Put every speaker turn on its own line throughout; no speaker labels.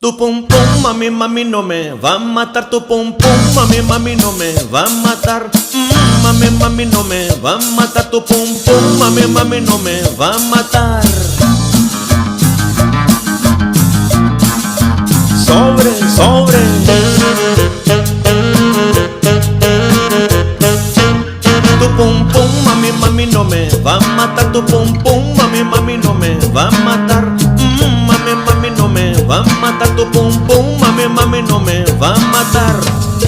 Tu pum pum, mami, mami, no me va a matar. Tu pum pum, mami, mami, no me va a matar. Mami, mami, no me va a matar. Tu pum pum, mami, mami, no me va a matar. Sobre, sobre. Tu pum pum, mami, mami, no me va a matar. Tu pum pum, mami, mami, no me va a matar. Mami, mami, no me va a matar. Tu pum pum, mami, mami, no me va a matar.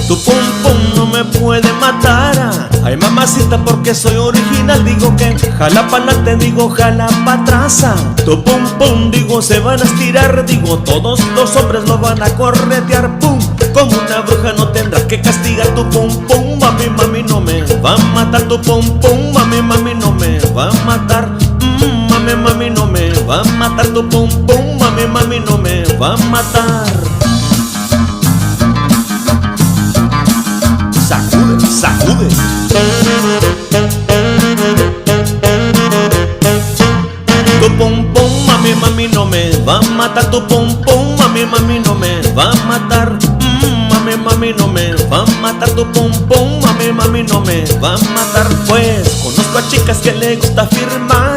Tu pum pum no me puede matar. Ay, mamacita, porque soy original. Digo que jala pa'lante, digo jala pa' atrás. Tu pum pum, digo se van a estirar. Digo todos los hombres lo van a corretear. Pum, como una bruja no tendrás que castigar. Tu pum pum, mami, mami, no me va a matar. Tu pum pum, mami, mami, no me va a matar. Mami, mami, no me va a matar. Tu pum pum, mami, mami, no me va a matar. Sacude, sacude. Tu pum pum, mami, mami, no me va a matar. Tu pum pum, mami, mami, no me va a matar. Mami, mami, no me va a matar. Tu pum pum, mami, mami, no me va a matar. Pues conozco a chicas que le gusta firmar.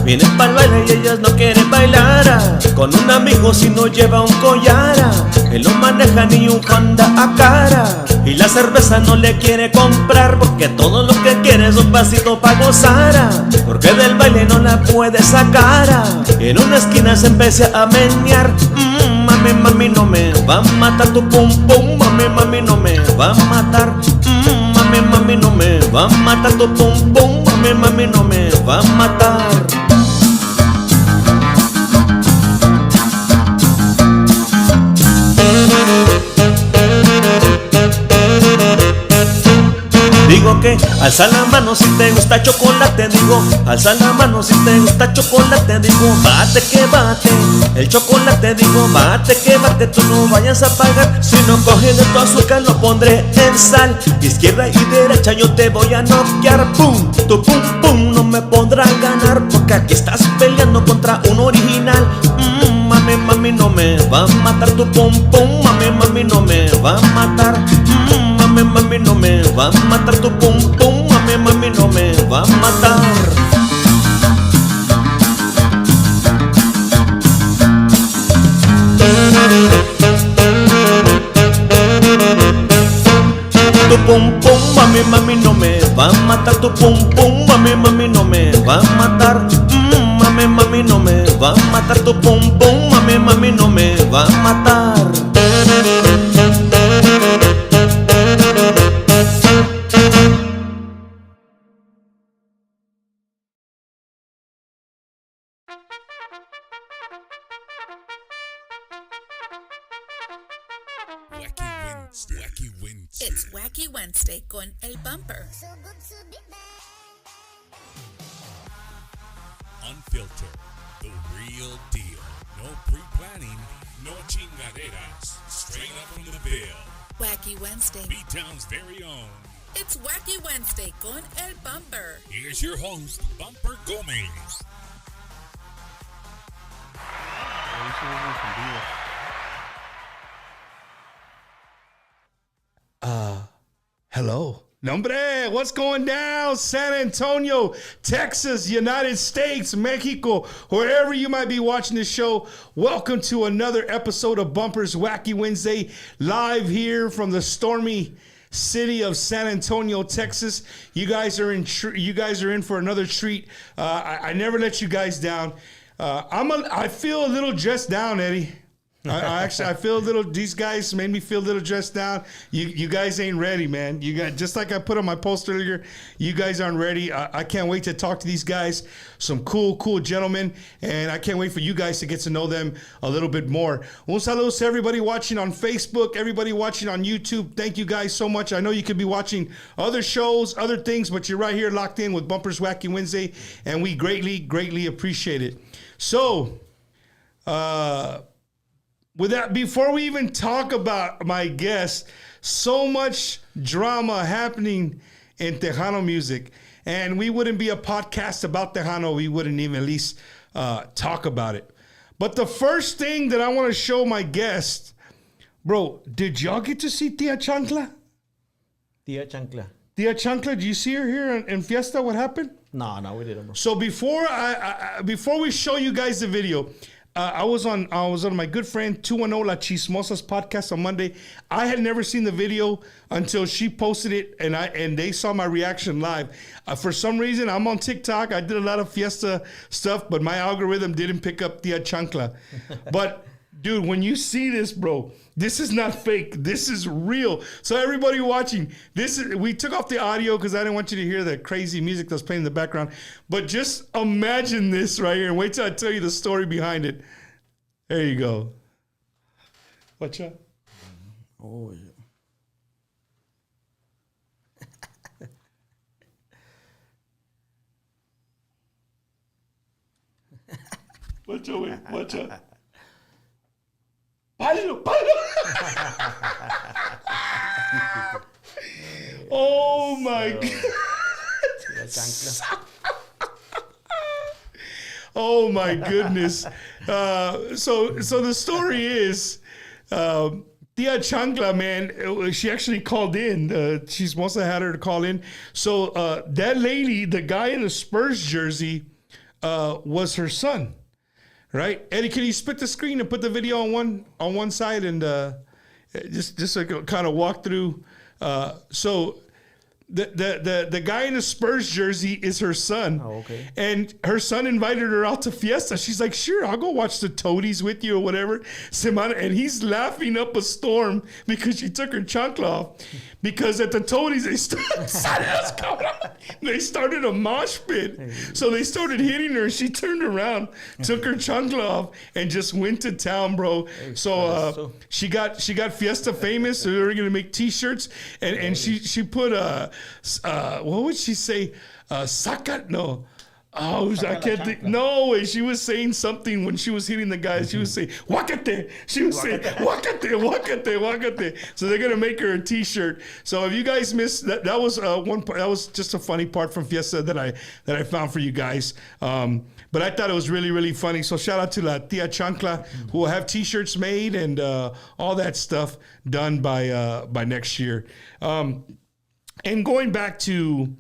Vienen pa'l baile y ellas no quieren bailar. Con un amigo si no lleva un collar. Él no maneja ni un Honda a cara. Y la cerveza no le quiere comprar, porque todo lo que quiere es un vasito pa' gozar. Porque del baile no la puede sacar. En una esquina se empieza a menear. Mami, mami, no me va a matar. Tu pum pum, mami, mami, no me va a matar. Mami, mami, no me va a matar. Tu pum pum, mami, mami, no me va a matar. Digo que alza la mano si te gusta chocolate. Digo, alza la mano si te gusta chocolate. Digo, bate que bate el chocolate. Digo, bate que bate, tú no vayas a pagar. Si no coges de tu azúcar lo pondré en sal. Izquierda y derecha yo te voy a noquear. Pum, tu pum pum no me podrás ganar, porque aquí estás peleando contra un original. Mami, mami, no me va a matar. Tu pum pum, mami, mami, no me va a matar. Mami, mami, no me va a matar. Tu pum pum, mami, mami, no me va a matar. Tu pum pum, mami, mami, no me va a matar. Tu pum pum, mami, mami, no me va a matar. Mami, mami, no me va a matar. Tu pum pum, mami, mami, no me va a matar.
Wacky Wednesday.
It's Wacky Wednesday con El Bumper.
Unfiltered, the real deal. No pre-planning, no chingaderas. Straight up from the bill.
Wacky Wednesday.
B-Town's very own.
It's Wacky Wednesday con El Bumper.
Here's your host, Bumper Gomez.
Hello. Nombre, what's going down? San Antonio, Texas, United States, Mexico, wherever you might be watching this show. Welcome to another episode of Bumper's Wacky Wednesday, live here from the stormy city of San Antonio, Texas. You guys are in for another treat. I never let you guys down. I feel a little dressed down, Eddie. I feel a little. These guys made me feel a little dressed down. You guys ain't ready, man. You got, just like I put on my post earlier. You guys aren't ready. I can't wait to talk to these guys. Some cool gentlemen, and I can't wait for you guys to get to know them a little bit more. Un saludo to everybody watching on Facebook, everybody watching on YouTube. Thank you guys so much. I know you could be watching other shows, other things, but you're right here locked in with Bumper's Wacky Wednesday, and we greatly appreciate it. So, with that, before we even talk about my guest, so much drama happening in Tejano music. And we wouldn't be a podcast about Tejano. We wouldn't even at least talk about it. But the first thing that I want to show my guest, bro, did y'all get to see Tia Chancla?
Tia Chancla.
Tia Chancla, did you see her here in Fiesta? What happened?
No, we didn't. Bro.
So before before we show you guys the video, I was on my good friend 210 La Chismosa's podcast on Monday. I had never seen the video until she posted it, and they saw my reaction live. For some reason, I'm on TikTok. I did a lot of Fiesta stuff, but my algorithm didn't pick up Tia Chancla. But dude, when you see this, bro, this is not fake. This is real. So everybody watching, we took off the audio because I didn't want you to hear the crazy music that's playing in the background. But just imagine this right here and wait till I tell you the story behind it. There you go. Watch out.
Oh, yeah.
Watch out, wait. Watch out. Pálalo, pálalo. Oh my God. Oh my goodness. So the story is, Tia Chancla, man, she actually called in. She's mostly had her to call in. So that lady, the guy in the Spurs jersey, was her son. Right, Eddie, can you split the screen and put the video on one side and just so I can kind of walk through? So the guy in the Spurs jersey is her son.
Oh, okay.
And her son invited her out to Fiesta. She's like, sure, I'll go watch the Toadies with you or whatever. And he's laughing up a storm because she took her chancla off. Because at the Toadies, they started a mosh pit. So they started hitting her. She turned around, took her chancla off, and just went to town, bro. So she got Fiesta famous. So they were gonna make T-shirts, and she put what would she say? Sakat? No. Oh, I can't think. No way. She was saying something when she was hitting the guys. She was saying, wakate. She was saying, wakate, wakate, wakate. So they're going to make her a T-shirt. So if you guys missed, that was one part. That was just a funny part from Fiesta that I found for you guys. But I thought it was really, really funny. So shout out to La Tia Chancla, who will have T-shirts made and all that stuff done by next year. And going back to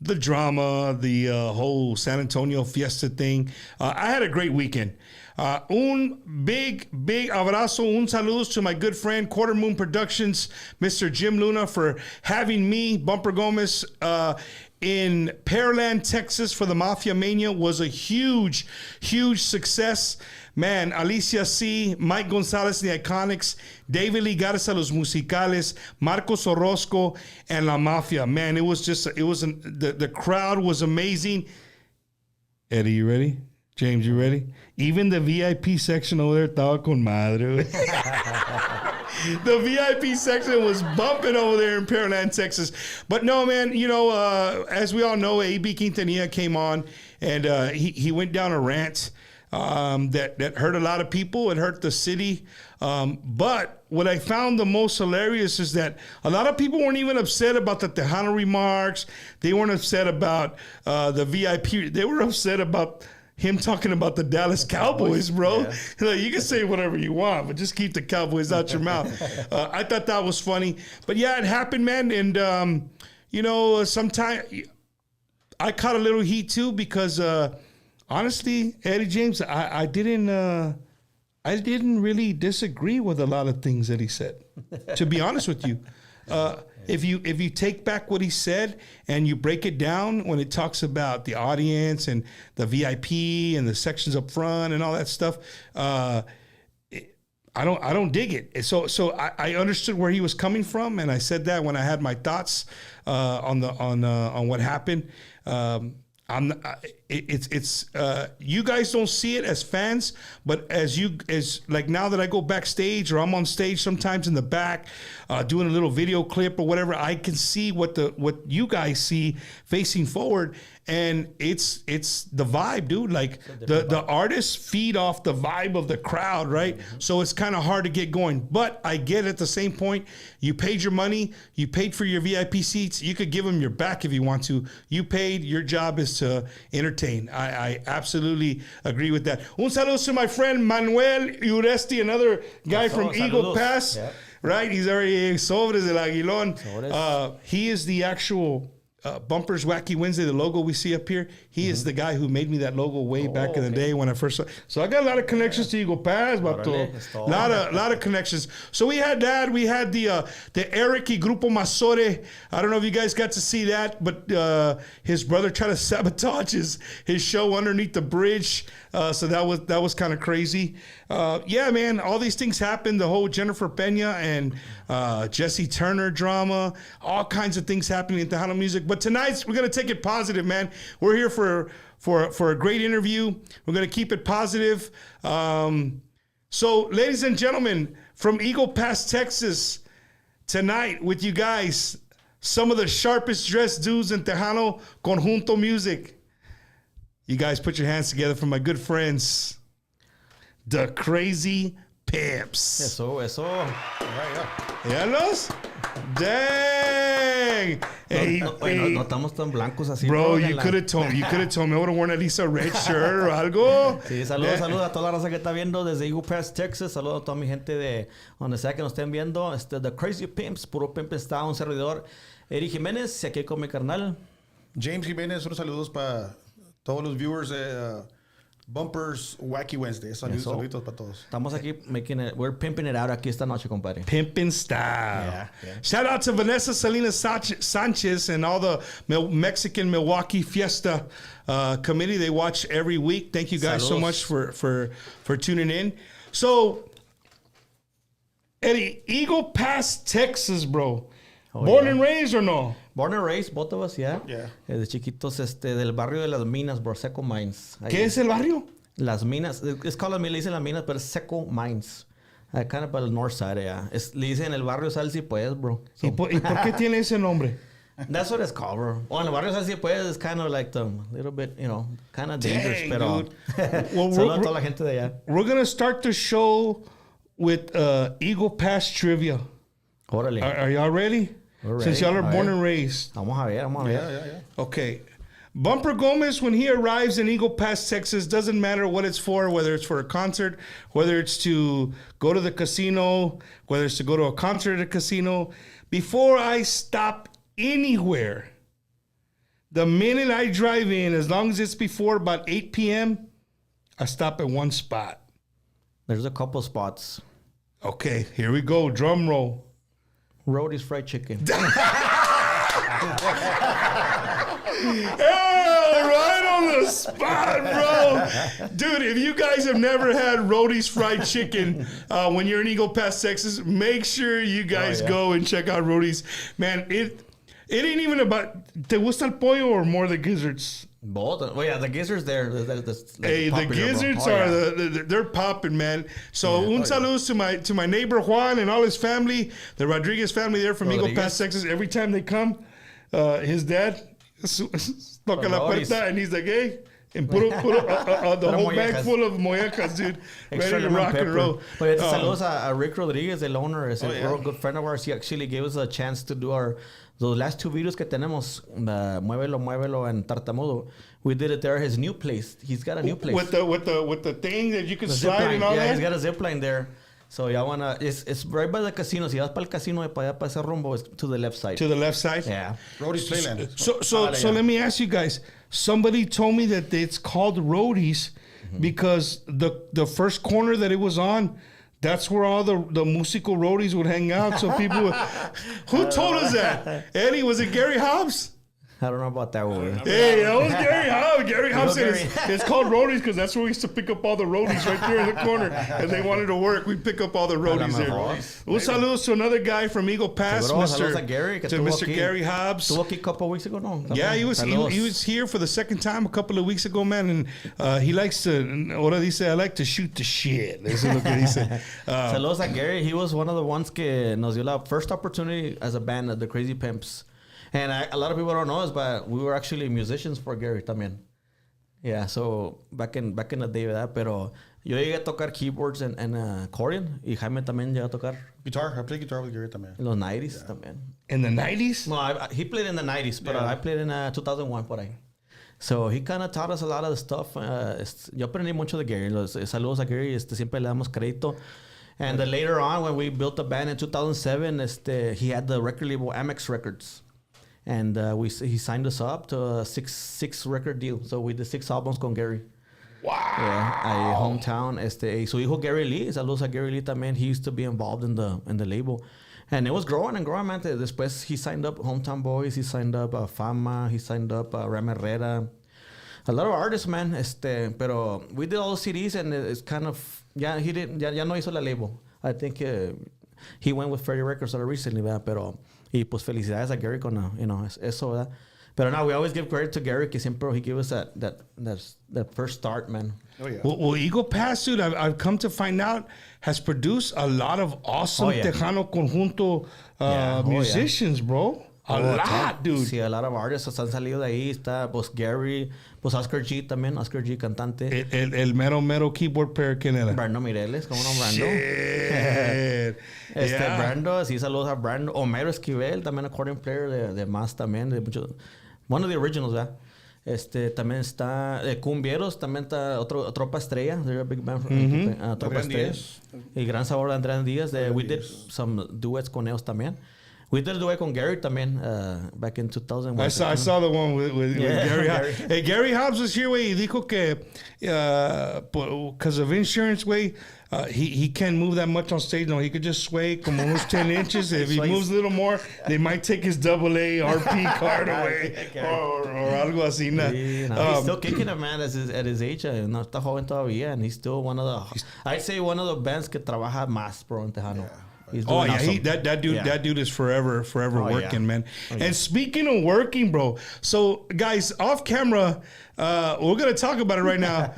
the drama, the whole San Antonio Fiesta thing, I had a great weekend. Un big abrazo, un saludos to my good friend, Quarter Moon Productions, Mr. Jim Luna, for having me, Bumper Gomez, in Pearland, Texas for the Mafia Mania. Was a huge, huge success. Man, Alicia C., Mike Gonzalez, the Iconics, David Ligares a los Musicales, Marcos Orozco, and La Mafia. Man, the crowd was amazing. Eddie, you ready? James, you ready? Even the VIP section over there estaba con madre. The VIP section was bumping over there in Pearland, Texas. But no, man, as we all know, A.B. Quintanilla came on, and he went down a rant that hurt a lot of people. It hurt the city. But what I found the most hilarious is that a lot of people weren't even upset about the Tejano remarks. They weren't upset about the VIP. They were upset about him talking about the Dallas Cowboys, bro. Yeah. Like, you can say whatever you want, but just keep the Cowboys out your mouth. I thought that was funny. But yeah, it happened, man. And, sometimes I caught a little heat too because, honestly, Eddie James, I didn't really disagree with a lot of things that he said, to be honest with you. If you take back what he said and you break it down when it talks about the audience and the VIP and the sections up front and all that stuff, I don't dig it. So I understood where he was coming from, and I said that when I had my thoughts on what happened. You guys don't see it as fans, but as like now that I go backstage or I'm on stage sometimes in the back, doing a little video clip or whatever, I can see what you guys see facing forward, and it's the vibe, dude. Like the artists feed off the vibe of the crowd, right? Mm-hmm. So it's kind of hard to get going, but I get at the same point, you paid your money, you paid for your VIP seats, you could give them your back if you want to. You paid, your job is to entertain entertain. I absolutely agree with that. Un saludo to my friend Manuel Uresti, another guy from Eagle Pass.
Yep.
Right? He's already Sobres del Aguilón.
Sobres.
He is the actual Bumpers Wacky Wednesday, the logo we see up here. He is the guy who made me that logo way back in the day when I first saw. So I got a lot of connections to Eagle Pass, but a lot of connections. So we had that. We had the Eric y Grupo Masore. I don't know if you guys got to see that, but his brother tried to sabotage his show underneath the bridge. So that was kind of crazy. Yeah, man, all these things happened. The whole Jennifer Pena and Jesse Turner drama, all kinds of things happening in Tejano music. But tonight we're gonna take it positive, man. We're here for a great interview. We're gonna keep it positive. So, ladies and gentlemen, from Eagle Pass, Texas, tonight with you guys, some of the sharpest dressed dudes in Tejano Conjunto music. You guys put your hands together for my good friends, the Krazy Pimpz.
Eso.
¿Ya los? Dang.
No estamos tan blancos así.
Bro, you could have told me. I would have worn at least a red shirt or algo.
Sí, saludos a toda la raza que está viendo desde Eagle Pass, Texas. Saludos a toda mi gente de donde sea que nos estén viendo. The Krazy Pimpz, puro Pimp está, un servidor. Eri Jiménez, y aquí con mi carnal.
James Jiménez, unos saludos para todos los viewers de Bumpers Wacky Wednesday. Saluditos para todos.
Estamos aquí we're pimping it out aquí esta noche, compadre.
Pimpin' style.
Yeah.
Shout out to Vanessa Salinas Sanchez and all the Mexican Milwaukee Fiesta committee. They watch every week. Thank you guys so much for tuning in. So, Eddie, Eagle Pass, Texas, bro. Born and raised or no?
Born and raised, both of us, yeah. De chiquitos, del barrio de las minas, bro, Seco Mines.
¿Qué es el barrio?
Las minas. Es called, le dicen las minas, pero es Seco Mines. Kind of by the north side, yeah. Le dicen el barrio Salsi, pues, bro. So.
¿Y por qué tiene ese nombre?
That's what it's called, bro. Well, el barrio Salsi, pues, is kind of like the little bit, kind of dangerous, pero...
Well,
saludos a toda la gente de allá.
We're going to start the show with Eagle Pass trivia.
Órale.
Are y'all ready? Since y'all are born and raised.
Vamos a ver.
Yeah.
Okay. Bumper Gomez, when he arrives in Eagle Pass, Texas, doesn't matter what it's for, whether it's for a concert, whether it's to go to the casino, whether it's to go to a concert at a casino. Before I stop anywhere, the minute I drive in, as long as it's before about 8 p.m., I stop at one spot.
There's a couple spots.
Okay, here we go. Drum roll.
Roadie's Fried Chicken.
Right on the spot, bro. Dude, if you guys have never had Roadie's Fried Chicken when you're in Eagle Pass, Texas, make sure you guys go and check out Roadie's. Man, it ain't even about, ¿te gusta el pollo or more the gizzards?
Both. Well, yeah, the gizzards there.
Hey, the gizzards they're popping, man. So, un saludos to my neighbor Juan and all his family, the Rodriguez family there from Eagle Pass, Texas. Every time they come, his dad toca la puerta and he's like, hey, and put the whole bag full of mollejas, dude, ready to rock and roll.
But saludos a Rick Rodriguez, the owner, is a good friend of ours. He actually gave us a chance to do those last two videos que tenemos, Muévelo and Tartamudo. We did it there at his new place. He's got a new place.
With the thing that you can slide and all that?
Yeah, he's got a zip line there. So it's right by the casino. Si vas para el casino, para allá, para ese rumbo, it's to the left side.
To the left side?
Yeah.
Roadie's Playland.
So let me ask you guys. Somebody told me that it's called Roadies because the first corner that it was on, that's where all the musical roadies would hang out. So people would, who told us that? Eddie, was it Gary Hobbs?
I don't know about that one.
Hey, that was Gary Hobbs. Gary Hobbs said it's called roadies because that's where we used to pick up all the roadies right there in the corner. And they wanted to work. We pick up all the roadies there. Un saludos to another guy from Eagle Pass, Mr. Gary Hobbs.
Estuvo aquí a couple of weeks ago, no?
Yeah, he was here for the second time a couple of weeks ago, man. And he likes to, ahora dice, I like to shoot the shit. Eso es lo que dice.
Saludos a Gary. He was one of the ones que nos dio la first opportunity as a band at the Krazy Pimpz. And a lot of people don't know us, but we were actually musicians for Gary también. Yeah, so back in the day, ¿verdad? Pero yo llegué a tocar keyboards and accordion. Y Jaime también llegó a tocar.
Guitar. I played guitar with Gary también.
En los 90s también.
In the 90s?
No, he played in the 90s, but I played in 2001 por ahí. So he kind of taught us a lot of the stuff. Yo aprendí mucho de Gary. Saludos a Gary. Siempre le damos crédito. And then later on, when we built the band in 2007, he had the record label Amex Records. And he signed us up to a six record deal. So we did 6 albums con Gary.
Wow.
Yeah, hometown. Su hijo Gary Lee. Saludos a Gary Lee también. He used to be involved in the label. And it was growing and growing, man. Después he signed up Hometown Boys. He signed up Fama. He signed up Ram Herrera. A lot of artists, man. Pero we did all the CDs, and it's kind of ya no hizo la label. I think he went with Freddie Records recently, ¿verdad? Pero y pues felicidades a Gary con eso, ¿verdad? Pero no, we always give credit to Gary, que siempre he gave us that first start, man.
Oh yeah.
Well, Eagle Pass, dude, I've come to find out, has produced a lot of awesome Tejano Conjunto musicians, bro. A lot, dude.
Sí, a lot of artists han salido de ahí. Está, pues, Gary, pues, Oscar G también. Oscar G, cantante.
El mero keyboard player, ¿quién era?
Brando Mireles, ¿cómo no, Brando?
Shit. Yeah.
Brando, sí, saludos a Brando. Homero Esquivel, también accordion player de más también. De mucho, one of the originals, ¿verdad? También está Cumbieros, también está Tropa Estrella. They're a big band from Tropa Estrella. Y Gran Sabor de Andrés Díaz. We did some duets con ellos también. We did a duet con Gary también back in 2001.
I saw the one with Gary Hobbs. Hey, Gary Hobbs was here, güey, y dijo que because of insurance, güey, he can't move that much on stage. No, he could just sway como unos 10 inches. If he moves a little more, they might take his AA RP card away or algo así.
He's still kicking it, man, at his age. No está joven todavía, and he's still one of the bands que trabaja más, bro, en Tejano.
Yeah. Awesome. That dude is forever working, man. And speaking of working, bro, so guys, off camera, we're gonna talk about it right now.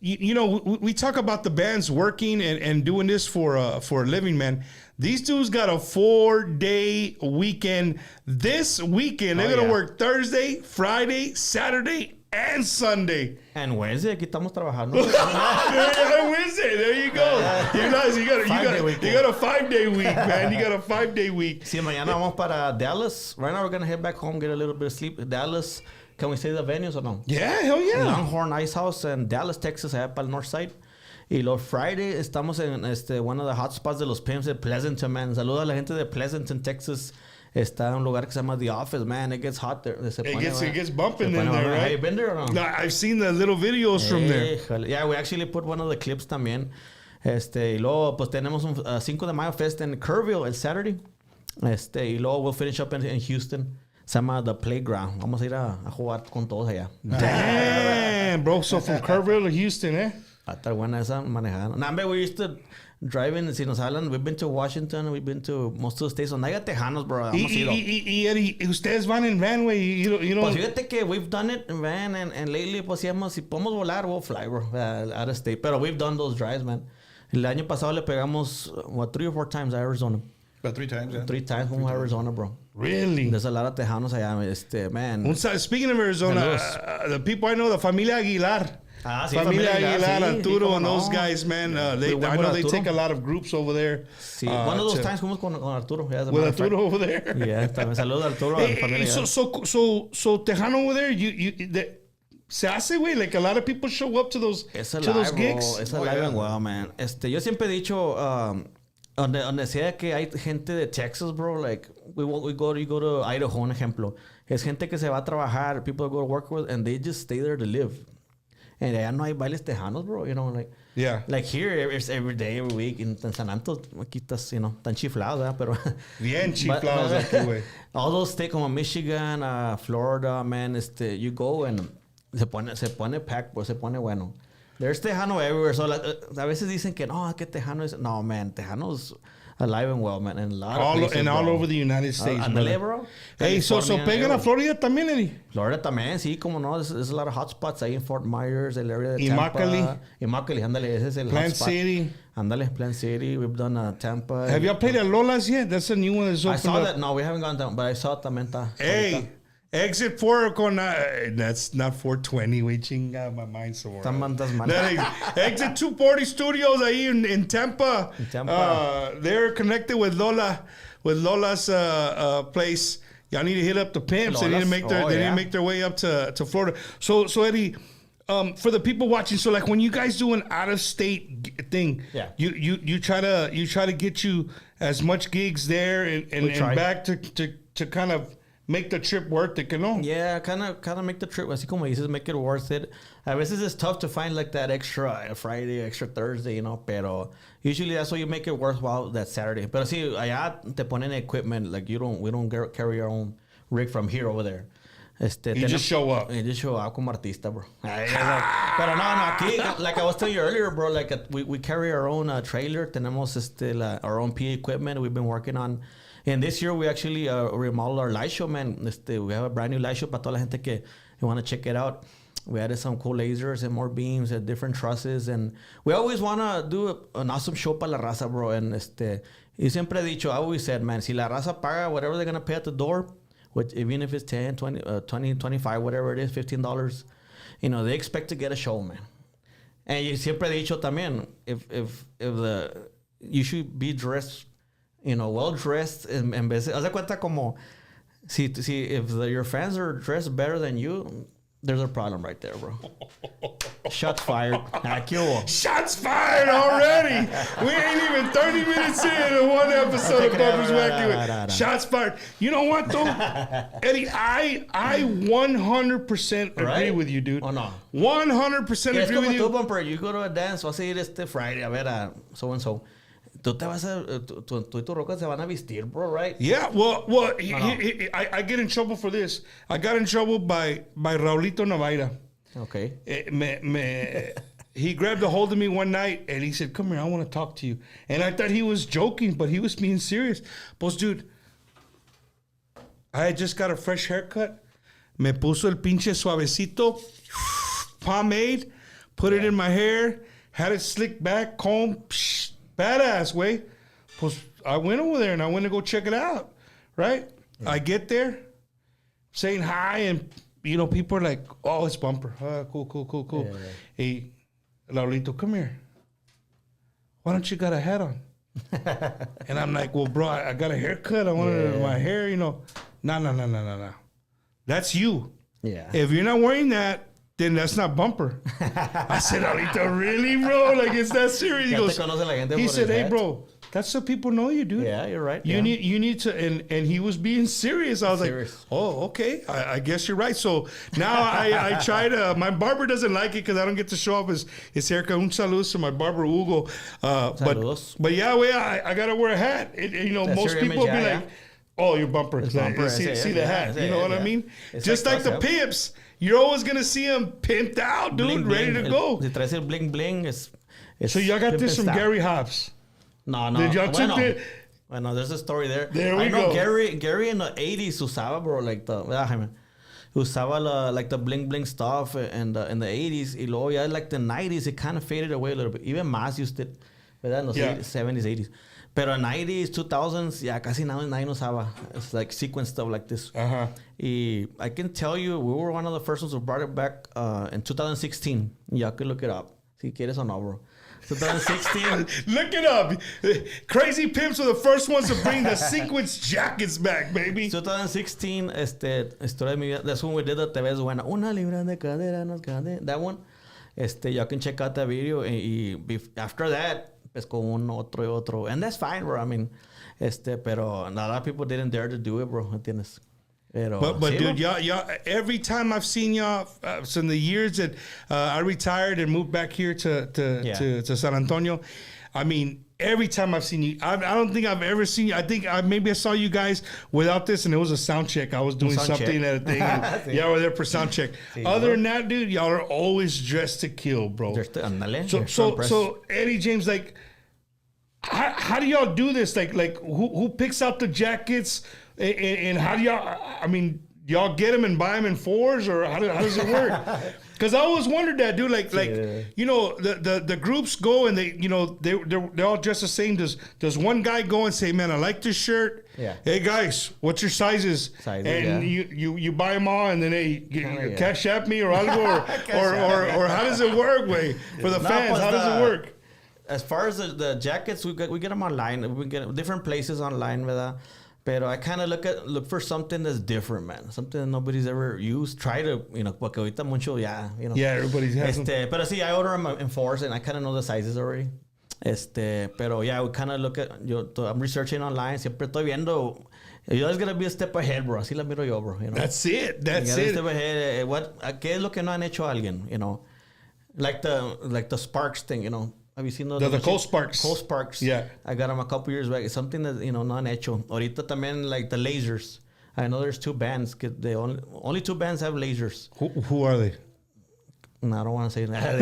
We talk about the bands working and doing this for a living, man. These dudes got a 4-day weekend. This weekend, they're gonna work Thursday, Friday, Saturday, and Sunday.
And Wednesday, aquí estamos trabajando.
Wednesday, there you go. You guys, you got a 5-day week, man. You got a 5-day week.
Sí, mañana vamos para Dallas. Right now, we're gonna head back home, get a little bit of sleep. Dallas, can we say the venues or no?
Yeah, hell yeah.
Longhorn Ice House in Dallas, Texas, allá para el north side. Y los Friday estamos en one of the hot spots de los Pimps de Pleasanton, man. Saludos a la gente de Pleasanton, Texas. Está un lugar que se llama The Office, man. It gets hot there.
It gets bumping in there, right?
Have you been there or no?
No, I've seen the little videos from there.
Yeah, we actually put one of the clips también. Y luego, pues tenemos un 5 de Mayo Fest en Kerrville el Saturday. Y luego we'll finish up in Houston. Se llama The Playground. Vamos a ir a jugar con todos allá.
Damn, bro. So from Kerrville to Houston, eh?
Está buena esa manejada. Nah, we used to drive in, si nos hablan, we've been to Washington, we've been to most of the states. Donde haya tejanos, bro.
Y ustedes van en van, güey. You know.
Pues fíjate que we've done it in van, and lately, pues si podemos volar, we'll fly, bro, out of state. Pero we've done those drives, man. El año pasado le pegamos, 3 or 4 times a Arizona.
About 3 times, yeah.
3 times from Arizona, bro.
Really?
There's a lot of tejanos allá, man.
Speaking of Arizona, the people I know, the Familia Aguilar.
Sí,
Familia Aguilar,
sí,
Arturo, and those guys, man. I know they take a lot of groups over there.
Sí, one of those times fuimos con Arturo.
With Arturo over there.
Yeah, también saludos a Arturo.
Hey, so Tejano over there, se hace, güey. Like a lot of people show up to those gigs.
It's alive and well, man. Yo siempre he dicho, donde sea que hay gente de Texas, bro, like you go to Idaho, un ejemplo. Es gente que se va a trabajar, people go to work with, and they just stay there to live. And allá no hay bailes tejanos, bro, like here, it's every day, every week, in San Antonio, aquí estás, tan chiflados, ¿verdad? Pero
bien chiflados aquí, güey.
All those states como Michigan, Florida, man, you go and se pone packed, bro, se pone bueno. There's Tejano everywhere, so a veces dicen que no, que Tejano es, no, man, Tejano's alive and well, man, and a lot of places,
all over the United States,
andale, bro.
Hey, so pegan a Florida también, Eddie.
Florida también, sí, como no. There's a lot of hot spots ahí en Fort Myers, el area de Tampa. Immokalee, ándale, ese es el
Plant
hot spot.
City.
Ándale, Plant City. We've done Tampa.
Have y'all played at Lola's yet? That's a new one that's opened
I saw
up.
that. No, we haven't gone down, but I saw it también.
Hey, exit 4 con... that's not 420, güey, chinga, my mind somewhere. Exit 240 Studios ahí in Tampa. They're connected with Lola's place. y'all need to hit up the Pimps. They need to make
Oh,
they need
yeah.
to make their way up to Florida. So Eddie, for the people watching, so like when you guys do an out of state thing,
Yeah.
you try to get you as much gigs there and
try.
back to kind of make the trip worth it, you know?
Yeah, kind of make the trip, así como dices, make it worth it. A veces it's tough to find like that extra Friday, extra Thursday, you know, pero usually that's how you make it worthwhile that Saturday. Pero sí, allá te ponen equipment, like we don't carry our own rig from here over there.
You just show up.
You just show up como artista, bro. Pero no, aquí, like I was telling you earlier, bro, like we carry our own trailer, tenemos our own PA equipment we've been working on. And this year we actually remodeled our light show, man. We have a brand new light show para toda la gente que want to check it out. We added some cool lasers and more beams and different trusses. And we always want to do an awesome show para la raza, bro. And y siempre he dicho, I always said, man, si la raza paga whatever they're going to pay at the door, which, even if it's 10, 20, 25, whatever it is, $15, you know, they expect to get a show, man. And you siempre he dicho también, if you should be dressed, you know, well dressed, en vez de, haz de cuenta como if your fans are dressed better than you, there's a problem right there, bro. Shots fired. ¿Qué hubo?
Shots fired already. We ain't even 30 minutes in one episode of Bumpers Wacky. Shots fired. You know what though, Eddie? I 100% agree with you, dude.
Oh no.
100% agree with you.
Tú, Bumper, you go to a dance, vas a ir Friday a ver a so and so. Tú y tu roca se van a vestir, bro, right?
Yeah, well, I get in trouble for this. I got in trouble by Raulito Navaira.
Okay.
He grabbed a hold of me one night and he said, "Come here, I want to talk to you." And I thought he was joking, but he was being serious. Pues, dude, I had just got a fresh haircut. Me puso el pinche suavecito, pomade, put it in my hair, had it slicked back, comb, badass way. Pues I went over there and I went to go check it out, right? Yeah. I get there, saying hi, and you know, people are like, "Oh, it's Bumper. Cool. Yeah. Hey, Laurito, come here. Why don't you got a hat on?" And I'm like, "Well, bro, I got a haircut. I wanted my hair, you know." No. That's you.
Yeah.
If you're not wearing that, then that's not Bumper. I said, "Laurito, really, bro? Like, it's that serious?" He said, "Hey, bro, that's so people know you, dude.
Yeah, you're right.
You need to," and he was being serious. I was like, "Oh, okay. I guess you're right." So now I try to. My barber doesn't like it because I don't get to show off his haircut. Un saludos to my barber Hugo. But yeah, I gotta wear a hat. You know, that's most people will be like, "Oh, you're Bumper." See the hat. You know what I mean? Just like the Pimps. You're always going to see him pimped out, dude, bling, ready to go.
Si traes el bling bling,
so y'all got this from Gary Hobbs.
No.
Did y'all took it?
Bueno, there's a story there.
There we
go.
go.
Gary in the 80s usaba, bro, like usaba like the bling bling stuff in the 80s. Y luego ya like the 90s, it kind of faded away a little bit. Even Mas used it, ¿verdad? In the 70s, 80s. Pero in 90s, 2000s, ya casi nadie usaba. It's like sequence stuff like this.
Uh-huh.
Y I can tell you, we were one of the first ones who brought it back in 2016. Y'all could look it up. Si quieres o no, bro. 2016.
Look it up. Krazy Pimpz were the first ones to bring the sequence jackets back, baby.
2016, Historia de mi vida. That's when we did the Te ves buena. Una libra de cadera nos cade. That one. Y'all can check out that video. Y after that, pues con uno, otro. And that's fine, bro. I mean, pero a lot of people didn't dare to do it, bro. ¿Entiendes?
But sí, dude, y'all, every time I've seen y'all, so in the years that I retired and moved back here to San Antonio, I mean, every time I've seen you, I don't think I've ever seen you. I think maybe I saw you guys without this, and it was a sound check. I was doing something at a thing. And y'all were there for sound check. Other than that, dude, y'all are always dressed to kill, bro. So Eddie James, like, how do y'all do this? Like who picks out the jackets? And how do y'all, I mean, y'all get them and buy them in fours, or how does it work? Because I always wondered that, dude. Like you know, the groups go and they're all dressed the same. Does one guy go and say, "Man, I like this shirt.
Yeah.
Hey guys, what's your sizes?" And you buy them all, and then they cash at me or algo, or how does it work, way for the fans? How does it work?
As far as the jackets, we get them online. We get different places online, ¿verdad? Pero I kind of look for something that's different, man. Something that nobody's ever used. Try to, porque ahorita mucho, yeah,
Yeah, everybody's has them.
Pero sí, I order them in fours, and I kind of know the sizes already. Pero yeah, we kind of look at, I'm researching online, siempre estoy viendo, you're always gonna be a step ahead, bro. Así la miro yo, bro.
That's it. That's
a
it.
Step ahead. ¿Qué es lo que no han hecho alguien? Like the Sparks thing, Have you seen those?
The Cold Sparks.
Cold Sparks.
Yeah.
I got them a couple years back. It's something that, no han hecho. Ahorita también, like the lasers. I know there's two bands. They only two bands have lasers.
Who are they?
No, I don't want to say that.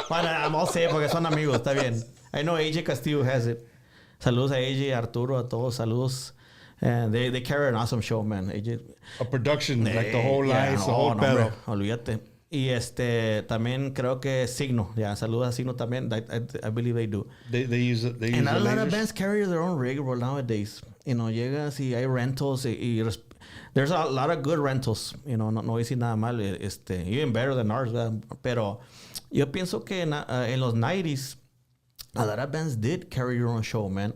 Bueno, I'm all saying porque son amigos. Está bien. I know AJ Castillo has it. Saludos a AJ, Arturo, a todos. Saludos. And they carry an awesome show, man. AJ.
A production, like the whole lights, the whole
pedal. Olvídate. Y también creo que Signo. Yeah, saludos a Signo también. I believe they do.
They use it.
And a lot of bands carry their own rig, bro, nowadays. Llegas y hay rentals. There's a lot of good rentals. No voy a decir nada mal. Even better than ours. ¿verdad? Pero yo pienso que en los 90s, a lot of bands did carry your own show, man.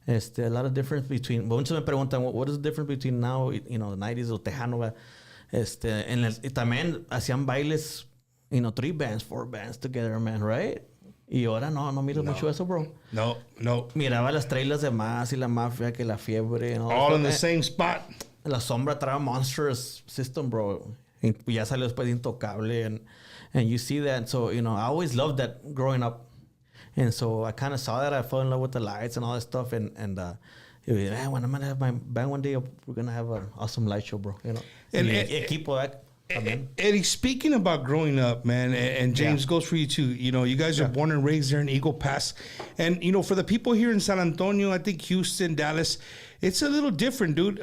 A lot of difference between... Muchos me preguntan, what is the difference between now, the 90s o Tejano, y también hacían bailes, 3 bands, 4 bands together, man, right? Y ahora no miro mucho eso, bro.
No.
Miraba las trailers de Más y la Mafia, que la Fiebre.
All in the same spot.
La Sombra trae monstrous system, bro. Y ya salió después de Intocable. And you see that. So, I always loved that growing up. And so I kind of saw that. I fell in love with the lights and all that stuff. And when I'm going to have my band one day, we're going to have an awesome light show, bro. And equipo
Eddie, speaking about growing up, man, and James goes for you too. You guys are born and raised there in Eagle Pass. And, for the people here in San Antonio, I think Houston, Dallas, it's a little different, dude.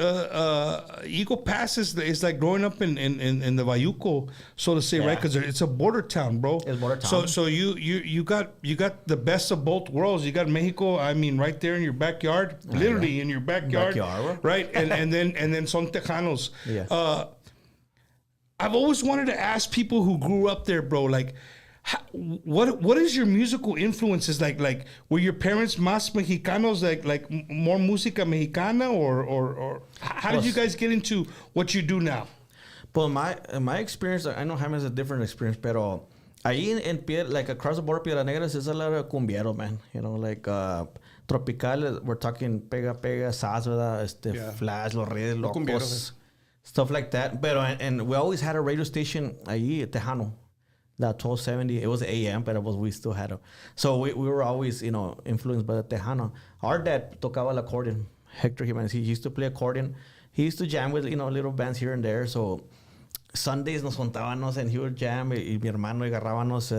Eagle Pass is like growing up in the Bayuco, so to say, right? Because it's a border town, bro.
It's border town.
So you got the best of both worlds. You got Mexico, right there in your backyard, literally in your backyard, right? And then son Tejanos.
Yeah.
I've always wanted to ask people who grew up there, bro, like, what is your musical influences like? Were your parents más mexicanos, like more música mexicana, or how did you guys get into what you do now?
Well, my experience, I know Jaime has a different experience, pero ahí like across the border, Piedras Negras is a lot of cumbiero, man. Like tropical, we're talking pega, salsa, flash, los reyes locos, stuff like that. Pero and we always had a radio station ahí, Tejano. That 1270, it was AM, but we still had a... So we were always, influenced by the Tejano. Our dad tocaba el accordion. Hector Jimenez, he used to play accordion. He used to jam with, little bands here and there. So Sundays nos juntábamos and he would jam. Y mi hermano agarrábamos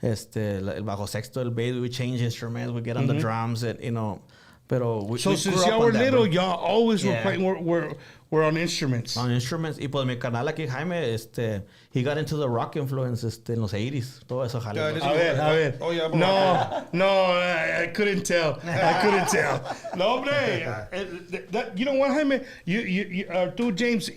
el bajo sexto, el bass. We would change instruments. We'd get on the drums and, Pero
so since y'all were little, y'all always were playing, were on instruments.
On instruments. Y pues mi canal aquí, Jaime, he got into the rock influence en los 80s. Todo eso, jale.
A ver. Oh, yeah, no, I couldn't tell. No, hombre. You know what, Jaime? You James,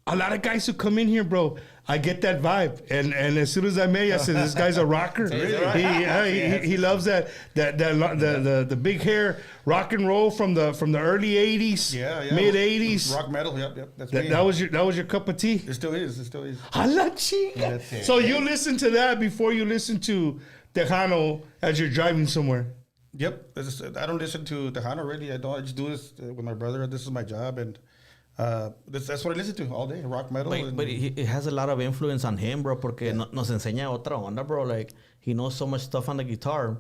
a lot of guys who come in here, bro, I get that vibe, and as soon as I met you, I said, "This guy's a rocker. He loves the big hair, rock and roll from the early '80s, mid '80s,
rock metal. Yep.
That was your cup of tea.
It still is.
Hala chica. So you listen to that before you listen to Tejano as you're driving somewhere.
Yep. I don't listen to Tejano really. I just do this with my brother. This is my job, and that's what I listen to all day, rock metal.
But it has a lot of influence on him, bro, porque nos enseña otra onda, bro. Like, he knows so much stuff on the guitar.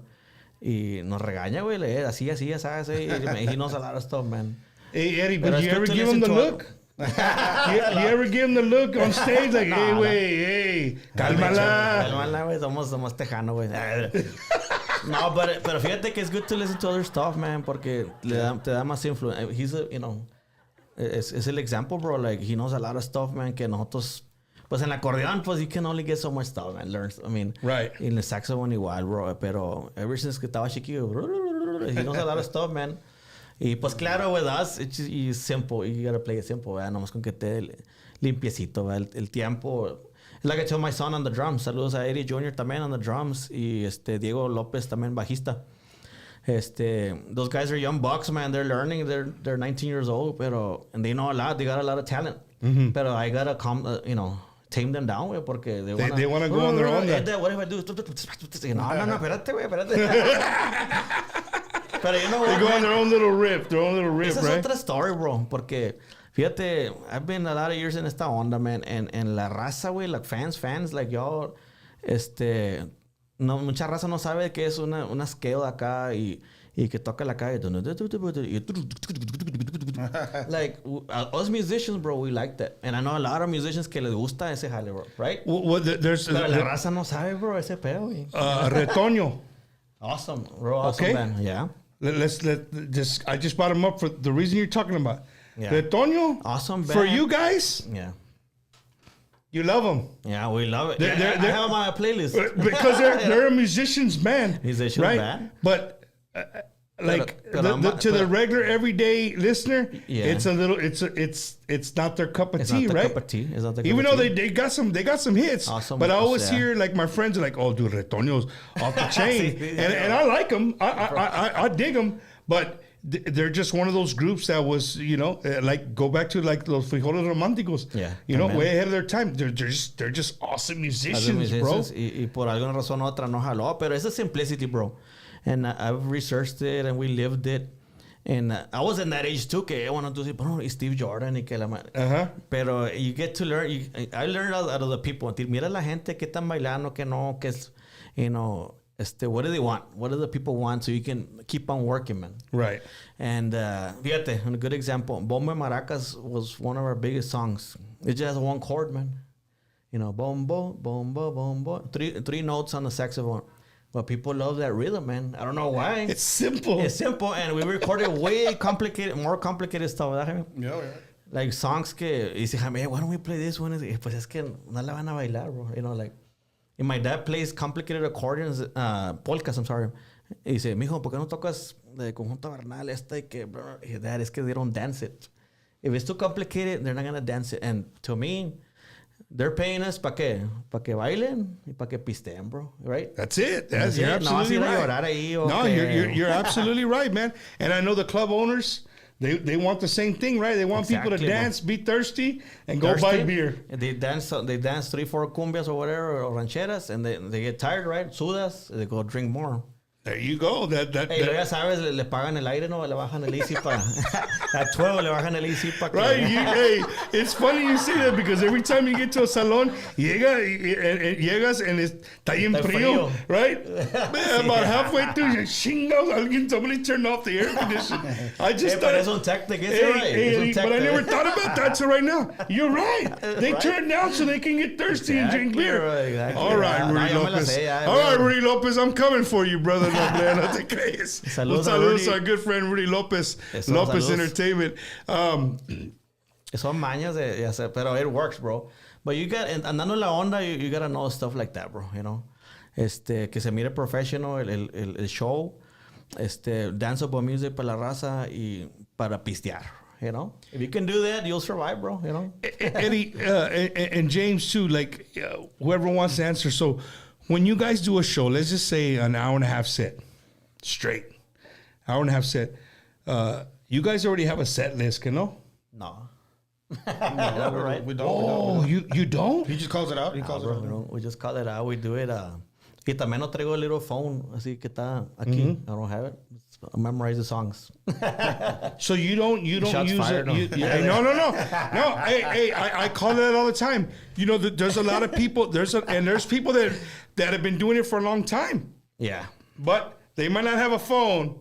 Y nos regaña, güey, así, ¿sabes? He knows a lot of stuff, man.
Hey, Eddie, but you ever give him the look? you ever give him the look on stage? Like, hey, cálmala.
Cálmala, güey, somos Tejano, güey. No, pero fíjate que it's good to listen to other stuff, man, porque te da más influence. He's es el example, bro. Like, he knows a lot of stuff, man, que nosotros... Pues en el acordeón, pues you can only get so much stuff, man.
Right.
En el saxophone igual, bro. Pero ever since que estaba chiquillo, he knows a lot of stuff, man. Y pues claro, with us, it's simple. You gotta play it simple, ¿verdad? Nomás con que te limpiecito, ¿verdad? El tiempo... Like I told my son on the drums. Saludos a Eddie Jr. también on the drums. Y Diego López también bajista. Those guys are young bucks, man. They're learning. They're 19 years old, and they know a lot. They got a lot of talent. Pero I gotta tame them down, güey, porque
they want to go on their own.
What if I do? No, espérate, güey, espérate. Pero you know what,
they go on their own little riff,
Esa
right?
es otra story, bro, porque fíjate, I've been a lot of years en esta onda, man, and la raza, güey, like fans, like y'all, no, mucha raza no sabe que es una scale acá y que toca la calle. Like, us musicians, bro, we like that. And I know a lot of musicians que les gusta ese jale, bro, right? Pero la raza no sabe, bro, ese pedo, güey.
Retoño.
Awesome, bro, awesome band, yeah.
I just brought him up for the reason you're talking about.
Yeah.
Retoño.
Awesome band.
For you guys.
Yeah.
You love them.
Yeah, we love it.
I
have my playlist.
Because they're a musician's band.
Musician's
right?
band.
But to the regular everyday listener, it's a little it's not their cup of tea, right?
It's not their
Even
cup
though
of tea.
they got some hits.
Awesome,
but I always
yeah.
hear like my friends are like, oh dude, Retoño's off the chain. and I like them. I dig them, but they're just one of those groups that was, like go back to like los frijoles románticos.
Yeah.
Way ahead of their time. They're just awesome musicians, bro.
Y por alguna razón u otra no jaló, pero esa simplicity, bro. And I've researched it and we lived it. And I was in that age too, que I wanted to say, bro, Steve Jordan y que la madre. Pero you get to learn. I learned out of the people. Mira la gente que están bailando, que no, que es, what do they want? What do the people want? So you can keep on working, man.
Right.
And fíjate, a good example. Bombo Maracas was one of our biggest songs. It just has one chord, man. Bombo, bombo, bombo. Three notes on the saxophone. But people love that rhythm, man. I don't know why.
It's simple.
It's simple, and we recorded more complicated stuff. ¿Verdad,
Yeah.
Like songs que... Y dice, Jaime, why don't we play this one? Pues es que no la van a bailar, bro. Like... And my dad plays complicated accordions, polkas, I'm sorry. Y dice, mijo, ¿por qué no tocas de conjunto Bernal esta y que... Bro? Y dad, es que they don't dance it. If it's too complicated, they're not going to dance it. And to me... They're paying us ¿para qué? Para que bailen y para que pisteen, bro. Right?
That's it. You're
No,
absolutely right. You're absolutely right, man. And I know the club owners, they want the same thing, right? They want people to dance, be thirsty, and go buy beer.
They dance 3-4 cumbias or whatever, or rancheras, and they get tired, right? Sudas, they go drink more.
There you go.
Hey, ya sabes, le pagan el aire, no, le bajan el easy para... At 12 le bajan el easy para...
Right. It's funny you say that because every time you get to a salon, llegas and está bien frío, right? About halfway through, somebody turned off the air conditioner. I just thought...
But es un tactic, right?
But I never thought about that till right now. You're right. They turn down so they can get thirsty and drink beer.
Exactly.
All right, Rudy Lopez. All right, Rudy Lopez, I'm coming for you, brother. No te crees.
Saludos
to our good friend Rudy Lopez. Lopez Entertainment.
Son mañas de hacer, pero it works, bro. But you got, andando en la onda, you gotta know stuff like that, bro. Que se mire professional el show. Danceable music para la raza y para pistear. If you can do that, you'll survive, bro.
Eddie and James too. Like whoever wants to answer. So. When you guys do a show, let's just say an hour and a half set, straight, hour and a half set, you guys already have a set list, no?
No.
Right? We don't.
Oh, you don't?
He just calls it out. He calls it out.
We just call it out. We do it. Y también no traigo el little phone, así que está aquí. I don't have it. I memorize the songs.
So you don't
Shots
use
fired,
it. No. Hey, I call it all the time. There's a lot of people. There's people that have been doing it for a long time.
Yeah.
But they might not have a phone.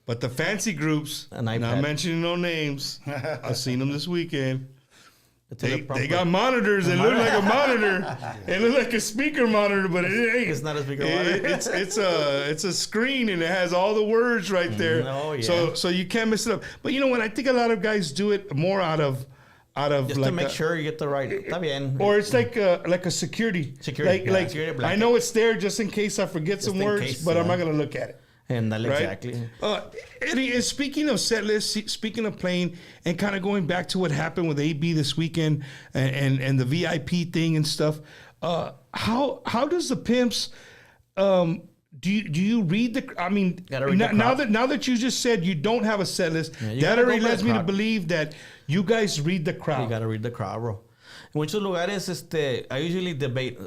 But the fancy groups, not mentioning no names, I've seen them this weekend. They got monitors that look like a monitor. It looks like a speaker monitor, but it ain't.
It's not a speaker monitor.
It's a screen and it has all the words right there.
Oh, yeah.
So you can't mess it up. But you know what? I think a lot of guys do it more out of
just
like
to make sure you get the right. Está bien.
Or it's like a security.
Security.
Like
security
I know it's there just in case I forget some words, but I'm not gonna look at it.
And
right?
Exactly.
And speaking of set lists, speaking of playing, and kind of going back to what happened with AB this weekend and the VIP thing and stuff, how does the Pimps Do you read the? I mean,
Gotta read the
now
crowd.
that you just said you don't have a set list,
you
that
gotta
already
go by
lets
the
me to
crowd.
believe that you guys read the
You
crowd.
gotta read the crowd, bro. En muchos lugares, I usually debate,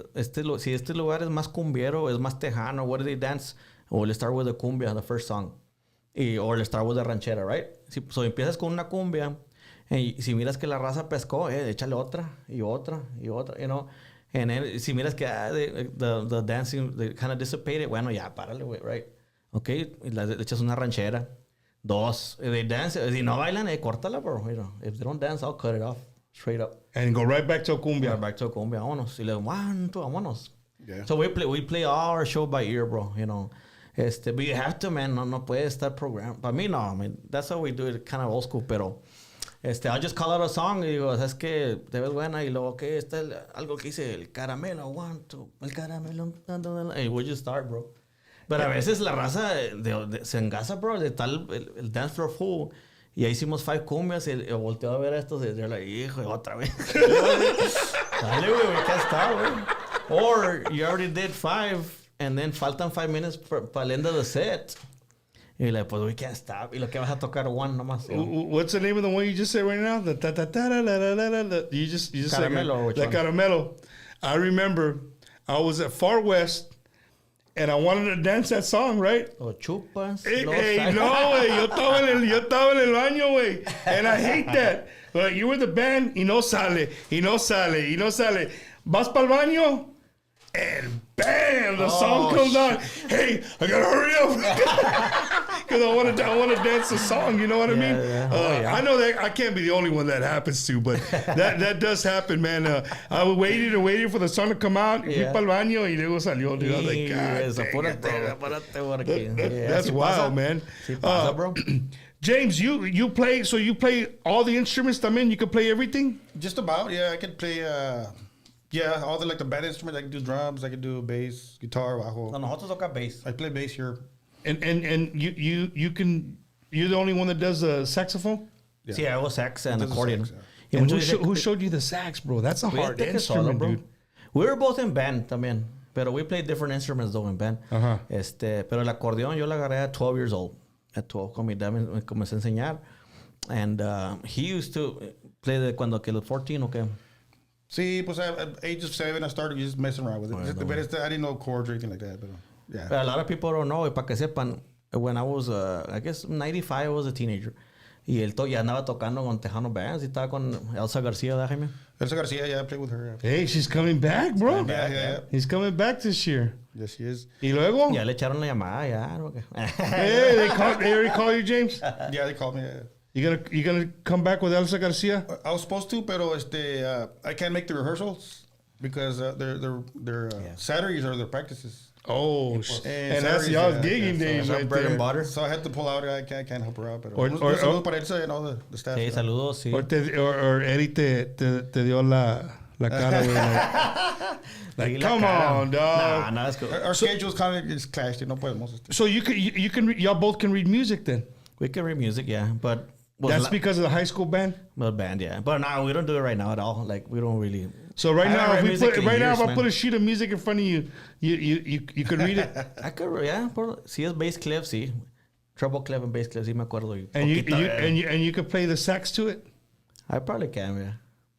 si este lugar es más cumbiero, es más tejano, what do they dance? Or let's start with the cumbia, the first song. Or let's start with the ranchera, right? So empiezas con una cumbia, y si miras que la raza pescó, échale otra, y otra, you know? And then, si miras que the dancing, they kind of dissipated, bueno, ya, párale, güey, right? Okay, y le echas una ranchera. Dos, they dance, si no bailan, córtala, bro, you know? If they don't dance, I'll cut it off, straight up.
And go right back to a cumbia.
Back to cumbia, vámonos. Y le 1, 2, vámonos.
Yeah.
So we play all our show by ear, bro, you know. But you have to, man, no puede estar program. Para mí, no, I mean, that's how we do it, kind of old school, pero... I'll just call out a song y digo, ¿sabes qué? Te ves buena y luego, ¿qué? Está algo que dice, el caramelo, 1, 2, el caramelo, and we'll just start, bro. Pero a veces la raza se engasa, bro, de tal el dance floor full. Y ahí hicimos 5 cumbias y volteó a ver a estos y they're like, hijo, otra vez. Dale, güey, we can't stop, güey. Or you already did 5 and then faltan 5 minutes para el end of the set. Y like, pues we can't stop. Y lo que vas a tocar 1 nomás. You know?
What's the name of the one you just said right now? The ta ta ta da da da da da. You just
Caramelo, which
the
one?
caramelo. I remember I was at Far West and I wanted to dance that song, right?
O chupas.
Hey,
los
no, güey. Yo estaba en el baño, güey. And I hate that. But you were the band y no sale. Vas para el baño and bam, the song comes on. Hey, I gotta hurry up. Because I want to dance the song, you know what I mean?
Yeah.
I know that I can't be the only one that happens to, but that does happen, man. I was waiting for the song to come out. Fui
Yeah.
para el baño y luego salió. Dude. I was like, God, dang it, bro.
Apúrate por aquí.
That's
sí
wild,
pasa.
man.
Sí pasa, bro.
James, you play all the instruments también? You can play everything?
Just about, yeah. I can play, all the band instruments. I can do drums. I can do bass, guitar, bajo.
No, nosotros toca bass.
I play bass here.
And you're the only one that does the saxophone?
Yeah.
Sí, hago sax and
Does the
accordion.
sax,
Y
And
muchos dicen
who
que-
showed you the sax, bro? That's a hard
Fíjate que solo,
instrument,
bro.
dude.
We were both in band también. Pero we played different instruments though in band.
Ajá.
Pero el acordeón yo lo agarré at 12 years old. At 12, con mi dad me comencé a enseñar. And he used to play cuando que los 14, okay.
See, pues at age of 7, I started just messing around with it. I didn't know chords or anything like that. But yeah.
But a lot of people don't know. Y para que sepan, when I was, I guess, 95, I was a teenager. Y él ya andaba tocando con Tejano bands. Y estaba con Elsa García, ¿verdad, Jaime?
Elsa Garcia, yeah, I played with her.
Hey, she's coming back, bro.
Yeah.
He's coming back this year.
Yes, she is.
Y luego?
Ya le echaron la llamada, ya. ¿No?
Hey, they already call you, James?
Yeah, they called me.
You gonna come back with Elsa Garcia?
I was supposed to, pero I can't make the rehearsals because their Saturdays are their practices.
Oh, and that's
Saturdays,
y'all's
yeah,
gigging
yeah,
days
so
right
bread
there.
and butter.
So I had to pull out. I can't help her out. But
Or-
saludos para Elsa and all the staff.
Sí, saludos, sí.
Or Eddie te dio la cara, güey. Like,
Sí, la
come
cara.
on, dog.
Nah, that's good.
Our schedules kind of just clashed. No podemos.
So you can y'all both can read music then?
We can read music, yeah. But
That's because of the high school band.
well, band, yeah. But no, we don't do it right now at all. Like we don't really.
So right
I
now,
haven't
if
read music in
if
years,
I
man.
put a sheet of music in front of you, you could read it,
I could, yeah. Sí es bass clef, sí. Treble clef and bass clef, sí me acuerdo.
and you
Poquito,
and you could play the sax to it.
I probably can, yeah.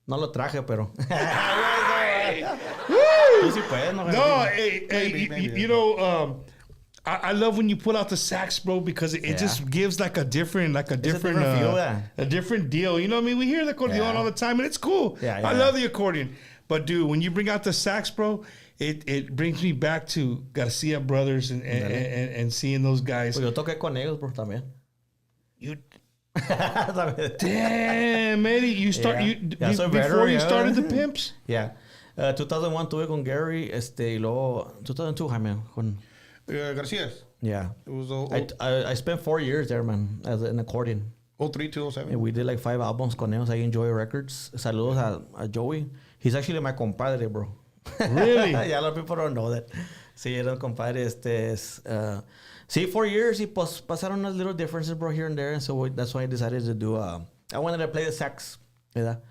No lo traje, pero.
Woo!
Tú sí puedes, ¿no?
No, hey,
Maybe.
you know, I love when you pull out the sax, bro, because it just gives like a different
different feel, yeah.
a different deal. You know what I mean? We hear the accordion
Yeah.
all the time, and it's cool.
Yeah,
I
yeah.
love the accordion. But dude, when you bring out the sax, bro, it brings me back to Garcia Brothers and seeing those guys.
Pues yo toqué con ellos, bro, también.
You
¿Sabes?
damn, Eddie, you start
Yeah.
you
Yeah, soy
before
veteran,
you
yeah.
started the Pimps.
Yeah. 2001 tuve con Gary, y luego 2002, Jaime, con.
Garcia's.
Yeah.
It was
I spent 4 years there, man, as an accordion.
03 to 07.
And we did like 5 albums con ellos ahí en Joey Records. Saludos a Joey. He's actually my compadre, bro.
Really?
Yeah, a lot of people don't know that. Sí, era un compadre. Sí, 4 years. Y pues pasaron unas little differences, bro, here and there. And so that's why I decided to do. I wanted to play the sax. ¿Verdad?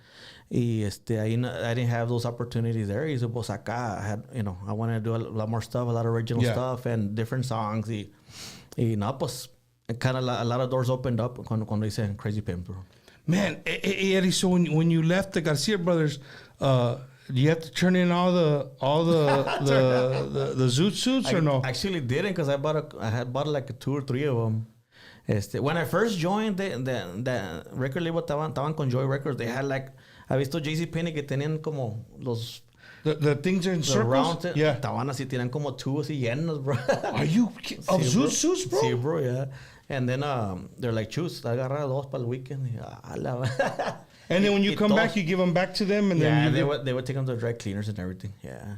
Y ahí I didn't have those opportunities there. Y so, pues acá, I had, I wanted to do a lot more stuff, a lot of original stuff and different songs. Y no, pues, kind of a lot of doors opened up cuando hice Krazy Pimpz, bro.
Man, Eddie, so when you left the Garcia Brothers, you have to turn in all the zoot suits or no?
Actually didn't, because I had bought like 2 or 3 of them. When I first joined the record label, estaban con Joy Records. They had like, ¿ha visto JCPenney que tenían como los
the things are in circles?
Yeah. Estaban así, tenían como 2 así llenos, bro.
Are you of zoot suits, bro?
Sí, bro, yeah. And then they're like, choose, agarra 2 para el weekend.
And then when you come back, you give them back to them, and then
they would take them to dry cleaners and everything. Yeah,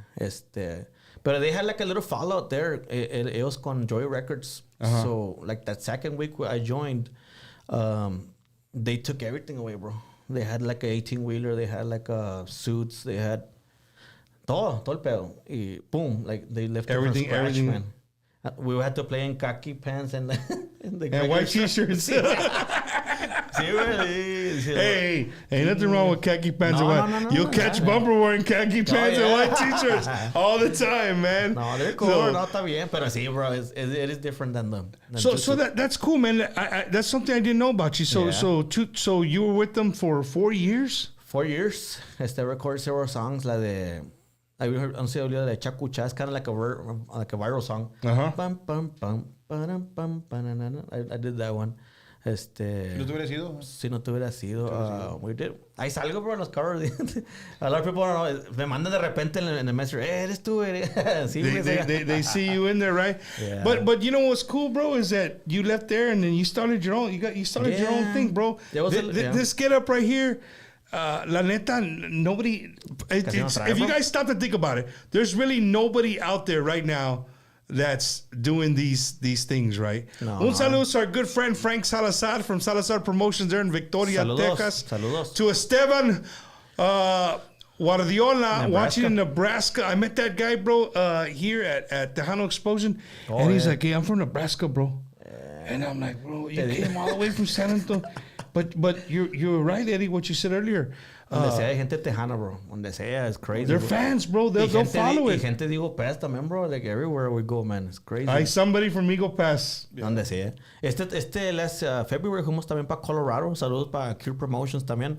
but they had like a little fallout there. It was con Joy Records. So like that second week where I joined, they took everything away, bro. They had like a 18-wheeler. They had like suits. They had todo el pedo. Y boom, like they left everything. Man. We had to play in khaki pants and
white t-shirts. Hey, ain't nothing wrong with khaki pants and white. You'll catch Bumper wearing khaki pants and white t-shirts all the time, man.
No, they're cool. So, no, está bien, pero sí, bro, it is different than them.
So that's cool, man. That's something I didn't know about you. So you were with them for 4 years?
4 years. Recorded several songs, la de. I heard de Chacucha. It's kind of like a viral song. Pam, pam, pam, pam, pam, pam, I did that one.
¿No te hubiera sido?
Si no te hubiera sido. We did. Ahí salgo, bro, en los covers. A lot of people don't know. Me mandan de repente en el message. Eres tú, Sí,
they see you in there, right?
Yeah.
But you know what's cool, bro, is that you left there and then you started your own. You started your own thing, bro. This get up right here. La neta, nobody. If you guys stop to think about it, there's really nobody out there right now that's doing these things, right? No. Un saludo to our good friend Frank Salazar from Salazar Promotions there in Victoria, Texas.
Saludos.
To Esteban Guardiola watching in Nebraska. I met that guy, bro, here at Tejano Explosion. And he's like, hey, I'm from Nebraska, bro. And I'm like, bro, you came all the way from San Antonio. But you're right, Eddie, what you said earlier.
Donde sea hay gente tejana, bro. Donde sea, it's crazy.
They're fans, bro. They'll follow it.
Y gente de Eagle Pass también, bro. Like everywhere we go, man. It's crazy.
Hay somebody from Eagle Pass.
Donde sea. Last February fuimos también para Colorado. Saludos para Cure Promotions también.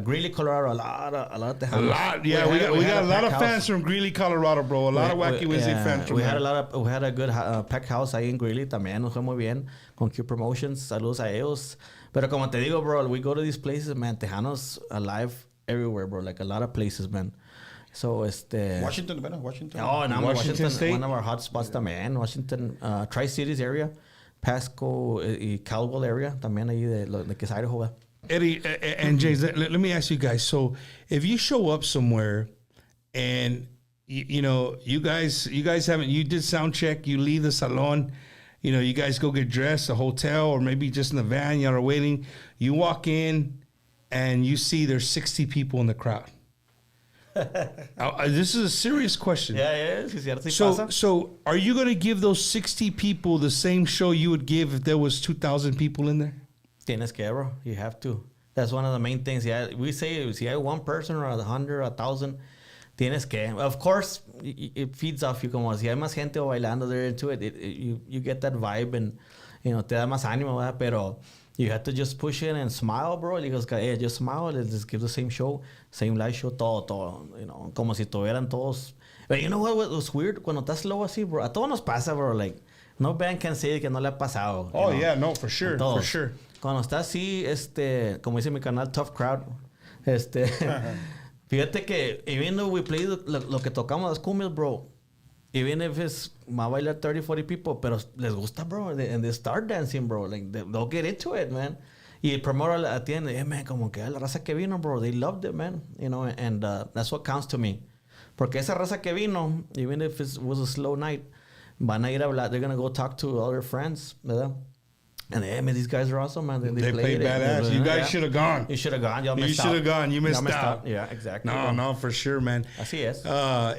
Greeley, Colorado, a lot of tejanos.
A lot, yeah. We got a lot of fans from Greeley, Colorado, bro. A lot of Wacky Wednesday fans from there.
We had a good pack house ahí en Greeley también. Nos fue muy bien con Cure Promotions. Saludos a ellos. Pero como te digo, bro, we go to these places, man. Tejanos alive everywhere, bro. Like a lot of places, man. So,
Washington.
Oh, no,
Washington State.
One of our hot spots también. Washington, Tri-Cities area. Pasco y Caldwell area. También ahí de que es Idaho.
Eddie and James, let me ask you guys. So, if you show up somewhere and, you guys haven't, you did sound check, you leave the salon, you guys go get dressed, a hotel, or maybe just in the van, y'all are waiting. You walk in and you see there's 60 people in the crowd. This is a serious question.
Yeah.
So are you going to give those 60 people the same show you would give if there was 2,000 people in there?
Tienes que, bro. You have to. That's one of the main things. Yeah, we say, si hay one person or 100 or 1,000, tienes que. Of course, it feeds off you. Como si hay más gente bailando, they're into it. You get that vibe and, te da más ánimo, ¿verdad? Pero you have to just push it and smile, bro. Y digo, hey, just smile. Let's just give the same show, same live show, todo. Como si tuvieran todos. But you know what was weird? Cuando estás low así, bro, a todos nos pasa, bro. Like, no band can say que no le ha pasado.
Oh, yeah, no, for sure, for sure.
Cuando está así, como dice mi canal, Tough Crowd, fíjate que even though we play lo que tocamos las cumbias, bro, even if it's va a bailar 30, 40 people, pero les gusta, bro, and they start dancing, bro, like they'll get into it, man. Y el promoter atiende, man, como que la raza que vino, bro, they loved it, man, and that's what counts to me. Porque esa raza que vino, even if it was a slow night, van a ir a hablar, they're gonna go talk to all their friends, ¿verdad? And hey, man, these guys are awesome, man. They
played badass. You guys should have gone.
You should have gone.
You should have gone. You missed out.
Yeah, exactly.
No, for sure, man.
Así es.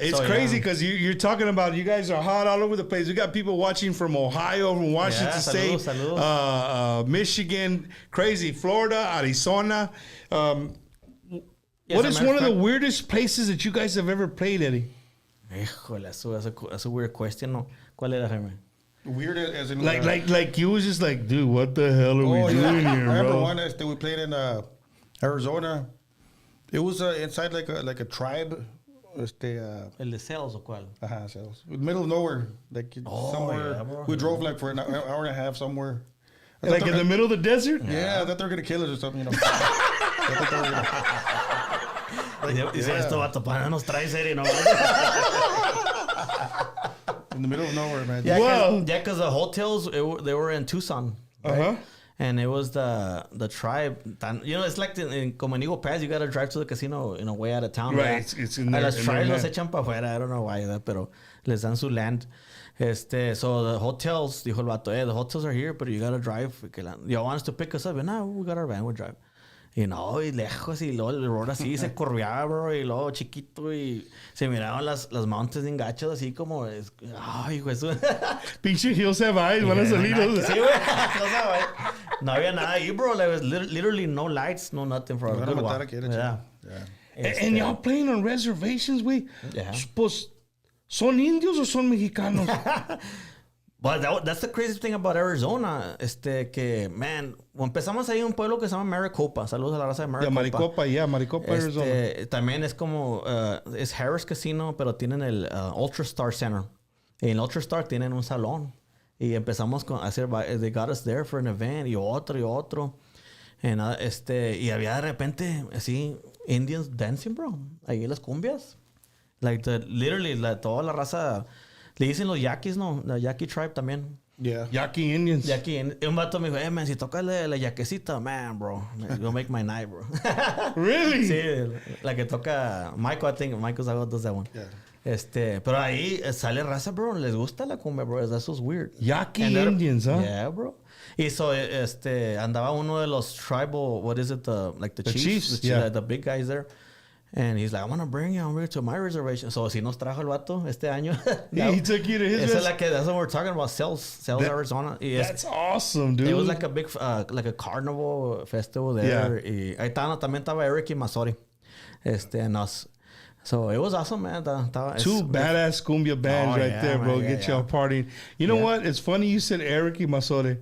It's crazy because you're talking about you guys are hot all over the place. We got people watching from Ohio, from Washington State,
saludos.
Michigan, crazy, Florida, Arizona. What is one of the weirdest places that you guys have ever played, Eddie?
Híjole, that's a weird question, no? ¿Cuál era, Jaime?
Weird as in
Like you was just like, dude, what the hell are we doing here,
I remember
bro?
one we played in Arizona. It was inside like a tribe.
¿El de Sales o cuál?
Sales. Middle of nowhere, like somewhere.
Yeah, bro.
We drove like for an hour and a half somewhere.
Like in the middle of the desert?
Yeah, I thought they were gonna kill us or something, you know.
Dice, esto va a topar, nos trae serie, no?
In the middle of nowhere, man.
Yeah, because the hotels, they were in Tucson. Right?
Uh-huh.
And it was the tribe. You know, it's like como en Eagle Pass, you got to drive to the casino, way out of town.
Right, it's in there.
Las tribes los echan para afuera. I don't know why, pero les dan su land. So the hotels, dijo el vato, the hotels are here, but you got to drive. You want us to pick us up? No, we got our van, we'll drive. Y no, y lejos, y luego el road así se correaba, bro, y luego chiquito, y se miraban las mountains en gachos, así como, ay, güey, eso.
Pinche Hills Have Eyes, van a salir.
Sí, güey, no había nada ahí, bro, there was literally no lights, no nothing for a good while. Yeah.
And y'all playing on reservations, güey.
Yeah.
Pues, ¿son indios o son mexicanos?
But that's the crazy thing about Arizona. Que, man, empezamos ahí en un pueblo que se llama Maricopa. Saludos a la raza de Maricopa.
Maricopa, Arizona.
También es como, es Harris Casino, pero tienen el Ultra Star Center. Y en Ultra Star tienen un salón. Y empezamos a hacer, they got us there for an event, y otro. Y había de repente, así, Indians dancing, bro. Ahí en las cumbias. Like, literally, toda la raza... Le dicen los yaquis, ¿no? La Yaqui tribe también.
Yeah.
Yaqui Indians.
Un vato me dijo, man, si tocas la yaquecita, man, bro, you'll make my night, bro.
Really?
Sí, la que toca Michael, I think. Michael Zago does that one.
Yeah.
Pero ahí sale raza, bro. Les gusta la cumbia, bro. That's so weird.
Yaqui Indians, huh?
Yeah, bro. Y so, andaba uno de los tribal, what is it, the chiefs? The big guys there. And he's like, I want to bring you over to my reservation. So, si nos trajo el vato este año.
He took you to his reservation.
That's what we're talking about, Sales, Arizona.
That's awesome, dude.
It was like a big, like a carnival festival there.
Yeah.
Y ahí también estaba Eric y Masori. And us. So, it was awesome, man.
Two badass cumbia bands there, bro.
Man,
Get y'all partying. You know what? It's funny you said Eric y Masori.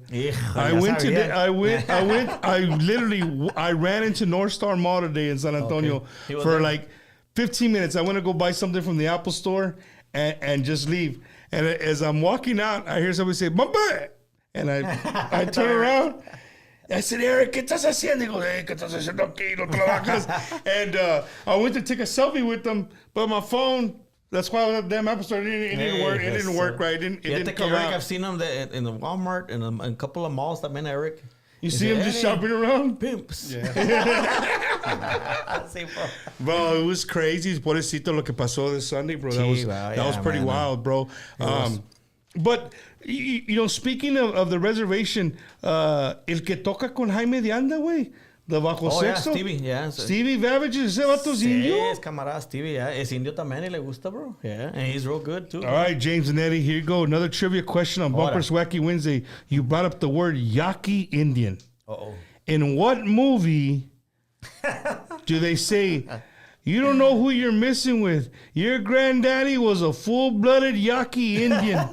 I ran into North Star Mall today in San Antonio for like 15 minutes. I went to go buy something from the Apple store and just leave. And as I'm walking out, I hear somebody say, "Mamba!" And I turn around. I said, Eric, ¿qué estás haciendo? He goes, hey, ¿qué estás haciendo aquí? No trabajas. And I went to take a selfie with them, but my phone, that's why the damn Apple Store, it didn't work. It didn't work right. It didn't come
Eric,
out.
I've seen him in the Walmart and a couple of malls también, Eric.
You see him just shopping around?
Pimps.
Yeah.
Sí, bro.
Bro, it was crazy. Pobrecito lo que pasó this Sunday, bro. That was pretty wild, bro. But, you know, speaking of the reservation, el que toca con Jaime de Anda, güey, de Bajo Sexto.
Stevie, yeah.
Stevie Babbage, ese vato es indio.
Sí, es camarada Stevie, yeah. Es indio también y le gusta, bro. Yeah, and he's real good, too.
All right, James and Eddie, here you go. Another trivia question on Bumpers Wacky Wednesday. You brought up the word Yaqui Indian.
Uh-oh.
In what movie do they say... You don't know who you're messing with. Your granddaddy was a full-blooded Yaqui Indian.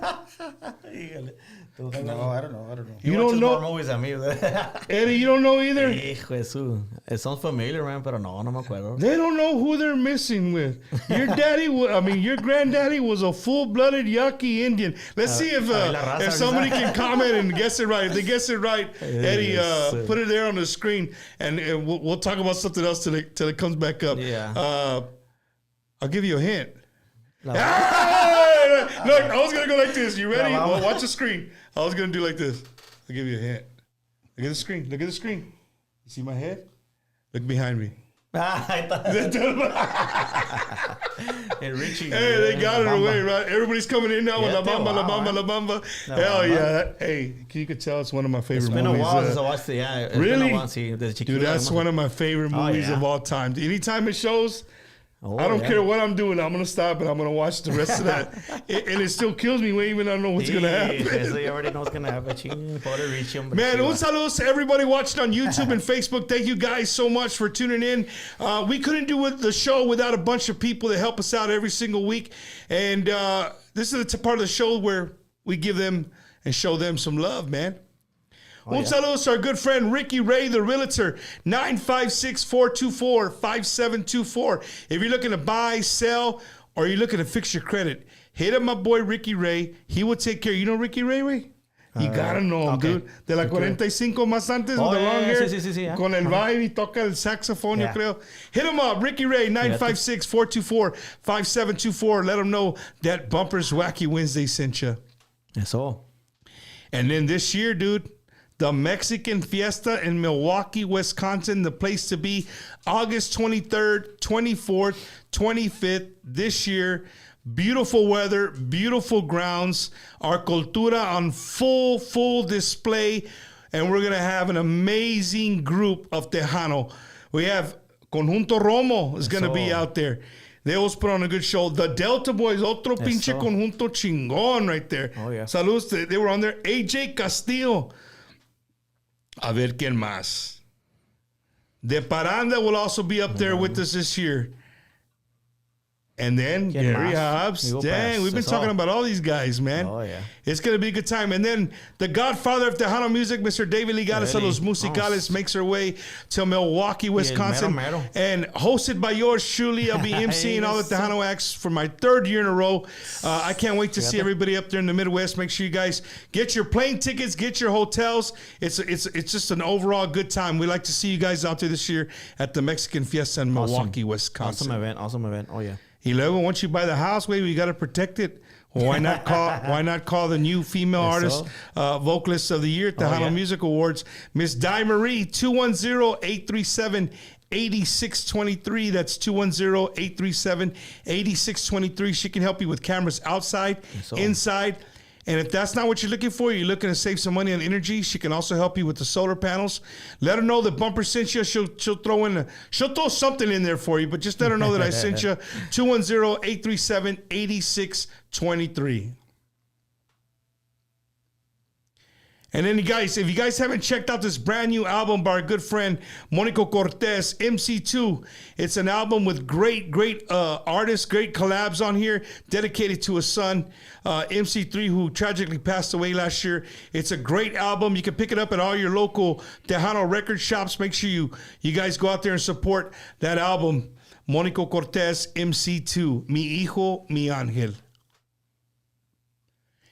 No, I don't know.
You don't know?
More movies than me.
Eddie, you don't know either?
Hijo de su. It sounds familiar, man, pero no me acuerdo.
They don't know who they're messing with. Your granddaddy was a full-blooded Yaqui Indian. Let's see if somebody can comment and guess it right. If they guess it right, Eddie, put it there on the screen, and we'll talk about something else till it comes back up.
Yeah.
I'll give you a hint. Hey! Look, I was going to go like this. You ready? Well, watch the screen. I was going to do like this. I'll give you a hint. Look at the screen. Look at the screen. You see my head? Look behind me.
Hey, Richie.
Hey, they got it away, right? Everybody's coming in now with La Bamba. Hell yeah. Hey, you could tell it's one of my favorite movies.
It's been a while since I watched it. Yeah,
really? Dude, that's one of my favorite movies of all time. Anytime it shows,
Oh,
I don't
yeah.
care what I'm doing. I'm going to stop and I'm going to watch the rest of that. And it still kills me when even I don't know what's going to happen.
So you already know what's going to happen. Ching, poder reach him, but
Man,
sí
un
va.
saludo to everybody watching on YouTube and Facebook. Thank you guys so much for tuning in. We couldn't do the show without a bunch of people that help us out every single week. And this is the part of the show where we give them and show them some love, man. Un saludo to our good friend Ricky Ray, the realtor, 956-424-5724. If you're looking to buy, sell, or you're looking to fix your credit, hit up my boy Ricky Ray. He will take care. You know Ricky Ray, Ray? You gotta know him,
okay.
dude. De la 45 más antes,
Oh,
with the long hair.
sí, yeah.
Con el vibe y toca el saxofón, yo
Yeah.
creo. Hit him up, Ricky Ray, 956-424-5724. Let him know that Bumpers Wacky Wednesday sent you.
Eso.
And then this year, dude, the Mexican Fiesta in Milwaukee, Wisconsin, the place to be, August 23rd, 24th, 25th this year. Beautiful weather, beautiful grounds, our cultura on full display, and we're going to have an amazing group of Tejano. We have Conjunto Romo is going to be out there. They always put on a good show. The Delta Boys, otro pinche conjunto chingón right there.
Oh, yeah.
Saludos, they were on there. AJ Castillo. A ver quién más. De Paranda will also be up there with us this year. And then
¿Quién
Gary
más?
Hobbs.
Digo,
Dang,
pues,
we've been
eso.
talking about all these guys, man.
Oh, yeah.
It's going to be a good time. And then the godfather of Tejano music, Mr. David Ligares of Los Musicales, makes her way to Milwaukee, Wisconsin.
mero.
And hosted by yours truly, I'll be emceeing all the Tejano acts for my third year in a row. I can't wait to see everybody up there in the Midwest. Make sure you guys get your plane tickets, get your hotels. It's just an overall good time. We'd like to see you guys out there this year at the Mexican Fiesta in Milwaukee, Wisconsin.
Awesome event. Oh, yeah.
11, once you buy the house, wait, you got to protect it. Well, why not call the new female artist, vocalist of the year at the Tejano Music Awards, Miss Di Marie, 210-837-8623. That's 210-837-8623. She can help you with cameras outside, inside. And if that's not what you're looking for, you're looking to save some money on energy, she can also help you with the solar panels. Let her know that Bumper sent you. She'll throw something in there for you, but just let her know that I sent you. 210-837-8623. And then, guys, if you guys haven't checked out this brand new album by our good friend Monico Cortez, MC2, it's an album with great artists, great collabs on here, dedicated to his son, MC3, who tragically passed away last year. It's a great album. You can pick it up at all your local Tejano record shops. Make sure you guys go out there and support that album, Monico Cortez, MC2, Mi Hijo, Mi Ángel.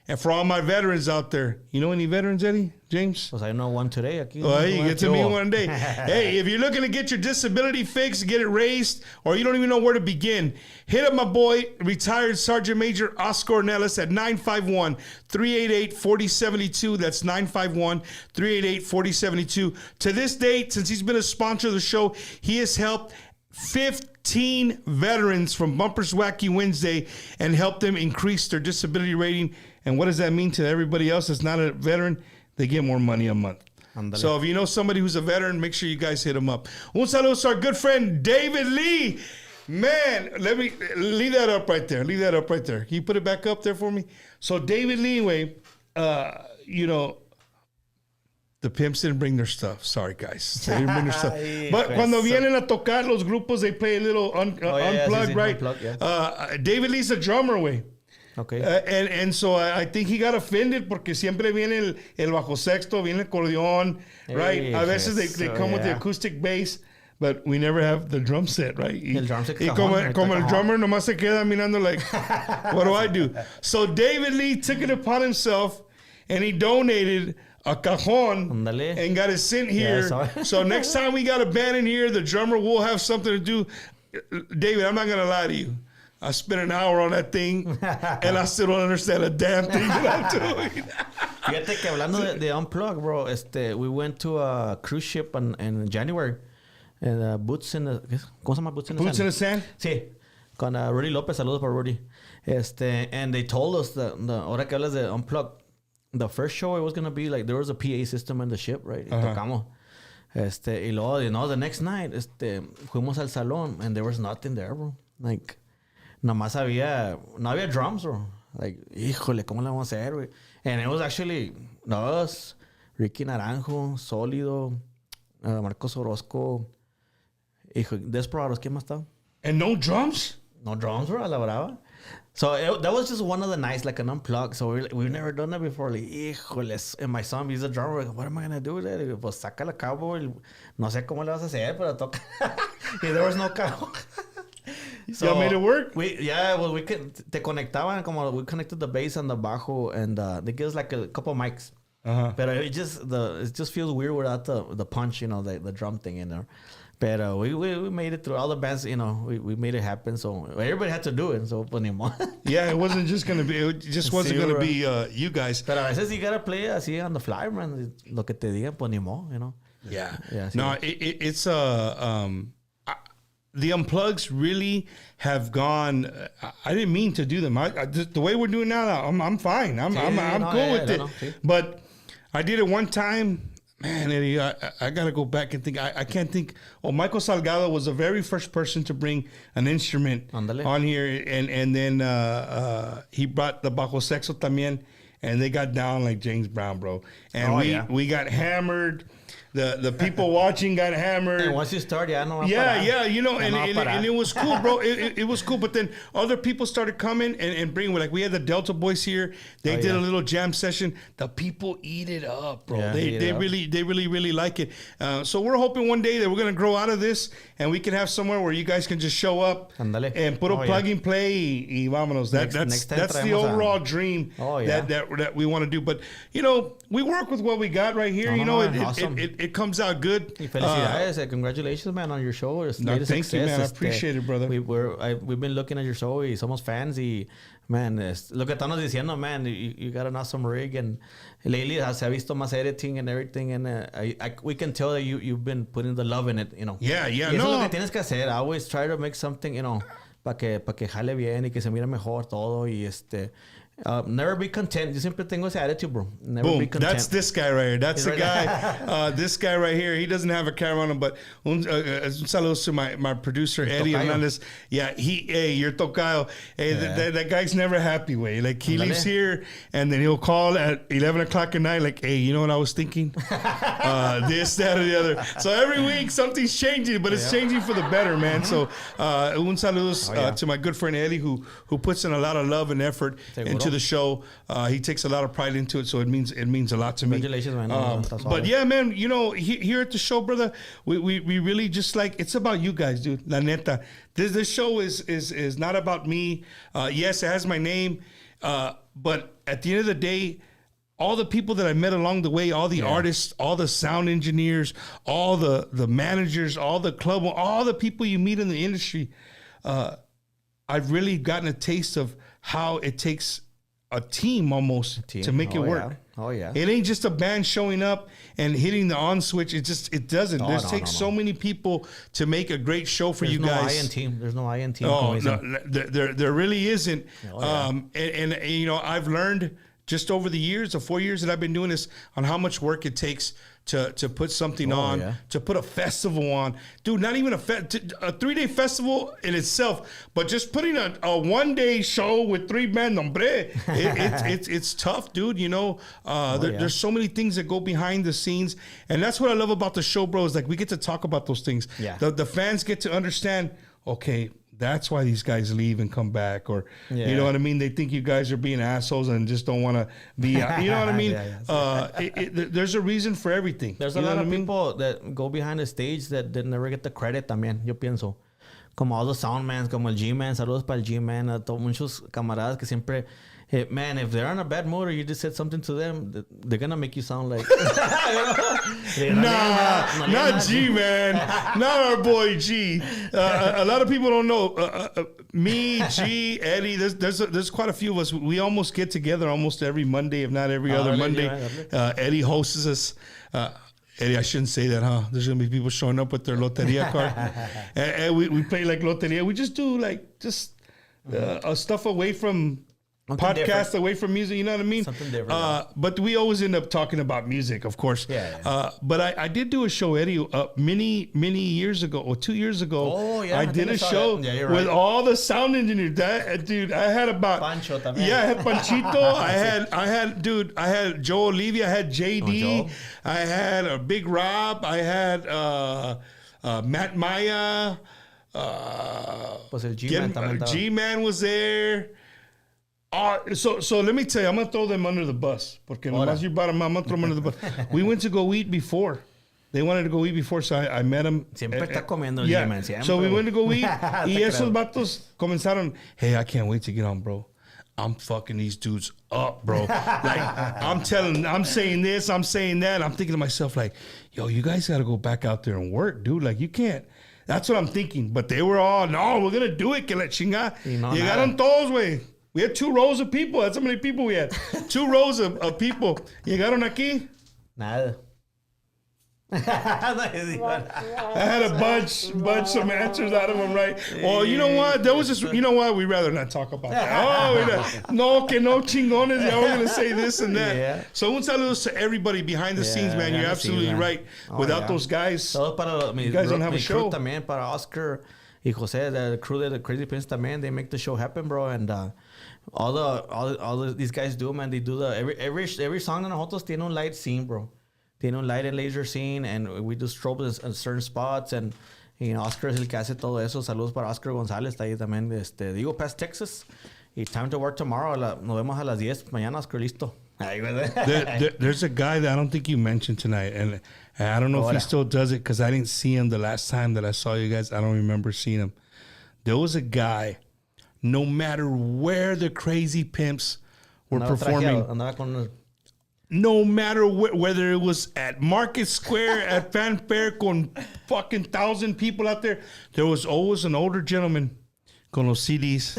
And for all my veterans out there, you know any veterans, Eddie? James?
Pues I know one today. Aquí.
Oh, hey, you get to meet one day. Hey, if you're looking to get your disability fixed, get it raised, or you don't even know where to begin, hit up my boy, retired Sergeant Major Oscar Ornelas at 951-388-4072. That's 951-388-4072. To this date, since he's been a sponsor of the show, he has helped 15 veterans from Bumpers Wacky Wednesday and helped them increase their disability rating. And what does that mean to everybody else that's not a veteran? They get more money a month. Andale. So if you know somebody who's a veteran, make sure you guys hit them up. Un saludo to our good friend David Lee. Man, let me leave that up right there. Leave that up right there. Can you put it back up there for me? So David Lee, the Pimps didn't bring their stuff. Sorry, guys. They didn't bring their stuff. But cuando vienen a tocar los grupos, they play a little unplugged, right?
Unplugged, yeah.
David Lee's a drummer, way.
Okay.
And so I think he got offended porque siempre viene el bajo sexto, viene el acordeón, right? A veces they come with the acoustic bass, but we never have the drum set, right?
El drum set
y como el drummer nomás se queda mirando like, what do I do? So David Lee took it upon himself and he donated a cajon
Andale.
and got it sent here.
Yeah,
so next time we got a band in here, the drummer will have something to do. David, I'm not going to lie to you. I spent an hour on that thing, and I still don't understand a damn thing that I'm doing.
Fíjate que hablando de Unplug, bro, we went to a cruise ship in January. And Boots in the... ¿Cómo se llama? Boots in the
Boots
Sand.
in the Sand?
Sí. Con Rudy Lopez. Saludos para Rudy. And they told us ahora que hablas de Unplug, the first show, it was going to be like, there was a PA system in the ship, right? Y tocamos. Y luego, the next night, fuimos al salón, and there was nothing there, bro. Like, nomás no había drums, bro. Like, híjole, ¿cómo le vamos a hacer, güey? And it was actually us, Ricky Naranjo, Sólido, Marcos Orozco, hijo, Desperados, ¿quién más estaba?
And no drums?
No drums, bro, a la brava. So that was just one of the nights, like an unplug. So we've never done that before. Like, híjoles. And my son, he's a drummer. Like, what am I going to do with it? Like, pues saca la cabo. No sé cómo le vas a hacer, pero toca. There was no cabo.
So y'all made it work?
We te conectaban, como we connected the bass and the bajo, and they give us like a couple mics. But it just feels weird without the punch, you know, the drum thing in there. But we made it through all the bands, you know, we made it happen. So everybody had to do it. So pues ni modo.
Yeah, it wasn't just gonna be. It just wasn't gonna be you guys.
But a veces you gotta play así on the fly, man. Lo que te digan, pues ni modo, you know.
Yeah.
No,
it's the unplugs really have gone. I didn't mean to do them. The way we're doing now, I'm fine. I'm cool with it. But I did it one time. Man, Eddie, I got to go back and think. I can't think. Oh, Michael Salgado was the very first person to bring an instrument on here. And then he brought the bajo sexo también. And they got down like James Brown, bro. And we got hammered. The people watching got hammered.
And once you start, no.
Yeah, you know, and it was cool, bro. It was cool. But then other people started coming and bringing, like we had the Delta Boys here. They did a little jam session. The people eat it up, bro.
Yeah,
they really like it. So we're hoping one day that we're gonna grow out of this and we can have somewhere where you guys can just show up and put a plug and play. Y vámonos. That's the overall dream that we want to do. But you know, we work with what we got right here.
Awesome.
It comes out good.
Y felicidades, congratulations, man, on your show.
Thank you, man. I appreciate it, brother.
We've been looking at your show y somos fans y, man, lo que estamos diciendo, man, you got an awesome rig and lately se ha visto más editing and everything and we can tell that you've been putting the love in it, you know.
Yeah.
Y eso es lo que tienes que hacer. I always try to make something, you know, para que jale bien y que se mire mejor todo y never be content. Yo siempre tengo ese attitude, bro. Never be content.
That's this guy right here. That's the guy. This guy right here. He doesn't have a camera on him, but saludos to my producer, Eddie Hernandez. Yeah, you're tocayo. Hey, that guy's never happy, way. Like, he leaves here, and then he'll call at 11 o'clock at night, like, hey, you know what I was thinking? This, that, or the other. So every week, something's changing, but it's changing for the better, man. So un saludos to my good friend, Eddie, who puts in a lot of love and effort into the show. He takes a lot of pride into it, so it means a lot to me.
Congratulations, man.
But yeah, man, you know, here at the show, brother, we really just like, it's about you guys, dude. La neta, this show is not about me. Yes, it has my name, but at the end of the day, all the people that I met along the way, all the artists, all the sound engineers, all the managers, all the club, all the people you meet in the industry, I've really gotten a taste of how it takes a team almost to make it work.
Oh yeah.
It ain't just a band showing up and hitting the on switch. It doesn't. It takes so many people to make a great show for you guys.
There's no I in team.
Oh, no, there really isn't. And you know, I've learned just over the years, the 4 years that I've been doing this, on how much work it takes to put something on, to put a festival on. Dude, not even a 3-day festival in itself, but just putting a 1-day show with 3 bands, hombre, it's tough, dude. You know, there's so many things that go behind the scenes, and that's what I love about the show, bro, is like we get to talk about those things.
Yeah.
The fans get to understand, okay, that's why these guys leave and come back, or you know what I mean? They think you guys are being assholes and just don't want to be, you know what I mean? There's a reason for everything.
There's a lot of people that go behind the stage that never get the credit también, yo pienso. Como all the soundmans, como el G-Man, saludos para el G-Man, a todos muchos camaradas que siempre, hey, man, if they're in a bad mood or you just said something to them, they're going to make you sound like...
not G-Man. Not our boy G. A lot of people don't know. Me, G, Eddie, there's quite a few of us. We almost get together almost every Monday, if not every other Monday. Eddie hosts us. Eddie, I shouldn't say that, huh? There's going to be people showing up with their loteria card. And we play like loteria. We just do like stuff away from
Something
podcast
different.
away from music. You know what I mean?
Something different.
But we always end up talking about music, of course.
Yeah.
But I did do a show, Eddie, many years ago, or 2 years ago.
Oh, yeah,
I
I
did
think I
a
saw
show
that. Yeah, you're
with
right.
all the sound engineers. Dude, I had about
Pancho también.
Yeah, I had Panchito. I had Joe Olivia. I had JD.
Joe.
I had a Big Rob. I had Matt Maya.
Pues el G-Man también estaba.
G-Man was there. So let me tell you, I'm gonna throw them under the bus. Porque nomás you brought them, I'm gonna throw them under the bus. We went to go eat before. They wanted to go eat before, so I met them.
Siempre está comiendo el
Yeah.
G-Man, siempre.
So we went to go eat.
Te
Y esos
creo.
vatos comenzaron, hey, I can't wait to get on, bro. I'm fucking these dudes up, bro. Like, I'm saying this, I'm saying that. I'm thinking to myself, like, yo, you guys got to go back out there and work, dude. Like, you can't. That's what I'm thinking. But they were all, no, we're going to do it, que la chingada.
Y no
Llegaron todos, güey. We had 2 rows of people. That's how many people we had. 2 rows of people. Llegaron aquí.
Nada.
I had a bunch some answers out of them, right? Oh, you know what? There was this, you know what? We'd rather not talk about that. Oh, no, que no chingones. Yeah, we're going to say this and that.
Yeah.
So un saludos to everybody behind the scenes, man.
behind
You're
the
absolutely
scenes, man.
right.
Oh,
Without
yeah.
those guys,
Todo para
you guys don't have a
mi crew
show.
también, para Oscar y Jose, the crew de the Krazy Pimpz también, they make the show happen, bro. And all these guys do, man. They do every song de nosotros tiene un light scene, bro. Tiene un light and laser scene, and we do strobes in certain spots, and you know, Oscar es el que hace todo eso. Saludos para Oscar González, está ahí también. Digo, past Texas. Y time to work tomorrow. Nos vemos a las 10 mañana, Oscar, listo.
There's a guy that I don't think you mentioned tonight, and I don't know if he still does it because I didn't see him the last time that I saw you guys. I don't remember seeing him. There was a guy, no matter where the Krazy Pimpz were performing,
Andaba con
no matter whether it was at Market Square, at Fanfare, con fucking 1,000 people out there, there was always an older gentleman con los CDs.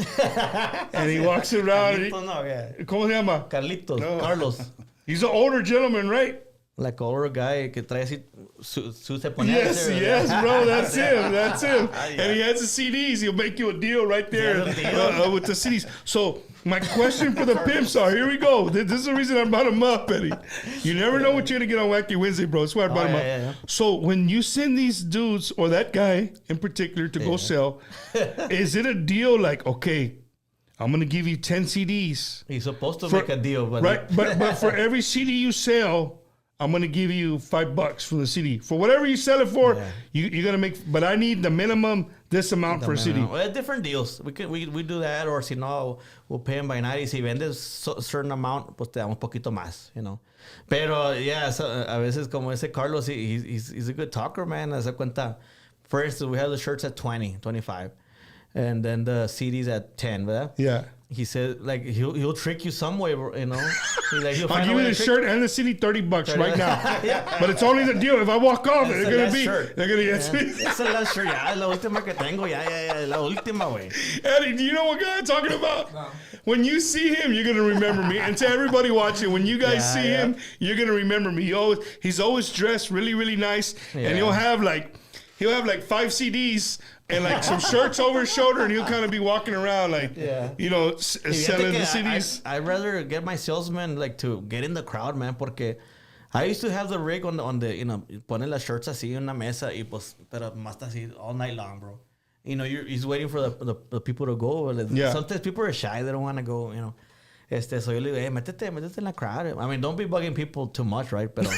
And he walks around.
Carlitos, no, yeah.
¿Cómo se llama?
Carlitos,
No.
Carlos.
He's an older gentleman, right?
Like older guy que trae así su se pone
Yes, bro, that's him. And he has the CDs. He'll make you a deal right there with the CDs. So my question for the pimps are, here we go. This is the reason I brought him up, Eddie. You never know what you're going to get on Wacky Wednesday, bro. That's why I brought him up.
Yeah.
So when you send these dudes, or that guy in particular, to go sell, is it a deal like, okay, I'm going to give you 10 CDs.
He's supposed to make a deal, but
Right, but for every CD you sell, I'm gonna give you $5 from the CD. For whatever you sell it for, you're gonna make. But I need the minimum this amount for a CD.
Well, different deals. We do that, or si no, we'll pay him by night. Y si vendes a certain amount, pues te damos poquito más, you know. Pero yeah, so, a veces como ese Carlos, he's a good talker, man. Haz de cuenta. First, we have the shirts at 20, 25, and then the CDs at 10, ¿verdad?
Yeah.
He said, like, he'll trick you some way, you know. He'll
I'll give you the shirt and the CD $30 right now. But it's only the deal. If I walk off, they're gonna be. They're gonna get.
Esa es la shirt, ya, es la última que tengo, ya, la última, güey.
Eddie, do you know what guy I'm talking about? No. When you see him, you're gonna remember me. And to everybody watching, when you guys see him, you're gonna remember me. He's always dressed really, really nice, and he'll have like 5 CDs. And like some shirts over his shoulder, and he'll kind of be walking around like, you know, selling the CDs.
I'd rather get my salesman like to get in the crowd, man, porque I used to have the rig on the you know, poner las shirts así en una mesa y pues, pero más así all night long, bro. You know, he's waiting for the people to go. Sometimes people are shy, they don't want to go, you know. So yo le digo, hey, métete en la crowd. I mean, don't be bugging people too much, right? Pero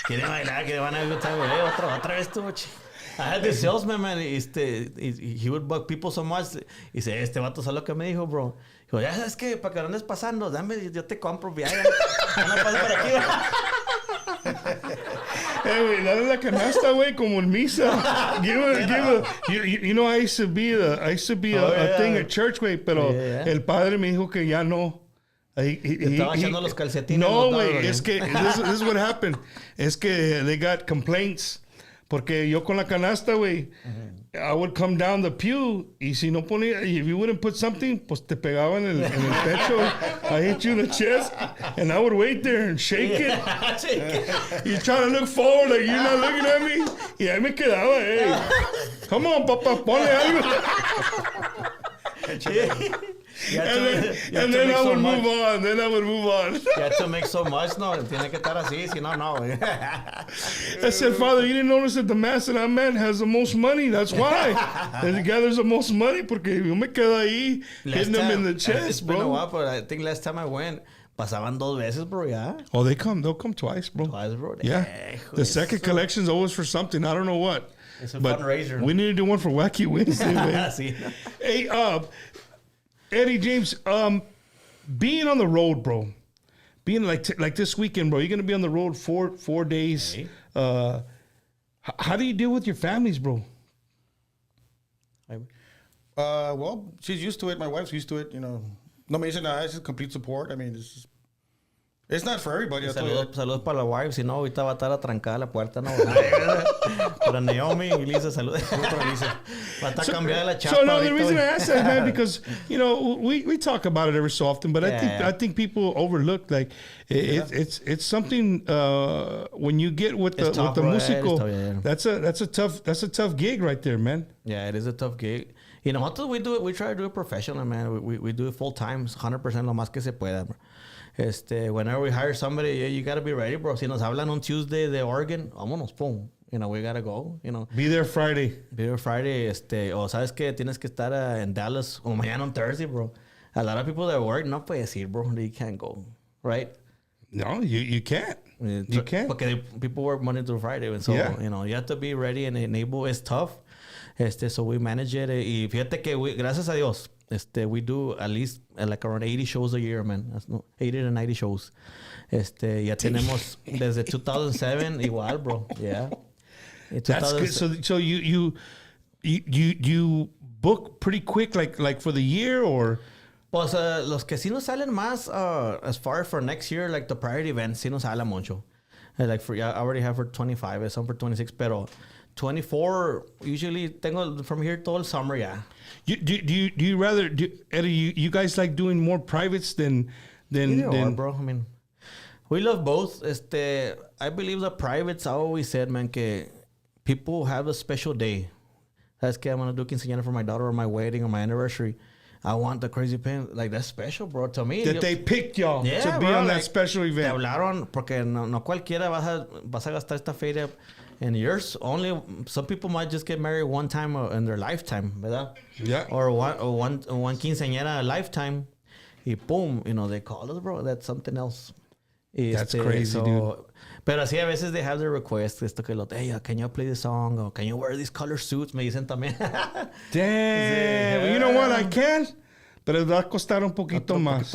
quieren bailar, que van a gustar, otra vez tú, I had this salesman, man. He would bug people so much. Y dice, este vato, ¿sabes lo que me dijo, bro? Dijo, ya sabes que, para que no andes pasando, dame, yo te compro, ya no pases por aquí.
Güey, dale la canasta, güey, como en misa. You know, I used to be a thing at church, güey, pero el padre me dijo que ya no.
Estaba echando los calcetines.
No, güey, es que this is what happened. Es que they got complaints. Porque yo con la canasta, güey, I would come down the pew y si no ponía, if you wouldn't put something, pues te pegaban en el pecho. I hit you in the chest and I would wait there and shake it. You try to look forward like you're not looking at me. Y ahí me quedaba, hey, come on, papá, ponle algo. and then I would move on. Then I would move on.
You have to make so much, no. Tiene que estar así, si no, no.
I said, Father, you didn't notice that the mass that I'm at has the most money. That's why. And he gathers the most money porque yo me quedo ahí hitting them in the chest,
it's
bro.
Been a while, but I think last time I went, pasaban 2 veces, bro, ya.
Oh, they'll come twice, bro.
Twice, bro.
Yeah. The second collection's always for something. I don't know what.
It's a
But
fundraiser.
we need to do one for Wacky Wednesday, man.
Sí.
Hey, Eddie James, being on the road, bro. Being like this weekend, bro. You're gonna be on the road 4 days.
Hey.
How do you deal with your families, bro?
Well, she's used to it. My wife's used to it. You know, no me dicen nada. It's complete support. I mean, it's not for everybody.
Saludos para la wife, si no, ahorita va a estar atrancada la puerta, no. Para Naomi y Lisa, saludos. Va a estar cambiada la chapa.
So no, the reason I ask that, man, because we talk about it every so often, but I think people overlook like it's something when you get with the musical, that's a tough gig right there, man.
Yeah, it is a tough gig. You know, we try to do it professional, man. We do it full time, 100% lo más que se pueda, bro. Whenever we hire somebody, you gotta be ready, bro. Si nos hablan on Tuesday de Oregon, vámonos, pum. You know, we gotta go, you know.
Be there Friday.
O sabes que tienes que estar en Dallas o mañana on Thursday, bro. A lot of people that work no puedes ir, bro. You can't go, right?
No, you can't. You can't.
Because people work Monday through Friday. And so, you know, you have to be ready and able. It's tough. So we manage it. Y fíjate que gracias a Dios, we do at least like around 80 shows a year, man. 80 to 90 shows. Ya tenemos desde 2007 igual, bro. Yeah.
That's good. So you book pretty quick, like for the year, or?
Pues los que sí nos salen más as far as for next year, like the priority events, sí nos salen mucho. Like I already have for 25, some for 26, pero 24 usually tengo from here todo el summer, yeah.
Do you rather Eddie? You guys like doing more privates than
bro? I mean, we love both. I believe the privates. I always said, man, que people have a special day. That's que I'm gonna do quinceañera for my daughter or my wedding or my anniversary. I want the Krazy Pimpz. Like, that's special, bro. To me.
That they picked y'all to be
bro,
on that special event.
Te hablaron porque no cualquiera vas a gastar esta feria in years. Only some people might just get married one time in their lifetime, ¿verdad?
Yeah.
Or one quinceañera a lifetime. Y boom, you know, they call us, bro. That's something else.
That's crazy, dude.
Pero así a veces they have their requests. Hey, can you play this song? Or can you wear these color suits? Me dicen también.
Damn. You know what? I can. Pero va a costar un poquito más.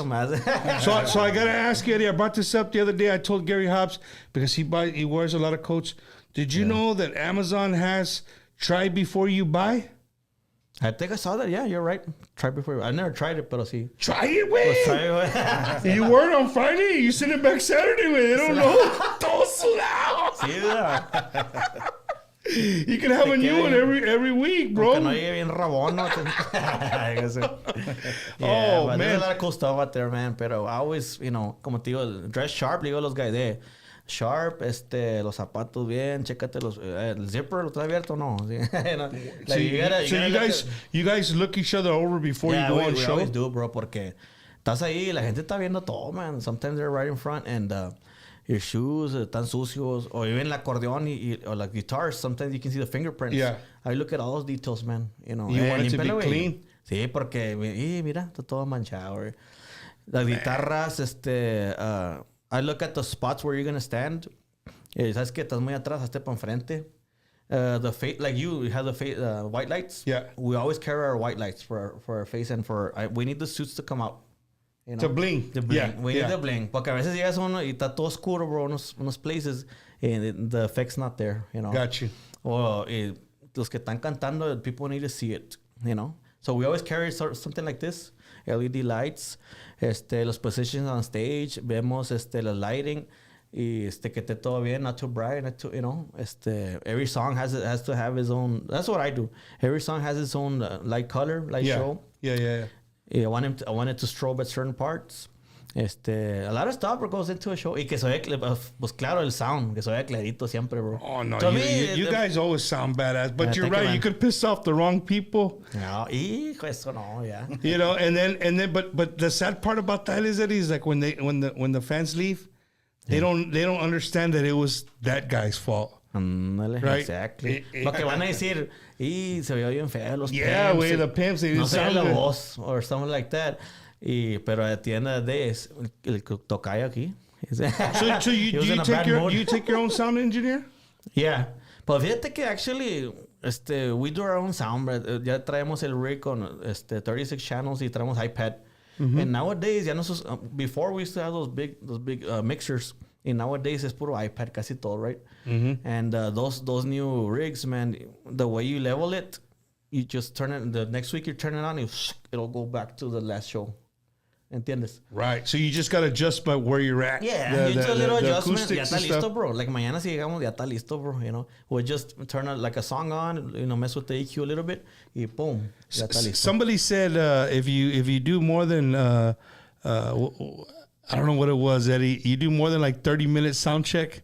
So I got to ask you, Eddie, I brought this up the other day. I told Gary Hobbs, because he wears a lot of coats. Did you know that Amazon has try before you buy?
I think I saw that. Yeah, you're right. Try before. I never tried it, pero sí.
Try it, güey. You wear it on Friday. You send it back Saturday, güey. They don't know. Todo sudado.
Sí,
you can have a new one every week, bro.
No llegue bien rabón, no.
Oh, man.
There's a lot of cool stuff out there, man. Pero I always, you know, como te digo, dress sharp, le digo a los guys de sharp, los zapatos bien, chécate el zipper, ¿lo trae abierto o no?
You guys look each other over before you go on show?
We always do, bro, porque estás ahí, la gente está viendo todo, man. Sometimes they're right in front and your shoes están sucios, or even el acordeón or like guitars, sometimes you can see the fingerprints.
Yeah.
I look at all those details, man. You know,
you want it to be clean?
Sí, porque, mira, está todo manchado. Las guitarras, I look at the spots where you're going to stand. Sabes que estás muy atrás, hazte para enfrente. Like you have the white lights.
Yeah.
We always carry our white lights for our face and we need the suits to come out. You know?
To bling.
Yeah. We need the bling. Porque a veces llegas uno y está todo oscuro, bro, unos places, and the effect's not there, you know.
Got you.
O los que están cantando, people need to see it, you know. So we always carry something like this. LED lights, los positions on stage, vemos the lighting, y que esté todo bien, not too bright, not too, you know, every song has to have its own. That's what I do. Every song has its own light color, light show.
Yeah.
I want it to strobe at certain parts. A lot of stuff bro, goes into a show. Y que se oye, pues claro, el sound, que se oye clarito siempre, bro.
Oh, no.
To
You,
me,
you guys always sound badass. But you're
thank you,
right.
man.
You could piss off the wrong people.
No, hijo, eso no, yeah.
You know, and then, but the sad part about that is like when the fans leave, they don't understand that it was that guy's fault.
Ándale,
Right.
exactly. Porque van a decir, y se vio bien feo los
Yeah,
Pimps,
güey, the Pimps, they
no
didn't
sé
sound
la
good.
voz or something like that. Pero at the end of the day, es el tocayo aquí.
So
He was in a bad mood.
you take your own sound engineer?
Yeah. Pues fíjate que actually, we do our own sound, bro. Ya traemos el rig con 36 channels y traemos iPad. And nowadays, ya no before we used to have those big mixers. And nowadays, es puro iPad, casi todo, right? And those new rigs, man, the way you level it, you just turn it, the next week you turn it on, it'll go back to the last show. ¿Entiendes?
Right. So you just got to adjust by where you're at.
Yeah, you do a little adjustment. Ya
acoustics
está
and
listo,
stuff.
bro. Like mañana si llegamos, ya está listo, bro. You know, we'll just turn like a song on, mess with the EQ a little bit, y boom, ya está listo.
Somebody said if you do more than I don't know what it was, Eddie. You do more than like 30-minute sound check.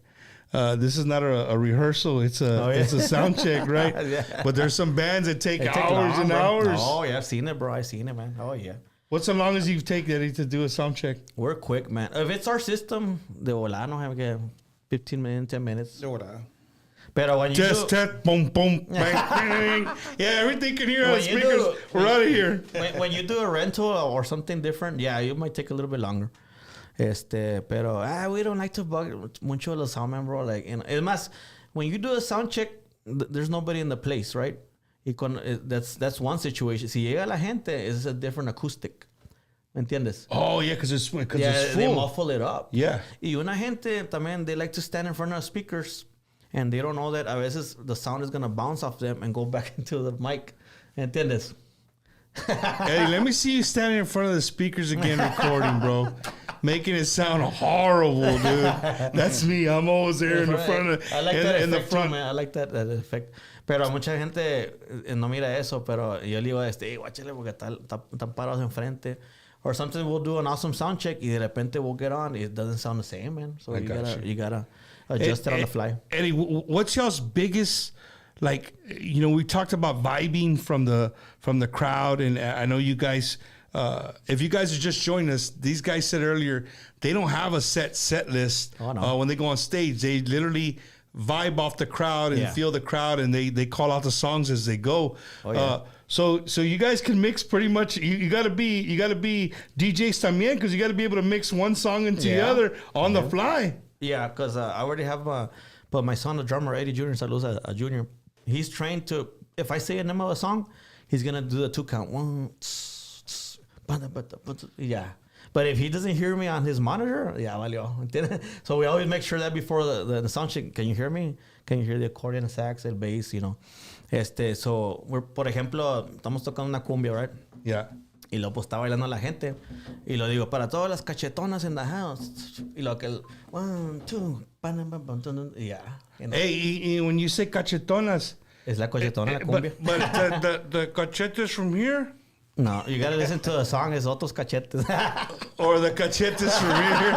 This is not a rehearsal. It's a sound check, right?
Yeah.
But there's some bands that take
It take
hours
long,
and
bro.
hours.
Oh yeah, I've seen it, bro. I've seen it, man. Oh yeah.
What's the longest you've taken, Eddie, to do a sound check?
We're quick, man. If it's our system, de volada no have que 15 minutes, 10 minutes.
De volada.
Pero when you
Test,
do,
test, boom, boom, bang, bang. Yeah, everything can hear on the
When you
speakers.
do-
We're out of here.
when you do a rental or something different, yeah, you might take a little bit longer. Pero we don't like to bug mucho los soundman, bro. Like, es más, when you do a sound check, there's nobody in the place, right? Y that's one situation. Si llega la gente, it's a different acoustic. ¿Me entiendes?
Oh, yeah, because it's full.
They muffle it up.
Yeah.
Y una gente también, they like to stand in front of speakers and they don't know that a veces the sound is going to bounce off them and go back into the mic. ¿Entiendes?
Eddie, let me see you standing in front of the speakers again recording, bro. Making it sound horrible, dude. That's me. I'm always there in the front of
I like that
in the
effect
front.
too, man. I like that effect. Pero mucha gente no mira eso, pero yo le digo hey, guáchale porque están parados enfrente. Or sometimes we'll do an awesome sound check y de repente we'll get on. It doesn't sound the same, man. So you gotta adjust it on the fly.
Eddie, what's y'all's biggest, like, we talked about vibing from the crowd, and I know you guys, if you guys are just joining us, these guys said earlier, they don't have a set list.
Oh, no.
When they go on stage. They literally vibe off the crowd and
Yeah.
feel the crowd, and they call out the songs as they go.
Oh, yeah.
So you guys can mix pretty much. You gotta be DJs también, because you gotta be able to mix one song into the
Yeah.
other on the fly.
Yeah, because I already have but my son, the drummer, Eddie Jr., saludos a Junior, he's trained to, if I say a name of a song, he's going to do the 2 count. 1, yeah. But if he doesn't hear me on his monitor, yeah, valió. So we always make sure that before the sound check, can you hear me? Can you hear the accordion, the sax, el bass, So we're, por ejemplo, estamos tocando una cumbia, right?
Yeah.
Y luego pues está bailando la gente. Y lo digo, para todas las cachetonas in the house. Y lo que el 1, 2, y ya.
Hey, when you say cachetonas,
Es la cachetona, la cumbia.
but the cachetes from here,
No, you gotta listen to the song, es otros cachetes.
or the cachetes from here.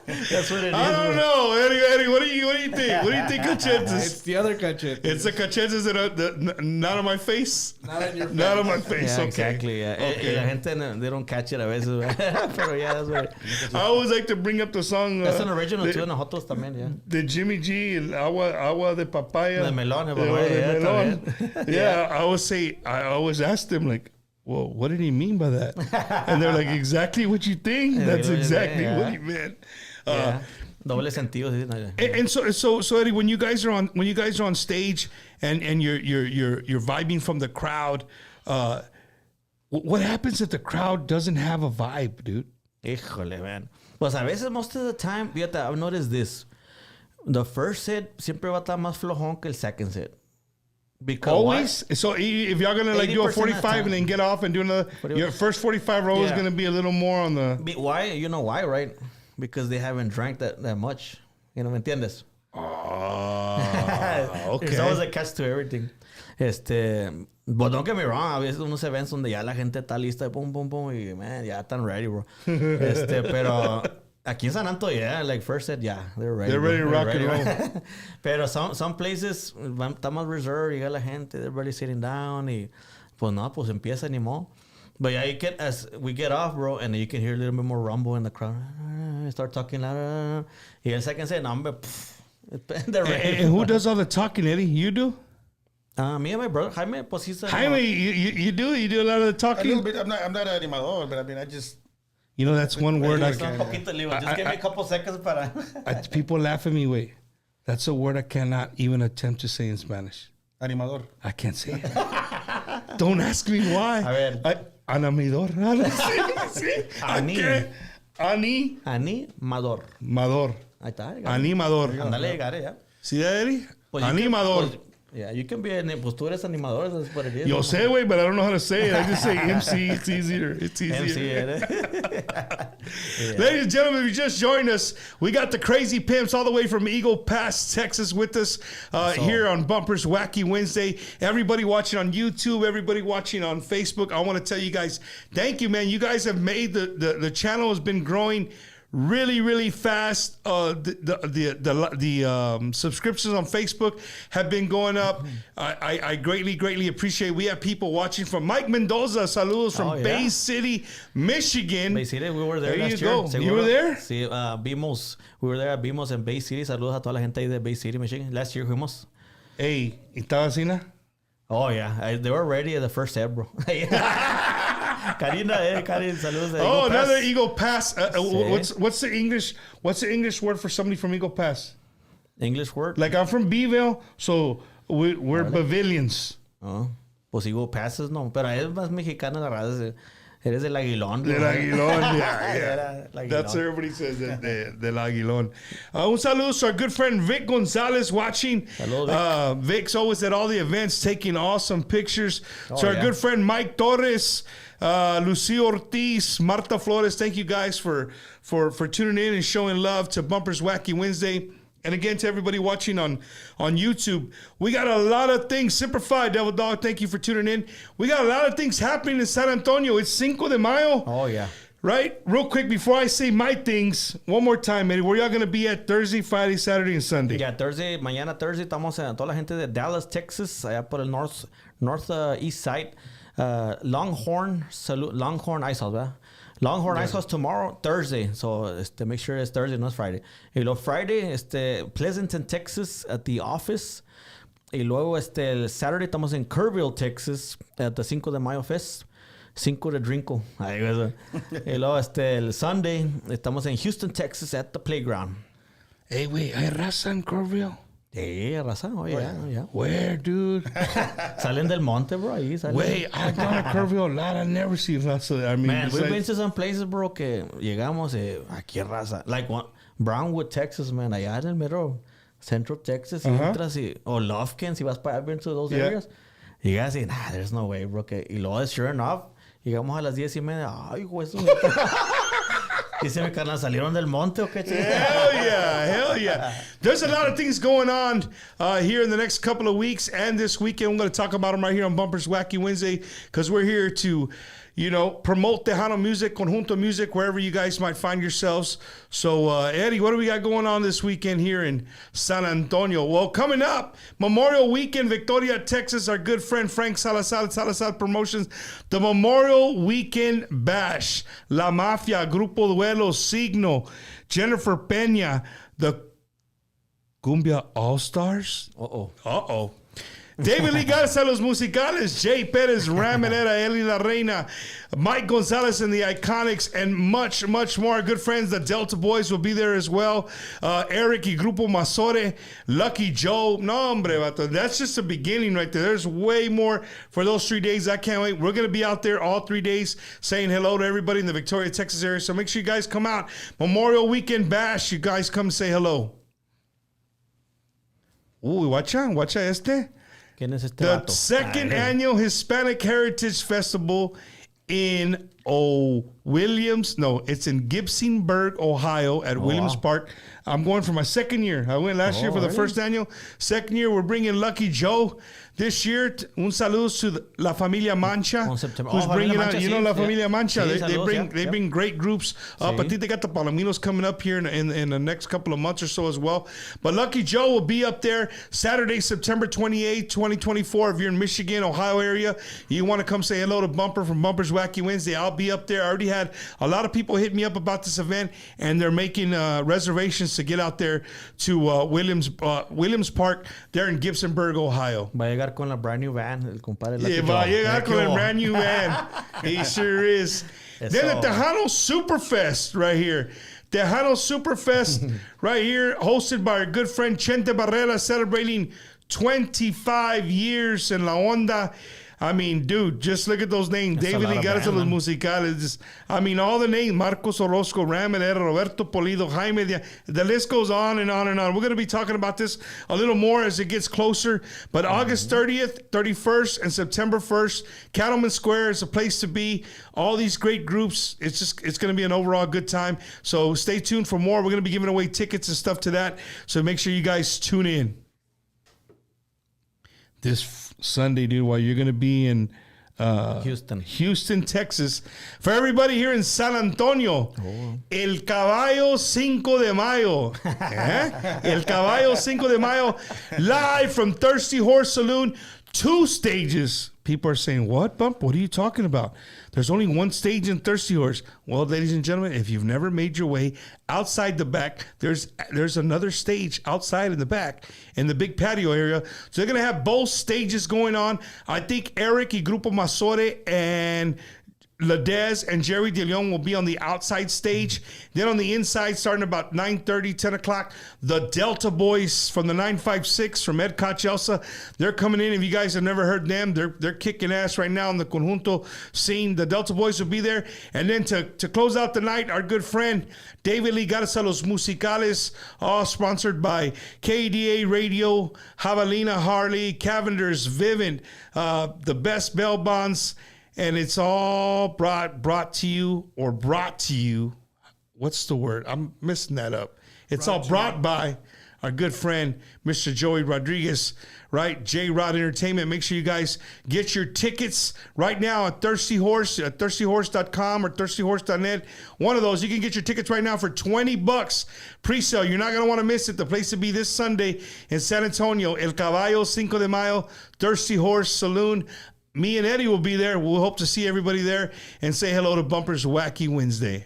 That's what it is.
I don't know, Eddie. What do you think? What do you think cachetes?
It's the other cachete.
It's the cachetes that are not on my face.
Not on your face.
Not on my face.
Yeah,
Okay.
exactly. Yeah.
Okay.
Y la gente, they don't catch it a veces. Pero yeah, that's what
I always like to bring up the song.
That's an original
the,
too, nosotros también, yeah.
The Jimmy G, el agua de papaya.
De melón, de
Agua
papaya,
de
yeah,
melón.
también.
Yeah, I always ask them, like, well, what did he mean by that? And they're like, exactly what you think.
Yeah,
That's
yeah,
exactly
yeah.
what he meant.
Yeah. Doble sentido. Sí, no, yeah.
And so Eddie, when you guys are on stage and you're vibing from the crowd, what happens if the crowd doesn't have a vibe, dude?
Híjole, man. Pues a veces, most of the time, fíjate, I've noticed this. The first set siempre va a estar más flojón que el second set. Because
Always. So if y'all gonna like do a
80% of the
45 and then get off and do another, your first 45 row is
Yeah.
gonna be a little more on the.
Why? You know why, right? Because they haven't drank that much. ¿Me entiendes?
Oh, Okay.
There's always a catch to everything. But don't get me wrong, a veces unos events donde ya la gente está lista, pum, pum, pum, y man, ya están ready, bro. Pero aquí en San Antonio, yeah, like first set, yeah, they're ready.
They're ready to rock and roll.
Pero some places, está más reserved, llega la gente, they're really sitting down, y pues no, pues empieza ni modo. But yeah, you can, as we get off, bro, and then you can hear a little bit more rumble in the crowd. Start talking louder. Y el second set, no, hombre, they're ready.
And who does all the talking, Eddie? You do?
Me and my brother, Jaime, pues he's
Jaime, you do? You do a lot of the
A
talking?
little bit. I'm not an animador, but I mean, I just.
You know, that's one word I
Just un
can't.
poquito, le digo, just give me a couple seconds para...
People laugh at me. Wait, that's a word I cannot even attempt to say in Spanish.
Animador.
I can't say it. Don't ask me why.
A ver.
Animador. Sí.
Ani.
Animador.
Ahí está.
Animador.
Ándale, llegaré ya.
See that, Eddie?
Pues you
Animador.
can- yeah, you can be pues tú eres animador, that's what it is.
Yo sé, güey, but I don't know how to say it. I just say MC. It's easier. It's easier.
MC, eres.
Ladies and gentlemen, if you just joined us, we got the Krazy Pimpz all the way from Eagle Pass, Texas with us here on Bumpers Wacky Wednesday. Everybody watching on YouTube, everybody watching on Facebook, I want to tell you guys, thank you, man. You guys have made the channel has been growing really, really fast. The subscriptions on Facebook have been going up. I greatly appreciate. We have people watching from Mike Mendoza. Saludos from
Oh, yeah.
Bay City, Michigan.
Bay City, we were there
There
last
you
year.
go.
Seguro.
You were there?
Sí, vimos. We were there at Vimos en Bay City. Saludos a toda la gente ahí de Bay City, Michigan. Last year fuimos.
Hey, ¿estaba así, na?
Oh, yeah. They were ready at the first set, bro. Karina, Karin, saludos. de
Oh,
Eagle Pass.
another Eagle Pass.
Sí.
What's the English? What's the English word for somebody from Eagle Pass?
English word?
Like I'm from Beeville, so we're pavilions.
Oh, pues Eagle Passes, no. Pero es más mexicana la raza. Eres del Aguilón.
Del
¿no?
Aguilón, yeah.
Era el Aguilón.
That's what everybody says, del Aguilón. Un saludo to our good friend Vic Gonzalez watching.
Hello, Vic.
Vic's always at all the events taking awesome pictures. To our
yeah.
good friend Mike Torres, Lucio Ortiz, Marta Flores, thank you guys for tuning in and showing love to Bumpers Wacky Wednesday. And again, to everybody watching on YouTube, we got a lot of things. Simplify, Devil Dog, thank you for tuning in. We got a lot of things happening in San Antonio. It's Cinco de Mayo.
Oh, yeah.
Right? Real quick, before I say my things, one more time, Eddie, where y'all going to be at Thursday, Friday, Saturday, and Sunday?
Ya, mañana Thursday, estamos en toda la gente de Dallas, Texas, allá por el north east side. Longhorn Ice House, ¿verdad? Longhorn Ice House tomorrow, Thursday. So, make sure it's Thursday, not Friday. Y luego Friday, Pleasanton, Texas, at the office. Y luego, el Saturday, estamos en Kerrville, Texas, at the Cinco de Mayo Fest. Cinco de Drinko. Ahí ves. Y luego, el Sunday, estamos en Houston, Texas, at the playground.
Hey, wait, ¿hay raza en Kerrville?
Raza, oh, yeah.
Where, dude?
Salen del monte, bro. Ahí salen.
Wait, I've gone to Kerrville a lot. I've never seen raza there. I mean,
Man, we've been
besides-
to some places, bro, que llegamos, aquí es raza. Like Brownwood, Texas, man, allá en el mero Central Texas, y entras o Lufkin, si vas para allá, been to those areas. Llegas y, there's no way, bro. Y luego, sure enough, llegamos a las 10:30. Ay, güey, eso. Dice mi carnal, ¿salieron del monte o qué?
Hell yeah. There's a lot of things going on here in the next couple of weeks and this weekend. I'm going to talk about them right here on Bumpers Wacky Wednesday because we're here to, promote Tejano music, conjunto music, wherever you guys might find yourselves. So, Eddie, what do we got going on this weekend here in San Antonio? Well, coming up, Memorial Weekend, Victoria, Texas, our good friend Frank Salazar Promotions, the Memorial Weekend Bash, La Mafia, Grupo Duelo, Signo, Jennifer Peña, the Cumbia All-Stars. Uh-oh. David Lee Garza, Los Musicales, Jay Perez, Ramonera, Eli La Reina, Mike Gonzalez and the Iconics, and much, much more. Our good friends, the Delta Boys, will be there as well. Eric y Grupo Masore, Lucky Joe. No, hombre, vato. That's just the beginning right there. There's way more for those 3 days. I can't wait. We're going to be out there all 3 days saying hello to everybody in the Victoria, Texas area. So make sure you guys come out. Memorial Weekend Bash. You guys come say hello. Uy, guacha este.
¿Quién es este
The
vato?
second annual Hispanic Heritage Festival in Williams. No, it's in Gibsonburg, Ohio at Williams Park. I'm going for my second year. I went last year for the first annual. Second year, we're bringing Lucky Joe. This year, un saludo to La Familia Mancha, who's bringing out, you know, La Familia Mancha.
Sí,
they bring great groups up. I think they got the Palominos coming up here in the next couple of months or so as well. But Lucky Joe will be up there Saturday, September 28th, 2024. If you're in Michigan, Ohio area, you want to come say hello to Bumper from Bumper's Wacky Wednesday, I'll be up there. I already had a lot of people hit me up about this event, and they're making reservations to get out there to Williams Park there in Gibsonburg, Ohio.
Va a llegar con la brand new van, el compadre.
Yeah, va a llegar con el brand new van. He sure is. Then the Tejano Superfest right here. Tejano Superfest right here, hosted by our good friend Chente Barrera, celebrating 25 years in La Onda. I mean, dude, just look at those names.
That's
David Ligares of los Musicales. Just, I mean, all the names. Marcos Orozco, Ram Herrera, Roberto Polido, Jaime Diaz. The list goes on and on and on. We're going to be talking about this a little more as it gets closer. But August 30th, 31st, and September 1st, Cattleman Square is a place to be. All these great groups. It's going to be an overall good time. So stay tuned for more. We're going to be giving away tickets and stuff to that. So make sure you guys tune in. This Sunday, dude, while you're going to be in Houston, Texas. For everybody here in San Antonio, El Caballo 5 de Mayo. El Caballo 5 de Mayo, live from Thirsty Horse Saloon. 2 stages. People are saying, what, Bump? What are you talking about? There's only 1 stage in Thirsty Horse. Well, ladies and gentlemen, if you've never made your way outside the back, there's another stage outside in the back in the big patio area. So they're going to have both stages going on. I think Eric y Grupo Masore and Ladez and Jerry De Leon will be on the outside stage. Then on the inside, starting about 9:30, 10 o'clock, the Delta Boys from the 956 from Ed Cachelsa, they're coming in. If you guys have never heard them, they're kicking ass right now in the conjunto scene. The Delta Boys will be there. And then to close out the night, our good friend David Lee Garza Los Musicales, all sponsored by KDA Radio, Javelina Harley, Cavenders, Vivint, the Best Bell Bonds. And it's all brought to you. What's the word? I'm messing that up. It's all brought by our good friend, Mr. Joey Rodriguez, right? J-Rod Entertainment. Make sure you guys get your tickets right now at Thirsty Horse, at thirstyhorse.com or thirstyhorse.net. One of those. You can get your tickets right now for $20 pre-sale. You're not going to want to miss it. The place to be this Sunday in San Antonio, El Caballo 5 de Mayo, Thirsty Horse Saloon. Me and Eddie will be there. We'll hope to see everybody there and say hello to Bumper's Wacky Wednesday.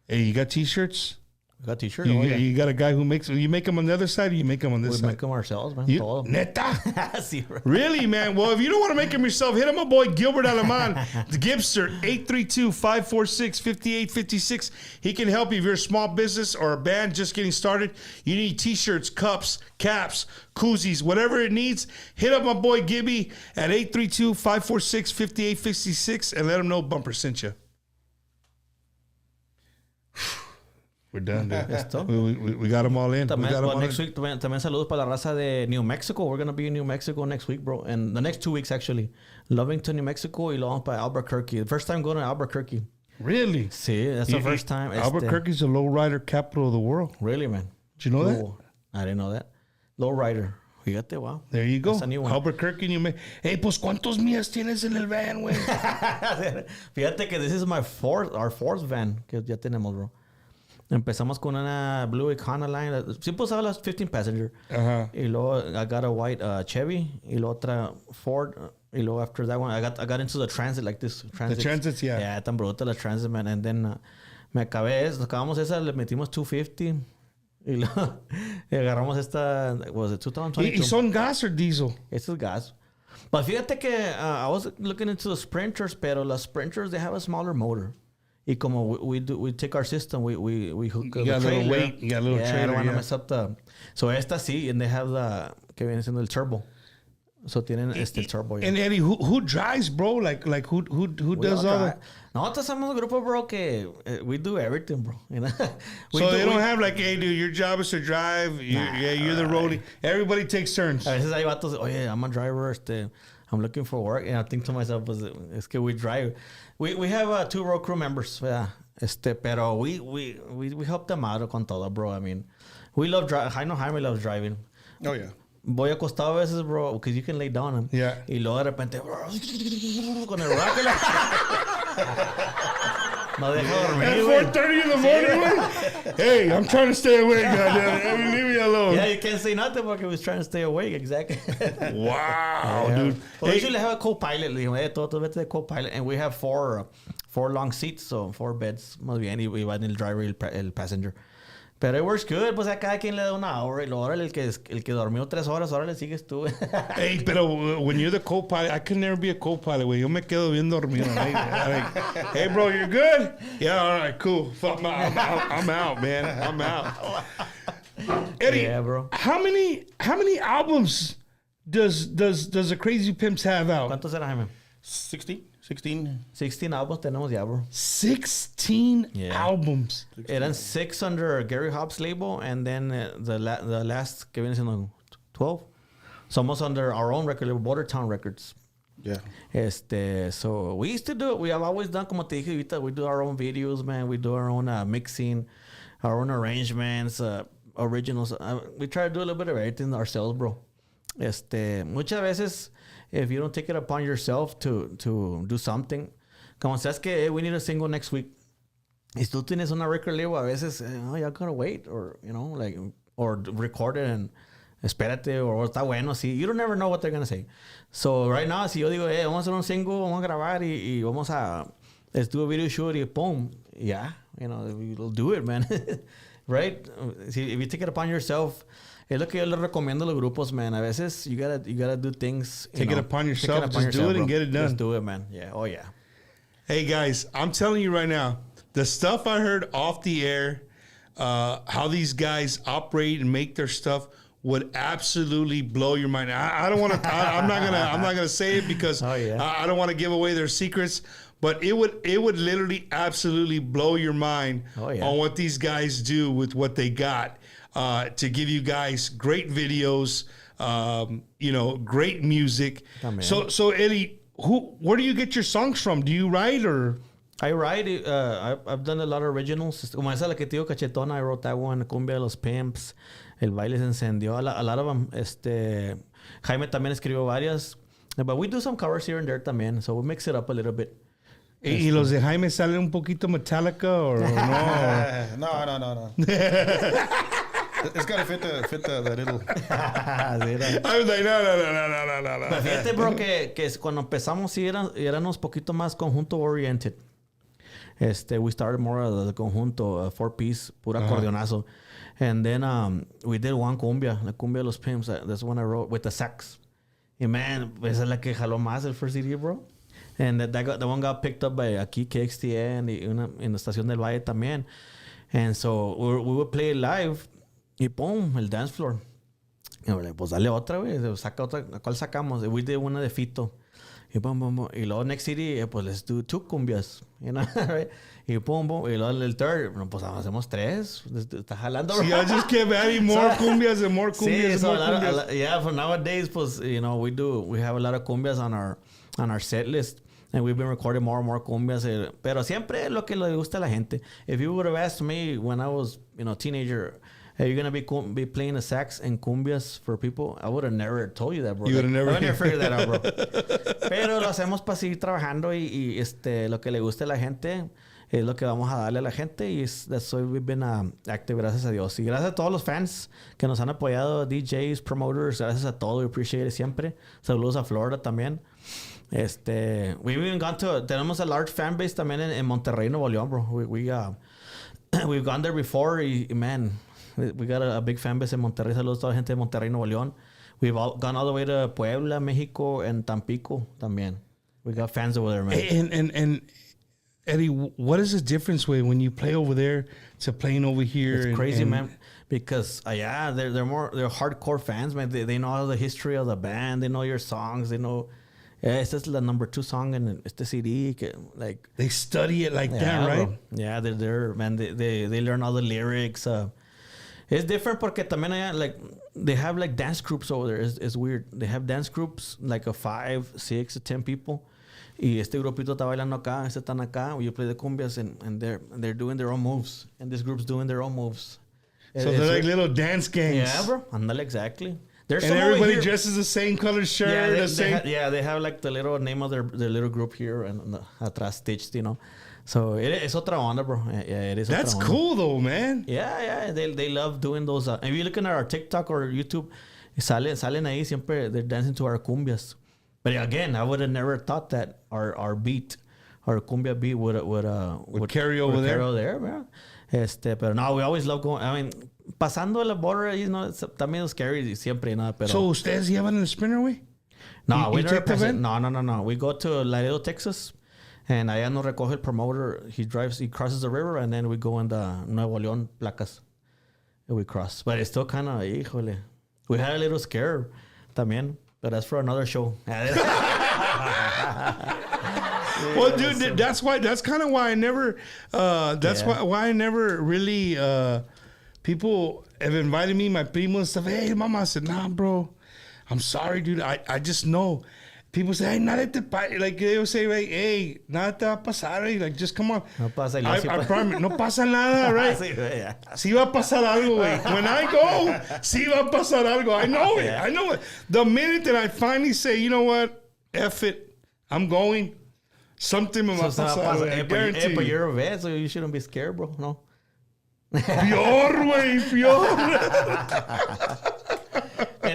Hey, you got T-shirts?
We got T-shirts.
You got a guy who makes them. You make them on the other side or you make them on this side?
We make them ourselves, man.
Neta?
Sí, right.
Really, man? Well, if you don't want to make them yourself, hit up my boy Gilbert Aleman, the Gibster, 832-546-5856. He can help you if you're a small business or a band just getting started. You need T-shirts, cups, caps, koozies, whatever it needs. Hit up my boy Gibby at 832-546-5856 and let him know Bumper sent you. We're done, dude. We got them all in.
Next week, también saludos para la raza de New Mexico. We're going to be in New Mexico next week, bro. And the next 2 weeks, actually. Lovington, New Mexico, y luego para Albuquerque. The first time going to Albuquerque.
Really?
Sí, that's the first time.
Albuquerque's the lowrider capital of the world.
Really, man?
Did you know that?
I didn't know that. Lowrider. Fíjate, wow.
There you go.
That's a new one.
Albuquerque, New Mexico. Hey, pues, ¿cuántos mías tienes en el van, güey?
Fíjate que this is our fourth van que ya tenemos, bro. Empezamos con una Blue Econoline. Siempre usaba las 15 passenger. Y luego I got a white Chevy. Y luego otra Ford. Y luego after that one, I got into the Transit like this.
The Transits, yeah.
Yeah, tan bruta la Transit, man. And then acabamos esa, le metimos 250. Y luego agarramos esta, was it 2022?
¿Y son gas or diesel?
Este es gas. But fíjate que I was looking into the Sprinters, pero las Sprinters, they have a smaller motor. Y como we take our system, we hook
you got a little weight, you got a little trailer.
I don't want to mess up the. So esta sí, and they have the que viene siendo el turbo. So tienen este turbo. Yeah.
And Eddie, who drives, bro? Like who does all that?
Nosotros somos un grupo, bro, que we do everything, bro. You know.
So they don't have like, hey, dude, your job is to drive. You're the roadie. Everybody takes turns.
A veces hay vatos, oye, I'm a driver. I'm looking for work. And I think to myself, pues, es que we drive. We have 2 road crew members. Yeah. Pero we help them out con todo, bro. I mean, we love driving. I know Jaime loves driving.
Oh, yeah.
Voy acostado a veces, bro, because you can lay down.
Yeah.
Y luego de repente, bro, con el rock. No deja dormir,
At
güey.
4:30 in the morning, güey. Hey, I'm trying to stay awake, goddamn. Leave me alone.
Yeah, you can't say nothing because he was trying to stay awake, exactly.
Wow,
Yeah.
dude.
Well, we
Hey,
usually have a co-pilot, le digo, todo vete de co-pilot, and we have 4 long seats, so 4 beds, más bien, y va en el driver y el passenger. Pero it works good, pues a cada quien le da una hora, y luego órale, el que dormió 3 horas, ahora le sigues tú.
hey, pero when you're the co-pilot, I could never be a co-pilot, güey. Yo me quedo bien dormido. Like, hey, bro, you're good? Yeah, all right, cool. Fuck, I'm out, man. I'm out. Eddie,
Yeah, bro.
how many albums does the Krazy Pimpz have out?
¿Cuántos eran, Jaime?
16?
16 albums tenemos ya, bro.
16
Yeah.
albums.
Eran 6 under Gary Hobbs' label, and then the last que viene siendo 12. Somos under our own record label, Bordertown Records.
Yeah.
So we used to do it. We have always done, como te dije ahorita, we do our own videos, man. We do our own mixing, our own arrangements, originals. We try to do a little bit of everything ourselves, bro. Muchas veces, if you don't take it upon yourself to do something, como sabes que hey, we need a single next week. Y tú tienes una record label, a veces, you gotta wait, or, you know, like, or record it and espérate, or está bueno, así. You don't never know what they're gonna say. So, right now, si yo digo, hey, vamos a hacer un single, vamos a grabar y vamos a, let's do a video shoot y boom, yeah, you know, we'll do it, man. Right? If you take it upon yourself, es lo que yo les recomiendo a los grupos, man. A veces, you gotta do things.
Take it upon yourself, just do it and get it done.
Just do it, man. Yeah, oh yeah.
Hey, guys, I'm telling you right now, the stuff I heard off the air, how these guys operate and make their stuff would absolutely blow your mind. I don't want to. I'm not gonna say it because
Oh, yeah.
I don't want to give away their secrets. But it would literally absolutely blow your mind
Oh, yeah.
on what these guys do with what they got to give you guys great videos, great music.
Oh, man.
So Eddie, where do you get your songs from? Do you write or?
I write. I've done a lot of originals. Como esa la que te digo, Cachetona, I wrote that one. Cumbia de los Pimps. El baile se encendió. A lot of them. Jaime también escribió varias. But we do some covers here and there también. So we mix it up a little bit.
¿Y los de Jaime salen un poquito Metallica or no?
No. It's got to fit the little...
I was like, no.
Pero fíjate, bro, que cuando empezamos sí éramos poquito más conjunto oriented. We started more of the conjunto, 4-piece, pura acordeonazo. And then we did one cumbia, la cumbia de los Pimps. That's one I wrote with the sax. Y man, esa es la que jaló más el first CD, bro. And that one got picked up by aquí KXTN en la estación del Valle también. And so we would play it live. Y pum, el dance floor. Y yo, pues dale otra, güey. Saca otra. ¿Cuál sacamos? We did una de Fito. Y pum, pum, pum. Y luego next city, pues let's do 2 cumbias. You know, right? Y pum, pum. Y luego el third, pues hacemos 3. Está jalando.
See, I just kept adding more cumbias and more cumbias and
Sí,
more cumbias.
yeah, for nowadays, pues, you know, we have a lot of cumbias on our set list. And we've been recording more and more cumbias. Pero siempre lo que le gusta a la gente. If you would have asked me when I was, teenager, hey, you're going to be playing a sax and cumbias for people, I would have never told you that, bro.
You would have never...
I would never figured that out, bro. Pero lo hacemos para seguir trabajando y lo que le guste a la gente es lo que vamos a darle a la gente y that's why we've been active, gracias a Dios. Y gracias a todos los fans que nos han apoyado, DJs, promoters, gracias a todos, we appreciate it siempre. Saludos a Florida también. We've even tenemos a large fan base también en Monterrey, Nuevo León, bro. We've gone there before y man, we got a big fan base en Monterrey. Saludos a toda la gente de Monterrey, Nuevo León. We've gone all the way to Puebla, Mexico, and Tampico también. We got fans over there, man.
And Eddie, what is the difference when you play over there to playing over here?
It's crazy, man. Because they're hardcore fans, man. They know all the history of the band. They know your songs. They know. Esta es la number 2 song in este CD. Like
they study it like that, right?
Bro. Yeah, they're man. They learn all the lyrics. It's different porque también hay, like, they have like dance groups over there. It's weird. They have dance groups like of 5, 6, 10 people. Y este grupito está bailando acá, este están acá. You play the cumbias and they're doing their own moves. And this group's doing their own moves.
So they're like little dance gangs.
Yeah, bro. Andale, exactly. There's
and everybody dresses the same color shirt.
They have like the little name of their little group here and atrás stitched, you know. So es otra onda, bro. Yeah, it is.
That's cool though, man.
Yeah. They love doing those. If you're looking at our TikTok or YouTube, salen ahí siempre. They're dancing to our cumbias. But again, I would have never thought that our beat, our cumbia beat would
carry over there.
Man. Pero no, we always love going. I mean, pasando la border, you know, it's también scary siempre, no. Pero
so ustedes llevan el spinner, güey?
No, we never pass it. No. We go to Laredo, Texas. And allá nos recoge el promoter. He crosses the river, and then we go in the Nuevo León placas. And we cross. But it's still kind of, híjole. We had a little scare también, but that's for another show.
Well, dude, that's kind of why I never, why I never really, people have invited me, my primo and stuff. Hey, mama, I said, nah, bro. I'm sorry, dude. I just know. People say, hey, nada te like they will say, like, hey, nada te va a pasar, like, just come on.
No pasa.
I promise, no pasa nada, right? Sí va a pasar algo, güey. When I go, sí va a pasar algo. I know it. I know it. The minute that I finally say, you know what, F it, I'm going, something me va a pasar, I guarantee.
But you're a vet, so you shouldn't be scared, bro. No.
Peor, güey, peor.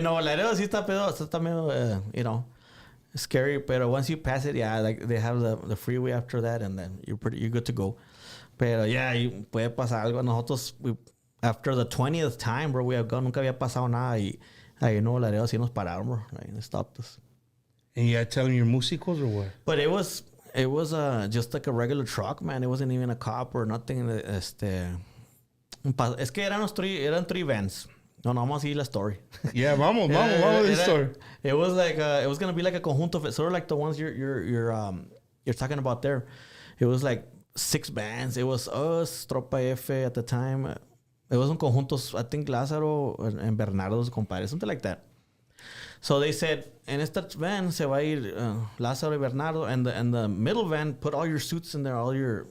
No, Laredo sí está pedo, está medio, you know, scary, but once you pass it, yeah, like they have the freeway after that, and then you're good to go. Pero yeah, puede pasar algo. Nosotros, after the 20th time, bro, we have gone, nunca había pasado nada, y ahí no, Laredo sí nos pararon, bro. Like, they stopped us.
And you had to tell them you're músicos or what?
But it was just like a regular truck, man. It wasn't even a cop or nothing. Es que eran 3 vans. No, vamos a seguir la story.
Yeah, vamos a the story.
It was like it was gonna be like a conjunto, sort of like the ones you're talking about there. It was like 6 bands. It was us, Tropa F at the time. It was un conjunto. I think Lázaro and Bernardo's compadres, something like that. So they said, en esta van se va a ir Lázaro y Bernardo, and the middle van, put all your suits in there, all your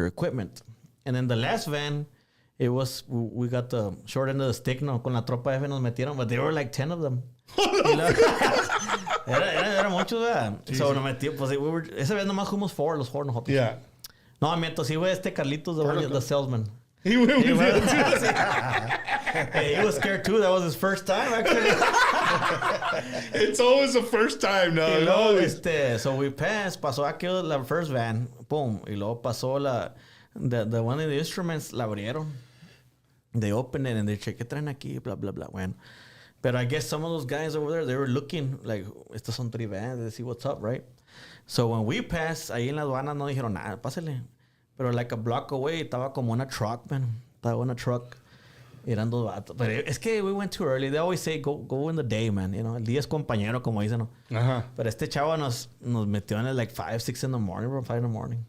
equipment, and then the last van. It was, we got the short end of the stick, no, con la Tropa F nos metieron, but there were like 10 of them. Era muchos, ¿verdad? So nos metimos, pues, esa vez nomás fuimos 4, los 4 nosotros.
Yeah.
No, miento, sí, güey, Carlitos, the salesman.
He went with it.
Hey, he was scared too. That was his first time, actually.
It's always the first time, no.
Y luego, so we pasó aquí la first van, boom, y luego pasó the one of the instruments, la abrieron. They opened it and they checked, ¿qué traen aquí? Blah, blah, blah. Bueno. But I guess some of those guys over there, they were looking like, estos son 3 bands, they see what's up, right? So when we passed, ahí en la aduana no dijeron nada, pásale. Pero like a block away, estaba como una truck, man. Estaba una truck. Eran 2 vatos. But es que we went too early. They always say, go in the day, man. You know, el día es compañero, como dicen, ¿no?
Ajá.
Pero este chavo nos metió en like 5, 6 in the morning, bro, 5 in the morning.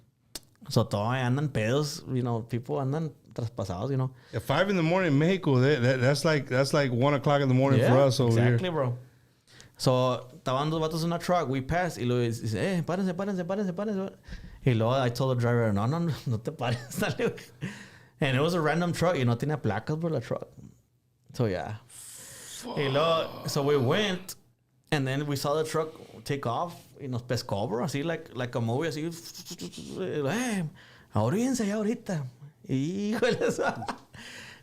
So todavía andan pedos, you know, people andan traspasados, you know.
At 5 in the morning in Mexico, that's like 1 o'clock in the morning for us over here.
Exactly, bro. So estaban 2 vatos en una truck, we passed, y luego dice, párense. Y luego I told the driver, no te pares, dale. And it was a random truck, y no tenía placas por la truck. So yeah. Y luego, so we went, and then we saw the truck take off, y nos pescó, bro, así like a movie, así. Ahorita ya ahorita. Híjole.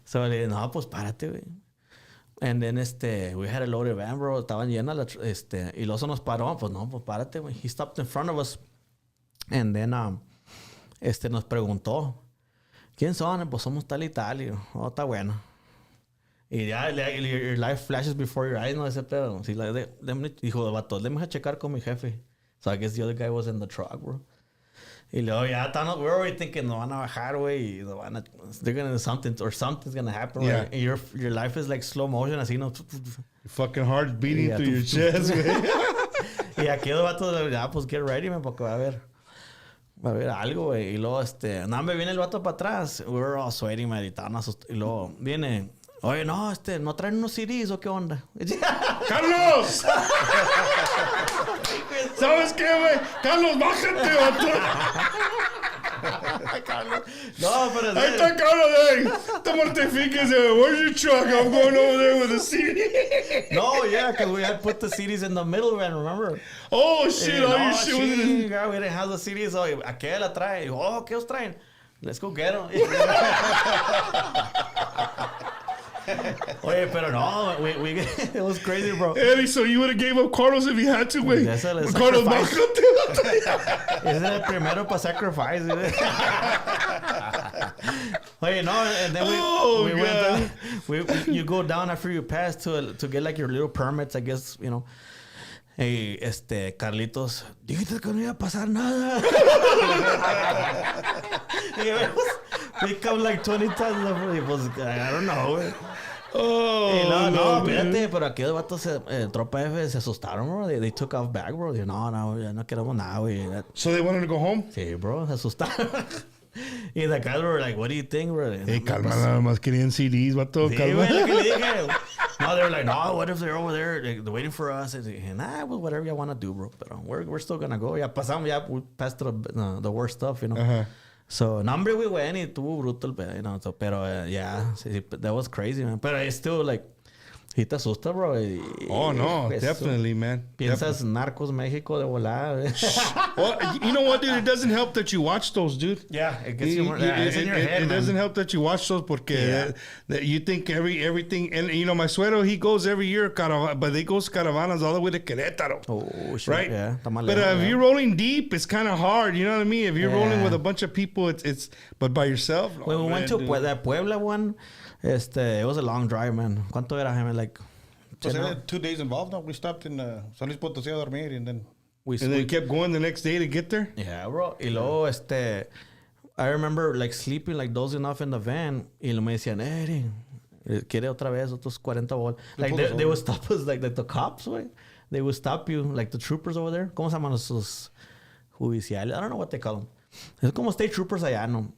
So le dije, no, pues párate, güey. And then we had a loaded van, bro. Estaban llenas y luego nos paró. Pues no, pues párate, güey. He stopped in front of us. And then nos preguntó, ¿quién son? Pues somos tal y tal. Y oh, está bueno. Y ya, your life flashes before your eyes, ¿no? Ese pedo. Sí, dijo, vato, déjame checar con mi jefe. So I guess the other guy was in the truck, bro. Y luego ya we're already thinking, no van a bajar, güey. They're gonna do something, or something's gonna happen,
yeah.
Right? And your life is like slow motion, así, ¿no?
Your fucking heart beating through your chest, güey.
Y aquí los vatos, ya, pues get ready, man, porque va a haber algo, güey. Y luego, no, me viene el vato para atrás. We were all sweating, man, y luego viene Oye, no, ¿no traen unos CDs o qué onda?
¡Carlos! ¿Sabes qué, güey? ¡Carlos, bájate, vato!
No, pero...
Ahí está Carlos, hey! Te mortifiques, where's your truck? I'm going over there with a CD.
No, yeah, because we had put the CDs in the middle, man, remember?
Oh, shit, all your shit was in
We didn't have the CDs, so aquel la trae. Oh, ¿qué os traen? Let's go get them. Oye, pero no, we it was crazy, bro.
Eddie, so you would have gave up Carlos if you had to, güey.
Ese le
Carlos,
sacrifice.
bájate.
Ese era el primero para sacrifice. Oye, no, and then we went down. You go down after you pass to get like your little permits, I guess, you know. Hey, Carlitos, dijiste que no iba a pasar nada. We come like 20 times. It was, I don't know, güey.
Oh,
No, espérate, pero aquellos vatos, Tropa F, se asustaron, bro. They took off back, bro. Digo, no, ya no queremos nada, güey.
So they wanted to go home?
Sí, bro, se asustaron. Y the guys were like, what do you think, bro?
Hey, calma, nada más querían CDs, vato.
Sí,
Calma.
güey, lo que le dije. No, they were like, no, what if they're over there, they're waiting for us? And dije, nah, well, whatever you want to do, bro. But we're still gonna go. Ya pasamos, ya we passed the worst stuff, you know.
Uh-huh.
So, no, hombre, we went y tuvo brutal, you know. So, pero, yeah, sí, that was crazy, man. But it's still, like, sí te asusta, bro.
Oh, no, definitely, man.
Piensas Narcos México de volada.
Well, you know what, dude? It doesn't help that you watch those, dude.
Yeah, it gets you more, it's in your head,
It
man.
doesn't help that you watch those porque that you think everything. And, you know, my suero, he goes every year, but they goes caravanas all the way to Querétaro.
Oh, shit.
Right?
Yeah, está mal
But
lejos,
if
yeah.
you're rolling deep, it's kind of hard. You know what I mean? If you're rolling with a bunch of people, it's but by yourself.
When we went to that Puebla one, it was a long drive, man. ¿Cuánto era, Jaime? Like,
So they had 2 days involved. No, we stopped in San Luis Potosí a dormir, and then
we
And then kept going the next day to get there?
yeah, bro. Y luego, I remember, like, sleeping, like, dozing off in the van. Y luego me decían, quiere otra vez otros 40 bolas. Like, they would stop us, like the cops, güey. They would stop you, like the troopers over there. ¿Cómo se llaman esos judiciales? I don't know what they call them. Es como state troopers allá, ¿no?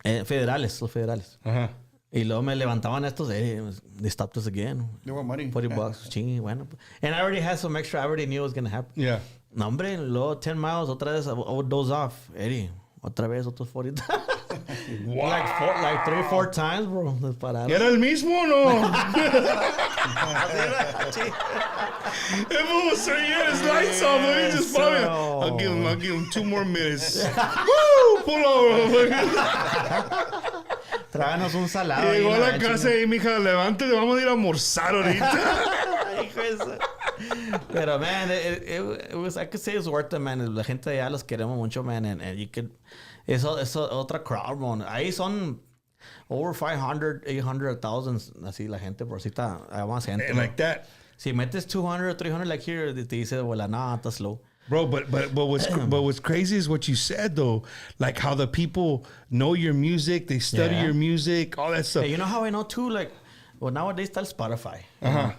Federales, los federales.
Uh-huh.
Y luego me levantaban estos, they stopped us again.
they want money.
$40, chingue, bueno. And I already had some extra, I already knew it was going to happen.
Yeah.
No, hombre, luego 10 miles, otra vez, I would doze off. Eddie, otra vez, otros 40.
Wow.
Like 3 or 4 times, bro. Nos pararon.
¿Era el mismo o no? If it was Sir, he had his lights off, but he just probably, I'll give him 2 more minutes. Woo! Pull over.
Tráganos un salado.
Llegó a la casa y mija, levántate, vamos a ir a almorzar ahorita.
Hijo de eso. Pero, man, it was, I could say it's worth it, man. La gente allá los queremos mucho, man. And you could, es otra crowd, man. Ahí son over 500, 800, 1,000, así la gente, por si está, hay más gente.
And like that.
Si metes 200, 300, like here, te dice, well, nah, está slow.
Bro, but what's crazy is what you said though, like how the people know your music, they study your music, all that stuff.
Hey, you know how I know too? Like, well, nowadays está el Spotify.
Uh-huh.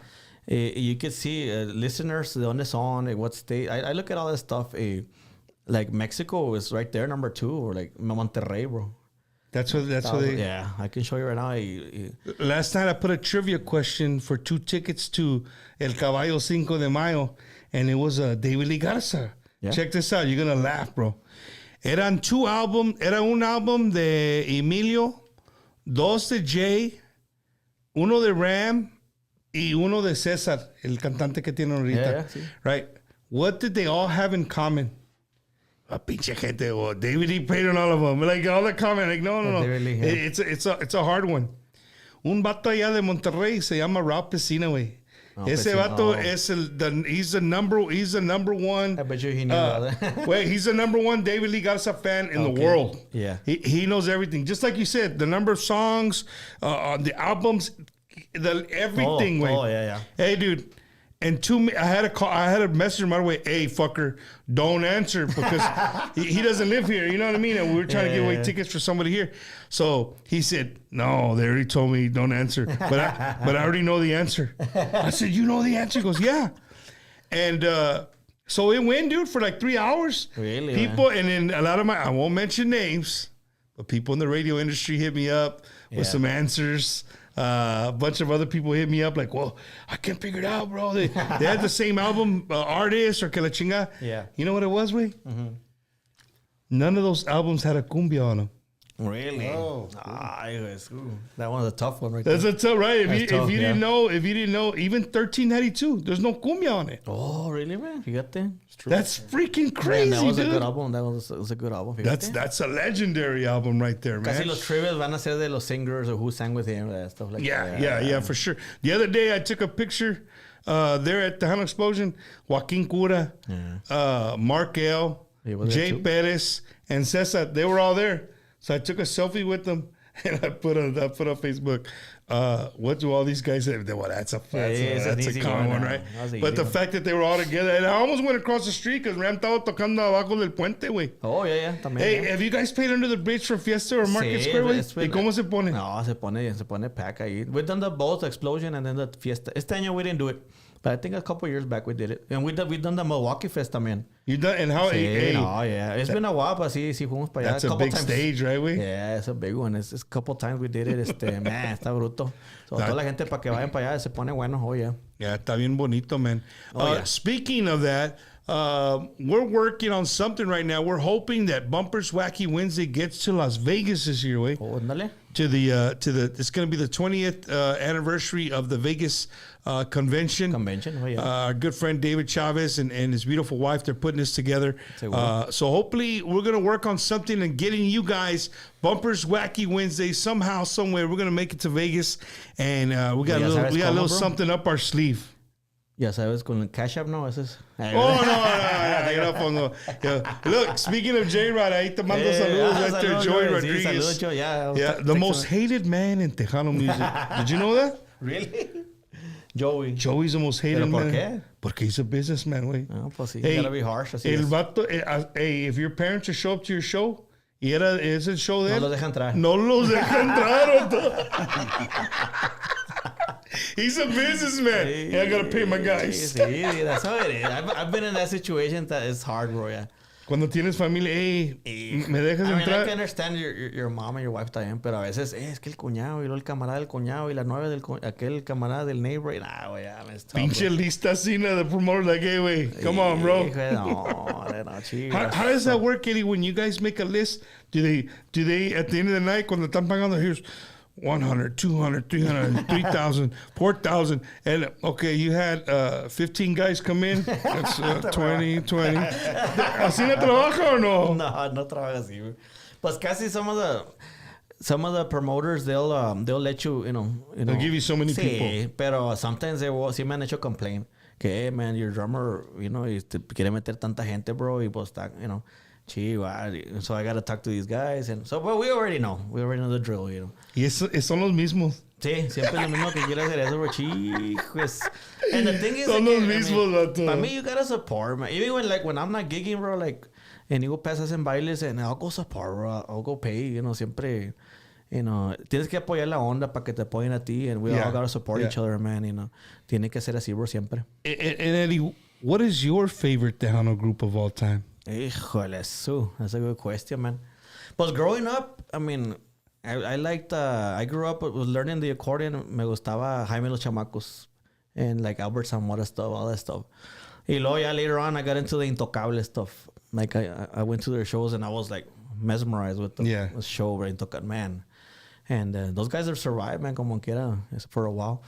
You can see listeners de dónde son, what state. I look at all that stuff. Like Mexico is right there, number 2, or like Monterrey, bro.
That's what they.
Yeah, I can show you right now.
Last night I put a trivia question for 2 tickets to El Caballo 5 de Mayo, and it was David Lee Garza.
Yeah.
Check this out. You're gonna laugh, bro. Era un álbum de Emilio, 2 de Jay, 1 de Ram, y 1 de César, el cantante que tiene ahorita.
Yeah, sí.
Right? What did they all have in common? A pinche gente, oh, David Lee played on all of them. Like all the comment, like no.
David Lee, yeah.
It's a hard one. Un vato allá de Monterrey se llama Rob Pesina, güey. Ese vato es he's the number one.
I bet you he knew that.
Wait, he's the number 1 David Lee Garza fan in the world.
Yeah.
He knows everything. Just like you said, the number of songs, the albums, everything, güey.
Oh, yeah.
Hey, dude. And I had a message right away. Hey, fucker, don't answer because he doesn't live here. You know what I mean? And we were trying to give away tickets for somebody here. So he said, no, they already told me don't answer. But I already know the answer. I said, you know the answer? He goes, yeah. And so it went, dude, for like 3 hours.
Really,
People, man. And then a lot of I won't mention names, but people in the radio industry hit me up with some answers. A bunch of other people hit me up like, well, I can't figure it out, bro. They had the same album artist or que la chinga.
Yeah.
You know what it was, güey? None of those albums had a cumbia on them.
Really?
Oh.
That one's a tough one right
That's
there.
a tough, right? If you
yeah.
didn't know, even 1392, there's no cumbia on it.
Oh, really, man? Fíjate.
That's freaking crazy,
Man, that was
dude.
a good album. That was a good album. Fíjate.
That's a legendary album right there, man.
Casi los trivias van a ser de los singers or who sang with him and stuff like that.
Yeah, for sure. The other day I took a picture there at Tejano Explosion. Joaquin Cura, Mark L,
He was
Jay
there too?
Perez, and Cesar. They were all there. So I took a selfie with them and I put on Facebook. What do all these guys say? Well, that's
it's
a
easy
common
one,
one, right?
that was an
But
easy
the
one.
fact that they were all together, and I almost went across the street because Ram estaba tocando abajo del puente, güey.
Oh, yeah, también.
Hey,
yeah.
have you guys played under the bridge for Fiesta or Market
Sí,
Square, güey?
it's been-
¿Y cómo se pone?
No, se pone pack ahí. We've done the both Explosion and then the Fiesta. Este año we didn't do it. But I think a couple years back we did it. And we've done the Milwaukee Fest también.
You done, and how?
Sí,
Hey,
no, yeah. It's been a while, but sí fuimos para allá.
that's a
couple
big
times.
stage, right, güey?
Yeah, it's a big one. It's a couple times we did it. Man, está bruto. So, toda la gente para que vayan para allá se pone bueno. Oh, yeah.
Yeah, está bien bonito, man.
yeah.
Speaking of that, we're working on something right now. We're hoping that Bumpers Wacky Wednesday gets to Las Vegas this year, güey.
Oh, ándale.
To the it's going to be the 20th anniversary of the Vegas convention.
Oh, yeah.
Our good friend David Chavez and his beautiful wife, they're putting this together.
Seguro.
So hopefully we're going to work on something and getting you guys Bumpers Wacky Wednesday somehow, somewhere. We're going to make it to Vegas, and we got
Ya
a little,
sabes
we got a
cómo,
little
bro.
something up our sleeve.
Ya sabes, con el Cash App, no, ese es.
Oh, no, yo no pongo. Look, speaking of J-Rod, ahí te mando saludos right there, Joey Rodriguez.
Saludos, Joey.
Yeah, the most hated man in Tejano music. Did you know that?
Really? Joey.
Joey's the most hated
¿Pero por
man.
qué?
Porque he's a businessman, güey.
No, pues sí,
Hey,
gotta be harsh. Así
El
es.
vato, hey, if your parents would show up to your show, y es el show de
No
él,
los deja entrar.
no los deja entrar. vato. He's a businessman. Hey, I gotta pay my guys.
Sí, that's how it is. I've been in that situation that is hard, bro, yeah.
Cuando tienes familia, hey, ¿me dejas
I mean, I
entrar?
can understand your mom and your wife también, pero a veces es que el cuñado y luego el camarada del cuñado y la nueva del aquel camarada del neighbor. Nah, güey, ya me está.
Pinche lista asina de promoter like, hey, güey, come on, bro.
No, chido.
How does that work, Eddie? When you guys make a list, do they at the end of the night, cuando están pagando, here's 100, 200, 300, 3,000, 4,000, and okay, you had 15 guys come in. That's 20. ¿Así no trabaja o no?
No trabaja así, güey. Pues casi some of the promoters they'll let you know
They'll give you so many people.
Sí, pero sometimes they will, sí me han hecho complain que hey, man, your drummer, quiere meter tanta gente, bro, y pues está, chihuahua. So I gotta talk to these guys, and so but we already know the drill,
Y son los mismos.
Sí, siempre es lo mismo que quiere hacer eso, bro. Chicos. And the thing is,
Son los mismos, vato.
para mí, you gotta support, man. Even when I'm not gigging, bro, like, and you pasas en bailes, and I'll go support, bro. I'll go pay, siempre, tienes que apoyar la onda para que te apoyen a ti, and we all gotta support each other, man, Tiene que ser así, bro, siempre.
And Eddie, what is your favorite Tejano group of all time?
Híjole, that's a good question, man. But growing up, I mean, I liked, I grew up with learning the accordion. Me gustaba Jaime Los Chamacos and like Albert Zamora stuff, all that stuff. Y luego ya later on, I got into the Intocable stuff. Like I went to their shows and I was like mesmerized with the show where Intocable, man. And those guys have survived, man, como quiera, for a while.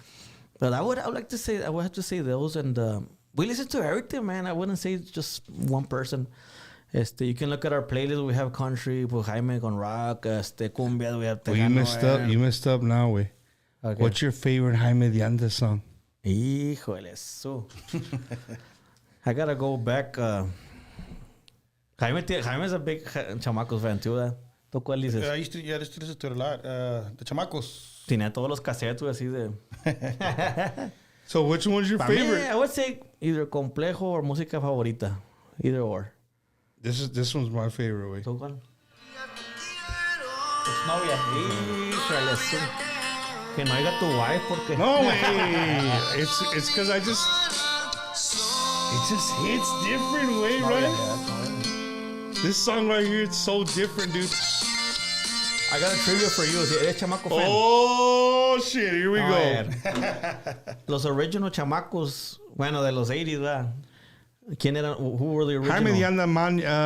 But I would have to say those, and we listen to everything, man. I wouldn't say just one person. You can look at our playlist. We have country, pues Jaime con rock, cumbia. We have Tejano.
Well, you messed up now, güey.
Okay.
What's your favorite Jaime de Andes song?
Híjole, I gotta go back. Jaime's a big Chamacos fan too, ¿verdad? ¿Tú cuál dices?
I used to listen to it a lot. The Chamacos.
Tenía todos los cassettes así de...
So which one's your favorite?
Me, I would say either complejo or música favorita. Either or.
This one's my favorite, güey.
¿Tú cuál? Exnovia. Híjole, que no oiga tu wife porque...
No, güey. It's because it just hits different, way, right? This song right here, it's so different, dude.
I got a trivia for you. ¿Eres chamaco fan?
Oh, shit. Here we
A
go.
ver. Los original chamacos, bueno, de los 80s, ¿verdad? ¿Quién era? Who were the original?
Jaime Dianda,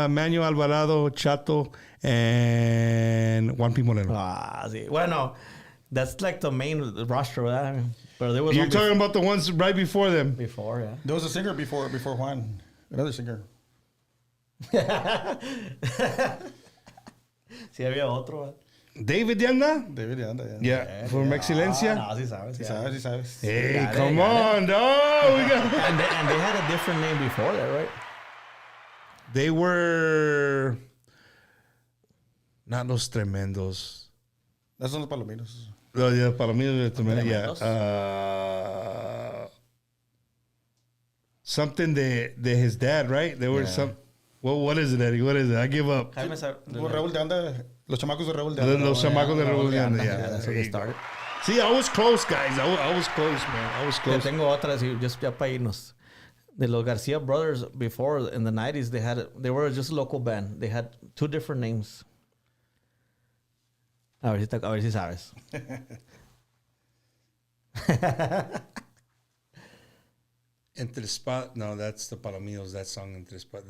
Manuel Alvarado, Chato, and Juan P. Moreno.
Ah, sí. Bueno, that's like the main roster, ¿verdad? But there was
You're
one
talking about the ones right before them.
before, yeah.
There was a singer before Juan. Another singer.
Sí, había otro, ¿verdad?
David Dianda?
David Anda,
Yeah, from Excelencia.
No, sí sabes.
Sí
Sí
sabes,
sabes.
sí sabes.
Hey,
Got it,
come
got
on, dog. We got...
And they had a different name before that, right?
They were not Los Tremendos.
Esos son los palominos.
No, yeah, para mí, yeah.
Tremendos.
Something de his dad, right? There were some. Well, what is it, Eddie? What is it? I give up.
Jaime
Raúl de Anda, los chamacos de Raúl de Anda.
Los chamacos de Raúl de Anda,
Yeah,
yeah.
that's where they started.
See, I was close, guys. I was close, man. I was
Yo
close.
tengo otras, just ya para irnos. De los Garcia brothers, before in the 90s, they were just a local band. They had two different names. A ver si sabes.
Entre Spot. No, that's the Palominos. That song Entre Spot.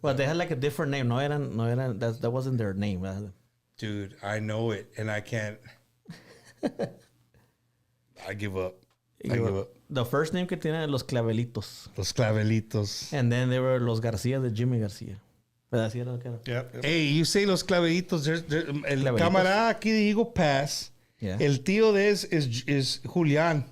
But they had like a different name. No eran, that wasn't their name.
Dude, I know it, and I can't. I give up. I give up.
The first name que tienen Los Clavelitos.
Los Clavelitos.
And then they were Los García de Jimmy García. ¿Verdad? Así era lo que era.
Yep.
Hey, you say Los Clavelitos. El
Clavelitos.
camarada aquí de Eagle Pass.
Yeah.
El tío de es Julián.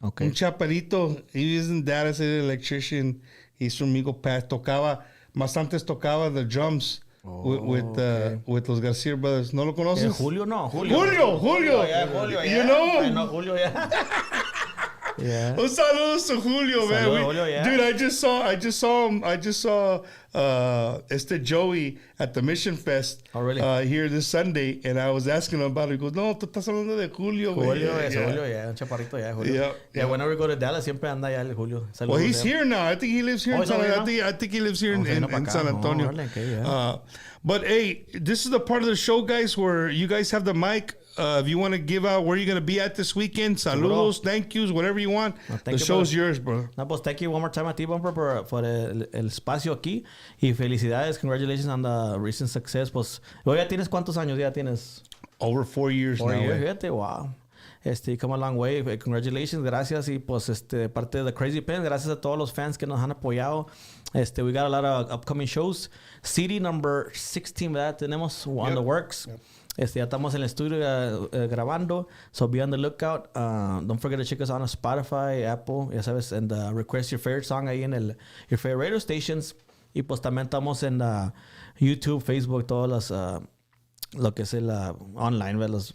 Okay.
Un chaparito. He was in Dallas, an electrician. He's from Eagle Pass. Tocaba, más antes tocaba the drums with los Garcia brothers. ¿No lo conoces?
Julio no. Julio.
Julio.
Julio,
You know?
I know Julio, yeah. Yeah.
Un saludos to Julio, man.
Saludos, Julio, yeah.
Dude, I just saw him. I just saw Joey at the Mission Fest.
Oh, really?
Here this Sunday, and I was asking him about it. He goes, no, tú estás hablando de Julio, güey.
Julio, yeah. Un chaparrito, yeah. Julio.
Yeah,
Yeah, whenever we go to Dallas, siempre anda allá el Julio. Saludos,
Well, he's
yeah.
here now. I think he lives here
Oh,
in San
he's over
Antonio. I think he lives here in
vino pa' acá.
San Antonio.
Oh, órale, okay, yeah.
But hey, this is the part of the show, guys, where you guys have the mic. If you want to give out where you're going to be at this weekend, saludos, thank yous, whatever you want.
No,
The show's yours, bro.
No, pues thank you one more time a ti, Bumper, por el espacio aquí. Y felicidades, congratulations on the recent success. Pues, ¿ya tienes cuántos años? Ya tienes
Over 4 years
4
now.
years,
güey.
fíjate, wow. Come a long way. Congratulations, gracias. Y pues, de parte de Krazy Pimpz, gracias a todos los fans que nos han apoyado. We got a lot of upcoming shows. CD number 16, ¿verdad? Tenemos on the works.
Yep.
Ya estamos en el estudio grabando. So be on the lookout. Don't forget to check us out on Spotify, Apple, ya sabes, and request your favorite song ahí en your favorite radio stations. Y pues también estamos en YouTube, Facebook, todas las... lo que es el online, los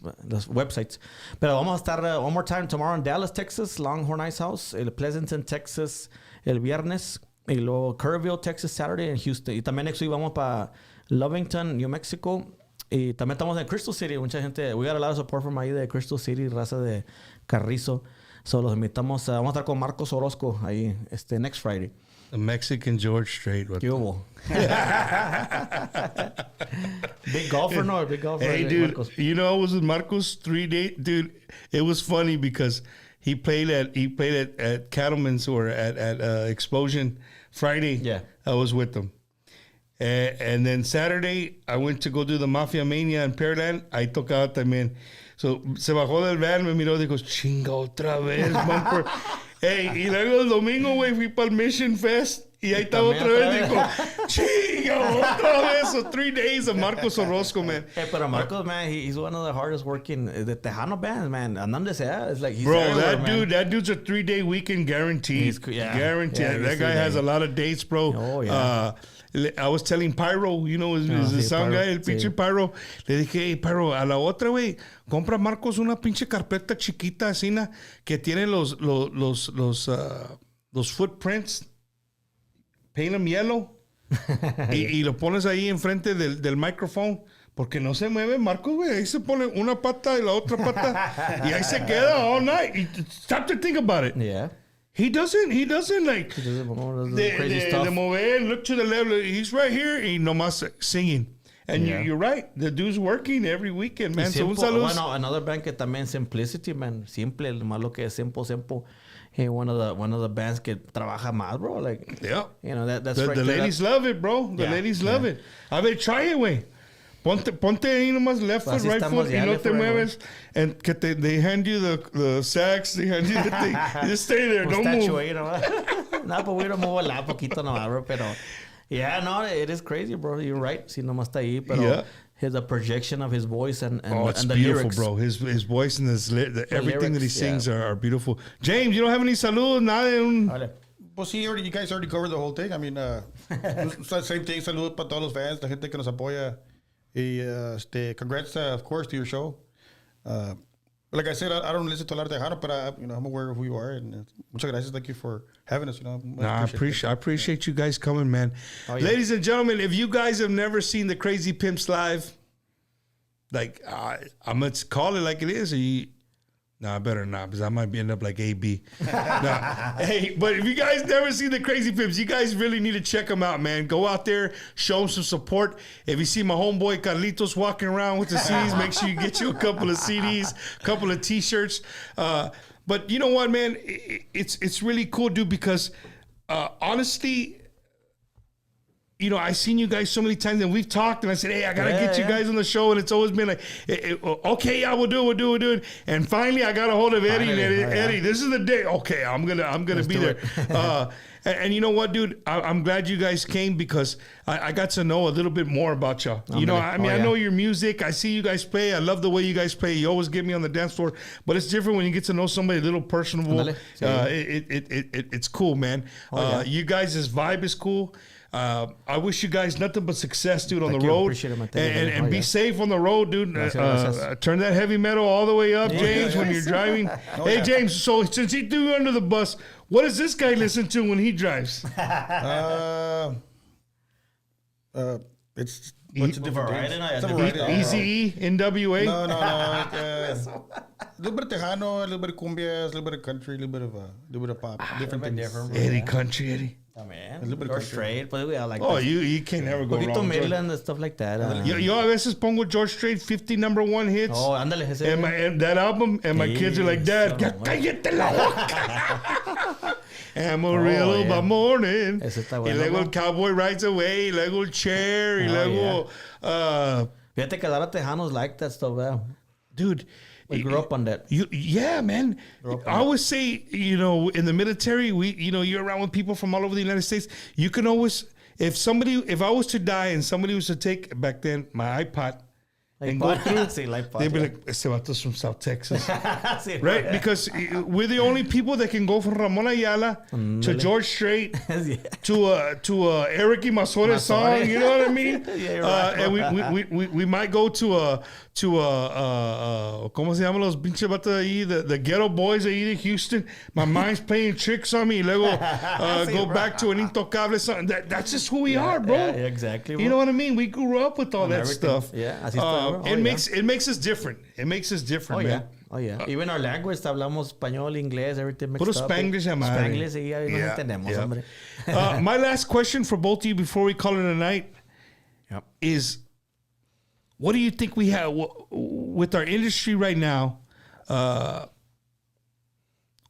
websites. Pero vamos a estar one more time tomorrow in Dallas, Texas, Longhorn Ice House, el Pleasanton, Texas, el viernes, y luego Kerrville, Texas, Saturday, en Houston. Y también next week vamos para Lovington, New Mexico. Y también estamos en Crystal City. Mucha gente, we got a lot of support from ahí de Crystal City, raza de Carrizo. So los invitamos, vamos a estar con Marcos Orozco ahí, next Friday.
The Mexican George Strait.
¿Qué hubo? Big golfer, no? Big golfer.
Hey, dude,
Marcos.
you know, I was with Marcos 3 days. Dude, it was funny because he played at Cattleman's or at Explosion Friday.
Yeah.
I was with them. And then Saturday, I went to go do the Mafia Mania in Pearland. Ahí tocaba también. So, se bajó del van, me miró y dijo, chinga, otra vez, Bumper. Hey, y luego el domingo, güey, fui para el Mission Fest. Y ahí estaba otra vez. Dijo, chinga, otra vez. So 3 days of Marcos Orozco, man.
Hey, pero Marcos, man, he's one of the hardest working, the Tejano bands, man. Andando sea, it's like he's
Bro,
everywhere, man.
that dude's a 3-day weekend guaranteed. Guaranteed.
Yeah,
that guy has a lot of dates, bro.
Oh, yeah.
I was telling Pyro, you know, is the
sí,
sound
Pyro,
guy, el pinche
sí.
Pyro. Le dije, hey, Pyro, a la otra, güey, compra Marcos una pinche carpeta chiquita así, que tiene los footprints, paint them yellow, y lo pones ahí enfrente del micrófono. Porque no se mueve Marcos, güey. Ahí se pone una pata y la otra pata. Y ahí se queda all night. Y stop to think about it.
Yeah.
He doesn't like
Crazy stuff.
de mover, look to the left. He's right here y nomás singing. And you're right. The dude's working every weekend, man. So un
Simple,
saludo.
bueno, another band que también Simplicity, man. Simple, malo que es simple. Hey, one of the bands que trabaja más, bro. Like,
Yeah.
you know, that's
The,
right.
the ladies love it, bro. The
Yeah,
ladies love it. A ver, try it, güey. Ponte ahí nomás left foot,
Así
right
estamos
foot,
ya,
y no
left
te
foot, right
mueves. And que they hand you the sax, they hand you the thing. You just stay there, don't
Mustache,
move.
güey, no, no, pues güey, muevo la poquito nomás, bro, pero yeah, no, it is crazy, bro. You're right. Si nomás está ahí, pero
Yeah.
the projection of his voice and
It's
the
beautiful,
lyrics.
bro. His voice and everything that he
lyrics,
sings
yeah.
are beautiful. James, you don't have any saludos, nada de un...
Vale.
Well, see, you guys already covered the whole thing. I mean, same thing. Saludos para todos los fans, la gente que nos apoya. Y congrats, of course, to your show. Like I said, I don't listen to a lot of Tejano, but I'm aware of who you are. And muchas gracias. Thank you for having us.
I appreciate you guys coming, man.
Oh, yeah.
Ladies and gentlemen, if you guys have never seen the Krazy Pimpz live, like I'm gonna call it like it is. I better not, because I might end up like AB. Hey, but if you guys never seen the Krazy Pimpz, you guys really need to check them out, man. Go out there, show them some support. If you see my homeboy Carlitos walking around with the CDs, make sure you get you a couple of CDs, a couple of T-shirts. But you know what, man? It's really cool, dude, because honestly, you know, I've seen you guys so many times, and we've talked, and I said, hey, I gotta get you guys on the show, and it's always been like, okay, yeah, we'll do it. And finally, I got a hold of Eddie, and Eddie, this is the day. Okay, I'm gonna be there. And you know what, dude? I'm glad you guys came, because I got to know a little bit more about y'all. You know, I mean, I know your music. I see you guys play. I love the way you guys play. You always get me on the dance floor, but it's different when you get to know somebody a little personable. It's cool, man. You guys' vibe is cool. I wish you guys nothing but success, dude, on the road.
Appreciate it,
and be safe on the road, dude. Turn that heavy metal all the way up, James, when you're driving. Hey, James, so since he threw you under the bus, what does this guy listen to when he drives?
It's
Easy NWA?
No. A little bit of Tejano, a little bit of cumbia, a little bit of country, a little bit of pop. Different things.
Eddie Country, Eddie.
Oh, man.
A little bit of
George
country.
Strait, but I like
Oh,
that.
you can't never go wrong
Poquito
with George.
Midland and stuff like that.
Yo a veces pongo George Strait 50 number one hits.
Oh, ándale. Ese.
And that album, and my kids are like, Dad, ya cállate la boca. Amarillo by morning.
Ese está
Y
bueno,
luego
¿no?
el Cowboy Rides Away, y luego el Chair, y luego...
Fíjate que a lot of Tejanos like that stuff,
dude...
We grew up on that.
Yeah, man. I always say, you know, in the military, you're around with people from all over the United States. You can always, if I was to die and somebody was to take back then my iPod and go through, they'd be like, "Este vato's from South Texas," right? Because we're the only people that can go from Ramon Ayala to George Strait to Eric y Mazore's song. You know what I mean? And we might go to ¿cómo se llaman los pinches vatos ahí? The Ghetto Boys ahí de Houston. My mind's playing tricks on me. Luego go back to an Intocable song. That's just who we are, bro.
Yeah, exactly. Bro.
You know what I mean? We grew up with all that
everything.
stuff.
Yeah, así está,
it makes us different. It makes us different, man.
Oh, yeah. Even our language, hablamos español, inglés, everything mixed
Puro
up.
Spanglish, madre.
Spanglish, y ya nos entendemos, hombre.
My last question for both of you before we call it a night is, what do you think we have with our industry right now?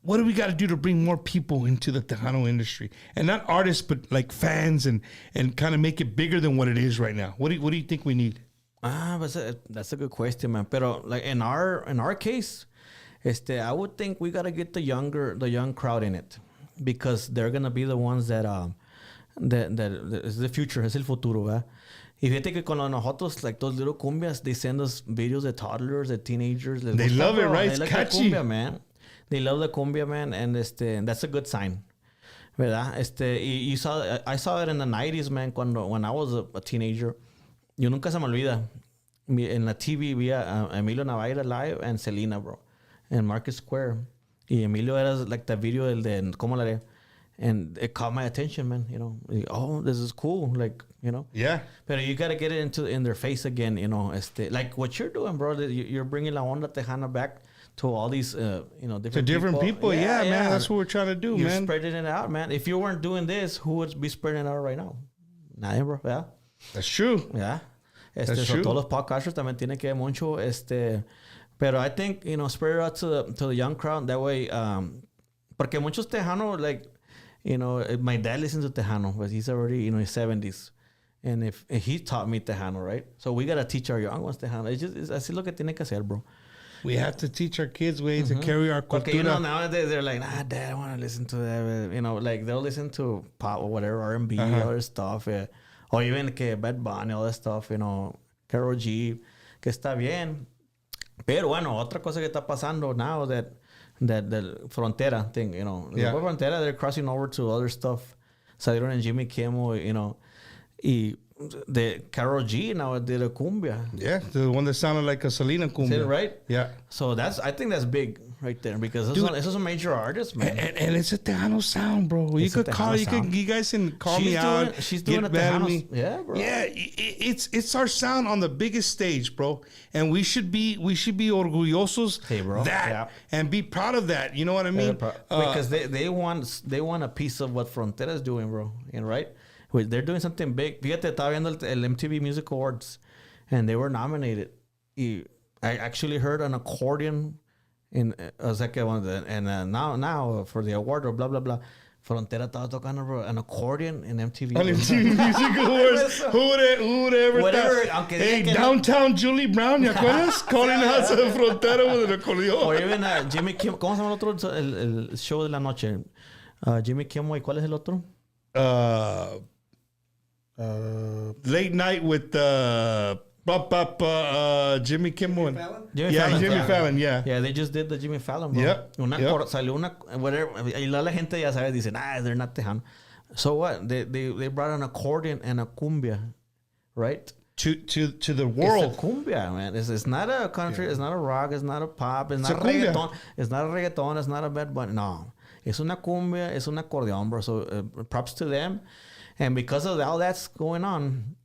What do we got to do to bring more people into the Tejano industry? And not artists, but like fans, and kind of make it bigger than what it is right now. What do you think we need?
That's a good question, man. Pero like in our case, I would think we gotta get the young crowd in it, because they're gonna be the ones that is the future, es el futuro, ¿verdad? Y fíjate que con nosotros, like those little cumbias, they send us videos of toddlers, of teenagers.
They love it, right?
They
It's
like
catchy.
the cumbia, man. They love the cumbia, man, and that's a good sign, ¿verdad? I saw it in the 90s, man, when I was a teenager. Yo nunca se me olvida. En la TV vi a Emilio Navaira live and Selena, bro, in Market Square. Y Emilio era like the video de ¿cómo la haré? And it caught my attention, man. You know, oh, this is cool. Like, you know.
Yeah.
But you gotta get it in their face again. You know, like what you're doing, bro. You're bringing La Onda Tejana back to all these, different
people. Yeah, man. That's what we're trying to do,
you're
man.
Spreading it out, man. If you weren't doing this, who would be spreading it out right now? Nadie, bro. Yeah.
That's true.
Yeah.
That's
So
true.
todos los podcasters también tienen que ver mucho. Pero I think, spread it out to the young crowd. That way, porque muchos Tejano, like, my dad listens to Tejano, but he's already, his 70s. And if he taught me Tejano, right? So we got to teach our young ones Tejano. It's así lo que tiene que hacer, bro.
We have to teach our kids ways to carry our cultura.
Porque, nowadays they're like, Dad, I want to listen to that. Like they'll listen to pop or whatever, R&B, other stuff. Or even que Bad Bunny, all that stuff, Karol G, que está bien. Pero bueno, otra cosa que está pasando now that frontera thing,
Yeah.
The frontera, they're crossing over to other stuff. Salieron en Jimmy Kimmel, y the Karol G now did a cumbia.
Yeah, the one that sounded like a Selena
Is
cumbia.
it right?
Yeah.
So I think that's big right there because
Dude.
this is a major artist, man.
And it's a Tejano sound, bro.
It's a Tejano sound.
You guys can call
She's
me out.
doing- she's doing
get
a
mad at
Tejano-
me.
yeah, bro.
Yeah, it's our sound on the biggest stage, bro. And we should be orgullosos
Hey, bro.
that
Yeah.
and be proud of that. You know what I mean?
Because they want a piece of what Frontera is doing, bro. Right? They're doing something big. Fíjate, estaba viendo el MTV Music Awards, and they were nominated. I actually heard an accordion now for the award or blah blah blah. Frontera estaba tocando, bro, an accordion in MTV.
On MTV Music Awards. Who would ever
Whatever,
thought?
aunque
Hey,
digan que
downtown Julie Brown, ¿te acuerdas? Calling us a frontera with an accordion.
Or even Jimmy Kimmel. ¿Cómo se llama el otro? El show de la noche. Jimmy Kimmel. ¿Y cuál es el otro?
Late night with Jimmy Kimmel. Jimmy Fallon, yeah.
Yeah, they just did the Jimmy Fallon, bro.
Yep, yep.
Salió una... Whatever. Y la gente ya sabe, dicen, they're not Tejano. So what? They brought an accordion and a cumbia, right?
To the world.
It's a cumbia, man. It's not a country. It's not a rock. It's not a pop. It's
It's
not
a
a
cumbia.
reggaeton. It's not a reggaeton. It's not a Bad Bunny. No. Es una cumbia. Es un acordeón, bro. So props to them. And because of all that's going on,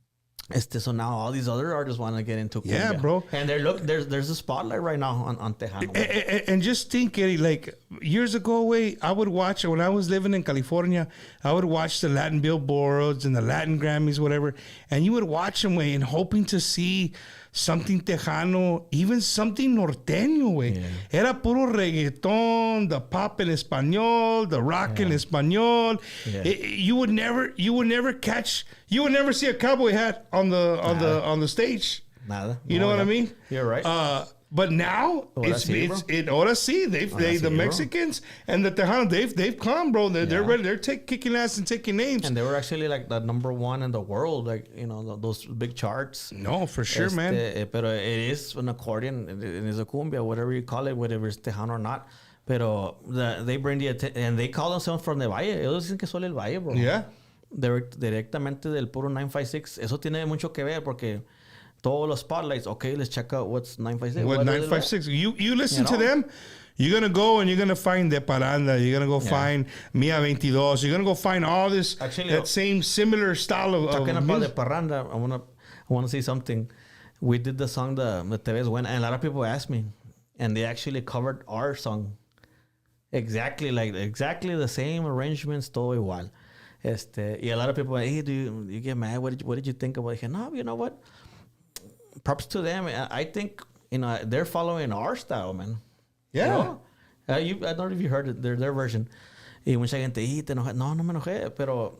so now all these other artists want to get into cumbia.
Yeah, bro.
And there's a spotlight right now on Tejano.
And just think, Eddie, like years ago, I would watch, when I was living in California, I would watch the Latin Billboards and the Latin Grammys, whatever. And you would watch them, and hoping to see something Tejano, even something norteño,
Yeah.
Era puro reggaeton, the pop en español, the rock en español.
Yeah.
You would never see a cowboy hat on the stage.
Nada.
You know what I mean?
You're right.
But now
Ahora sí, bro.
ahora sí, the
sí, bro.
Mexicans and the Tejano, they've come, bro. They're ready. They're kicking ass and taking names.
And they were actually like the number one in the world, like, those big charts.
No, for sure, man.
Pero it is an accordion, it is a cumbia, whatever you call it, whether it's Tejano or not. Pero they bring and they call themselves from the Valle. Ellos dicen que son el Valle, bro.
Yeah.
Directamente del puro 956. Eso tiene mucho que ver porque todos los spotlights, okay, let's check out what's 956.
What 956? You listen to them. You're gonna go and you're gonna find De Paranda. You're gonna go find Mia 22. You're gonna go find all this
Actually,
that same similar style of
talking about
music.
the parranda, I wanna say something. We did the song the Te Ves Buena, and a lot of people asked me, and they actually covered our song exactly the same arrangements, todo igual. Y a lot of people, hey, do you get mad? What did you think about it? I said, no, you know what? Props to them. I think they're following our style, man.
Yeah.
I don't know if you heard it, their version. Y mucha gente, te enojas. No me enojé, pero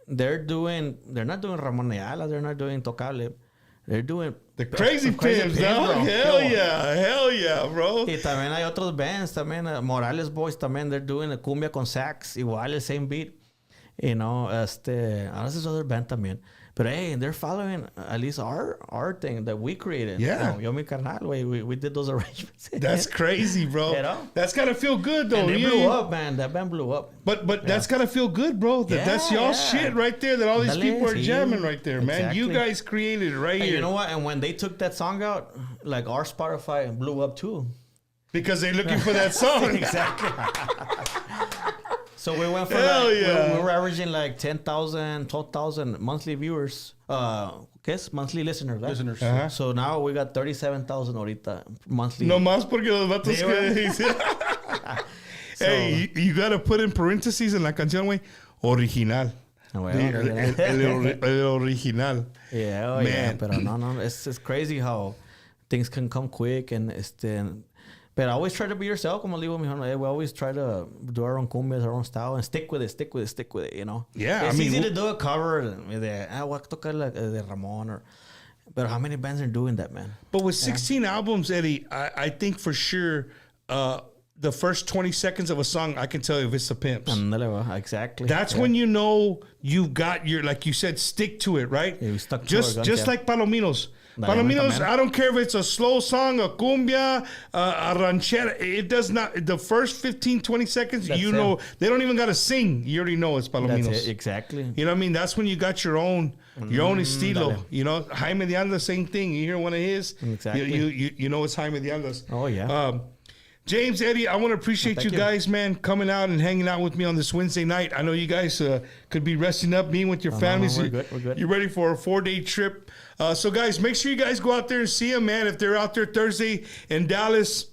they're not doing Ramon Ayala, they're not doing Tocable. They're doing
The Krazy Pimpz,
bro.
dog. Hell yeah, bro.
Y también hay otros bands, también Morales Boys, también they're doing a cumbia con sax, igual el same beat. Ahora es other band también. But hey, they're following at least our thing that we created.
Yeah.
Yo mi carnal, we did those arrangements.
That's crazy, bro.
You know?
That's gotta feel good, though.
And they blew up, man. That band blew up.
But that's gotta feel good, bro. That's
Yeah,
y'all
yeah.
shit right there. That all these
Dale,
people are
sí.
jamming right there, man. You
Exactly.
guys created it right
And
here.
you know what? And when they took that song out, like our Spotify blew up too.
Because they're looking for that song.
Exactly. So we went from
Hell yeah.
we were averaging like 10,000, 12,000 monthly viewers. Monthly listeners, right?
Listeners.
Uh-huh.
So now we got 37,000 ahorita monthly.
No más porque los vatos
Sí,
que... Hey, you gotta put in parentheses en la canción, güey. Original. El original.
Yeah,
Man.
Pero no. It's crazy how things can come quick and but always try to be yourself. Como digo, we always try to do our own cumbias, our own style, and stick with it. You know.
Yeah,
it's
I mean,
easy to do a cover de voy a tocar de Ramon but how many bands are doing that, man?
But with 16 albums, Eddie, I think for sure the first 20 seconds of a song, I can tell you if it's the Pimps.
Exactly.
That's when you know you've got your, like you said, stick to it, right?
Yeah, we stuck to
just
our guns, yeah.
like Palominos.
Dale,
Palominos,
man.
I don't care if it's a slow song, a cumbia, a ranchera. It does not. The first 15, 20 seconds,
That's
you
it.
know, they don't even got to sing. You already know it's Palominos.
That's it, exactly.
You know what I mean? That's when you got your own estilo.
Dale.
You know, Jaime de Andas, same thing. You hear one of his,
Exactly.
you know it's Jaime de Andas.
Oh, yeah.
James, Eddie, I want to appreciate you
Thank you.
guys, man, coming out and hanging out with me on this Wednesday night. I know you guys could be resting up, being with your families.
we're good.
You're ready for a 4-day trip. So, guys, make sure you guys go out there and see them, man. If they're out there Thursday in Dallas,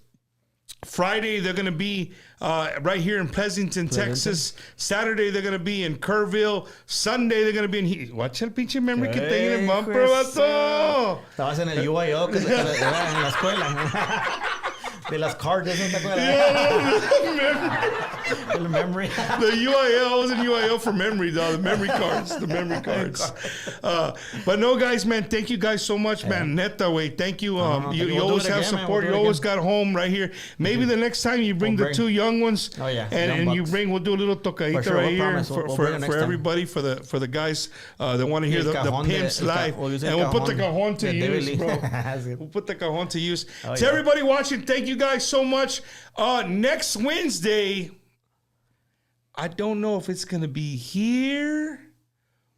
Friday, they're going to be right here in Pleasanton, Texas. Saturday, they're going to be in Kerrville. Sunday, they're going to be in... Watch el pinche memory que tengo en el bumper, vato.
Estabas en el UIO, que era en la escuela. De las cards, ¿no te acuerdas? El memory.
The UIL, I was in UIL for memory, though. The memory cards. But no, guys, man, thank you guys so much, man. Neta, way. Thank you. You always have support. You always got home right here. Maybe the next time you bring the two young ones.
Oh, yeah.
And you bring, we'll do a little tocadita
sure,
right
we'll
here
promise. We'll bring it next
for
time.
everybody, for the guys that want to hear the
cajon
Pimps live.
we'll use
And
el
we'll put the
cajon
cajon to
de
use,
David
bro.
Lee.
We'll put the cajon to use.
Oh,
To
yeah.
everybody watching, thank you guys so much. Next Wednesday, I don't know if it's going to be here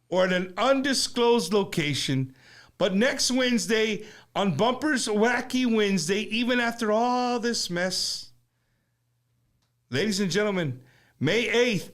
or at an undisclosed location, but next Wednesday on Bumper's Wacky Wednesday, even after all this mess, ladies and gentlemen, May 8th,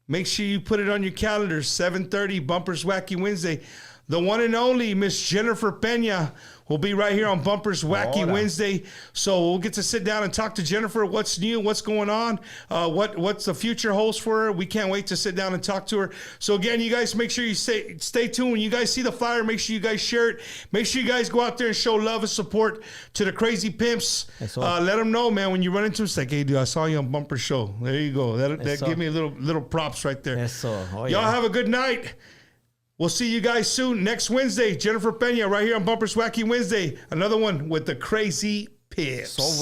make sure you put it on your calendar, 7:30, Bumper's Wacky Wednesday. The one and only Miss Jennifer Pena will be right here on Bumper's Wacky Wednesday. So we'll get to sit down and talk to Jennifer. What's new? What's going on? What's the future holds for her? We can't wait to sit down and talk to her. So again, you guys make sure you stay tuned. When you guys see the flyer, make sure you guys share it. Make sure you guys go out there and show love and support to the Krazy Pimpz. Let them know, man, when you run into them, it's like, hey, dude, I saw you on Bumper Show. There you go. That give me a little props right there. Y'all have a good night. We'll see you guys soon. Next Wednesday, Jennifer Pena right here on Bumper's Wacky Wednesday. Another one with the Krazy Pimpz.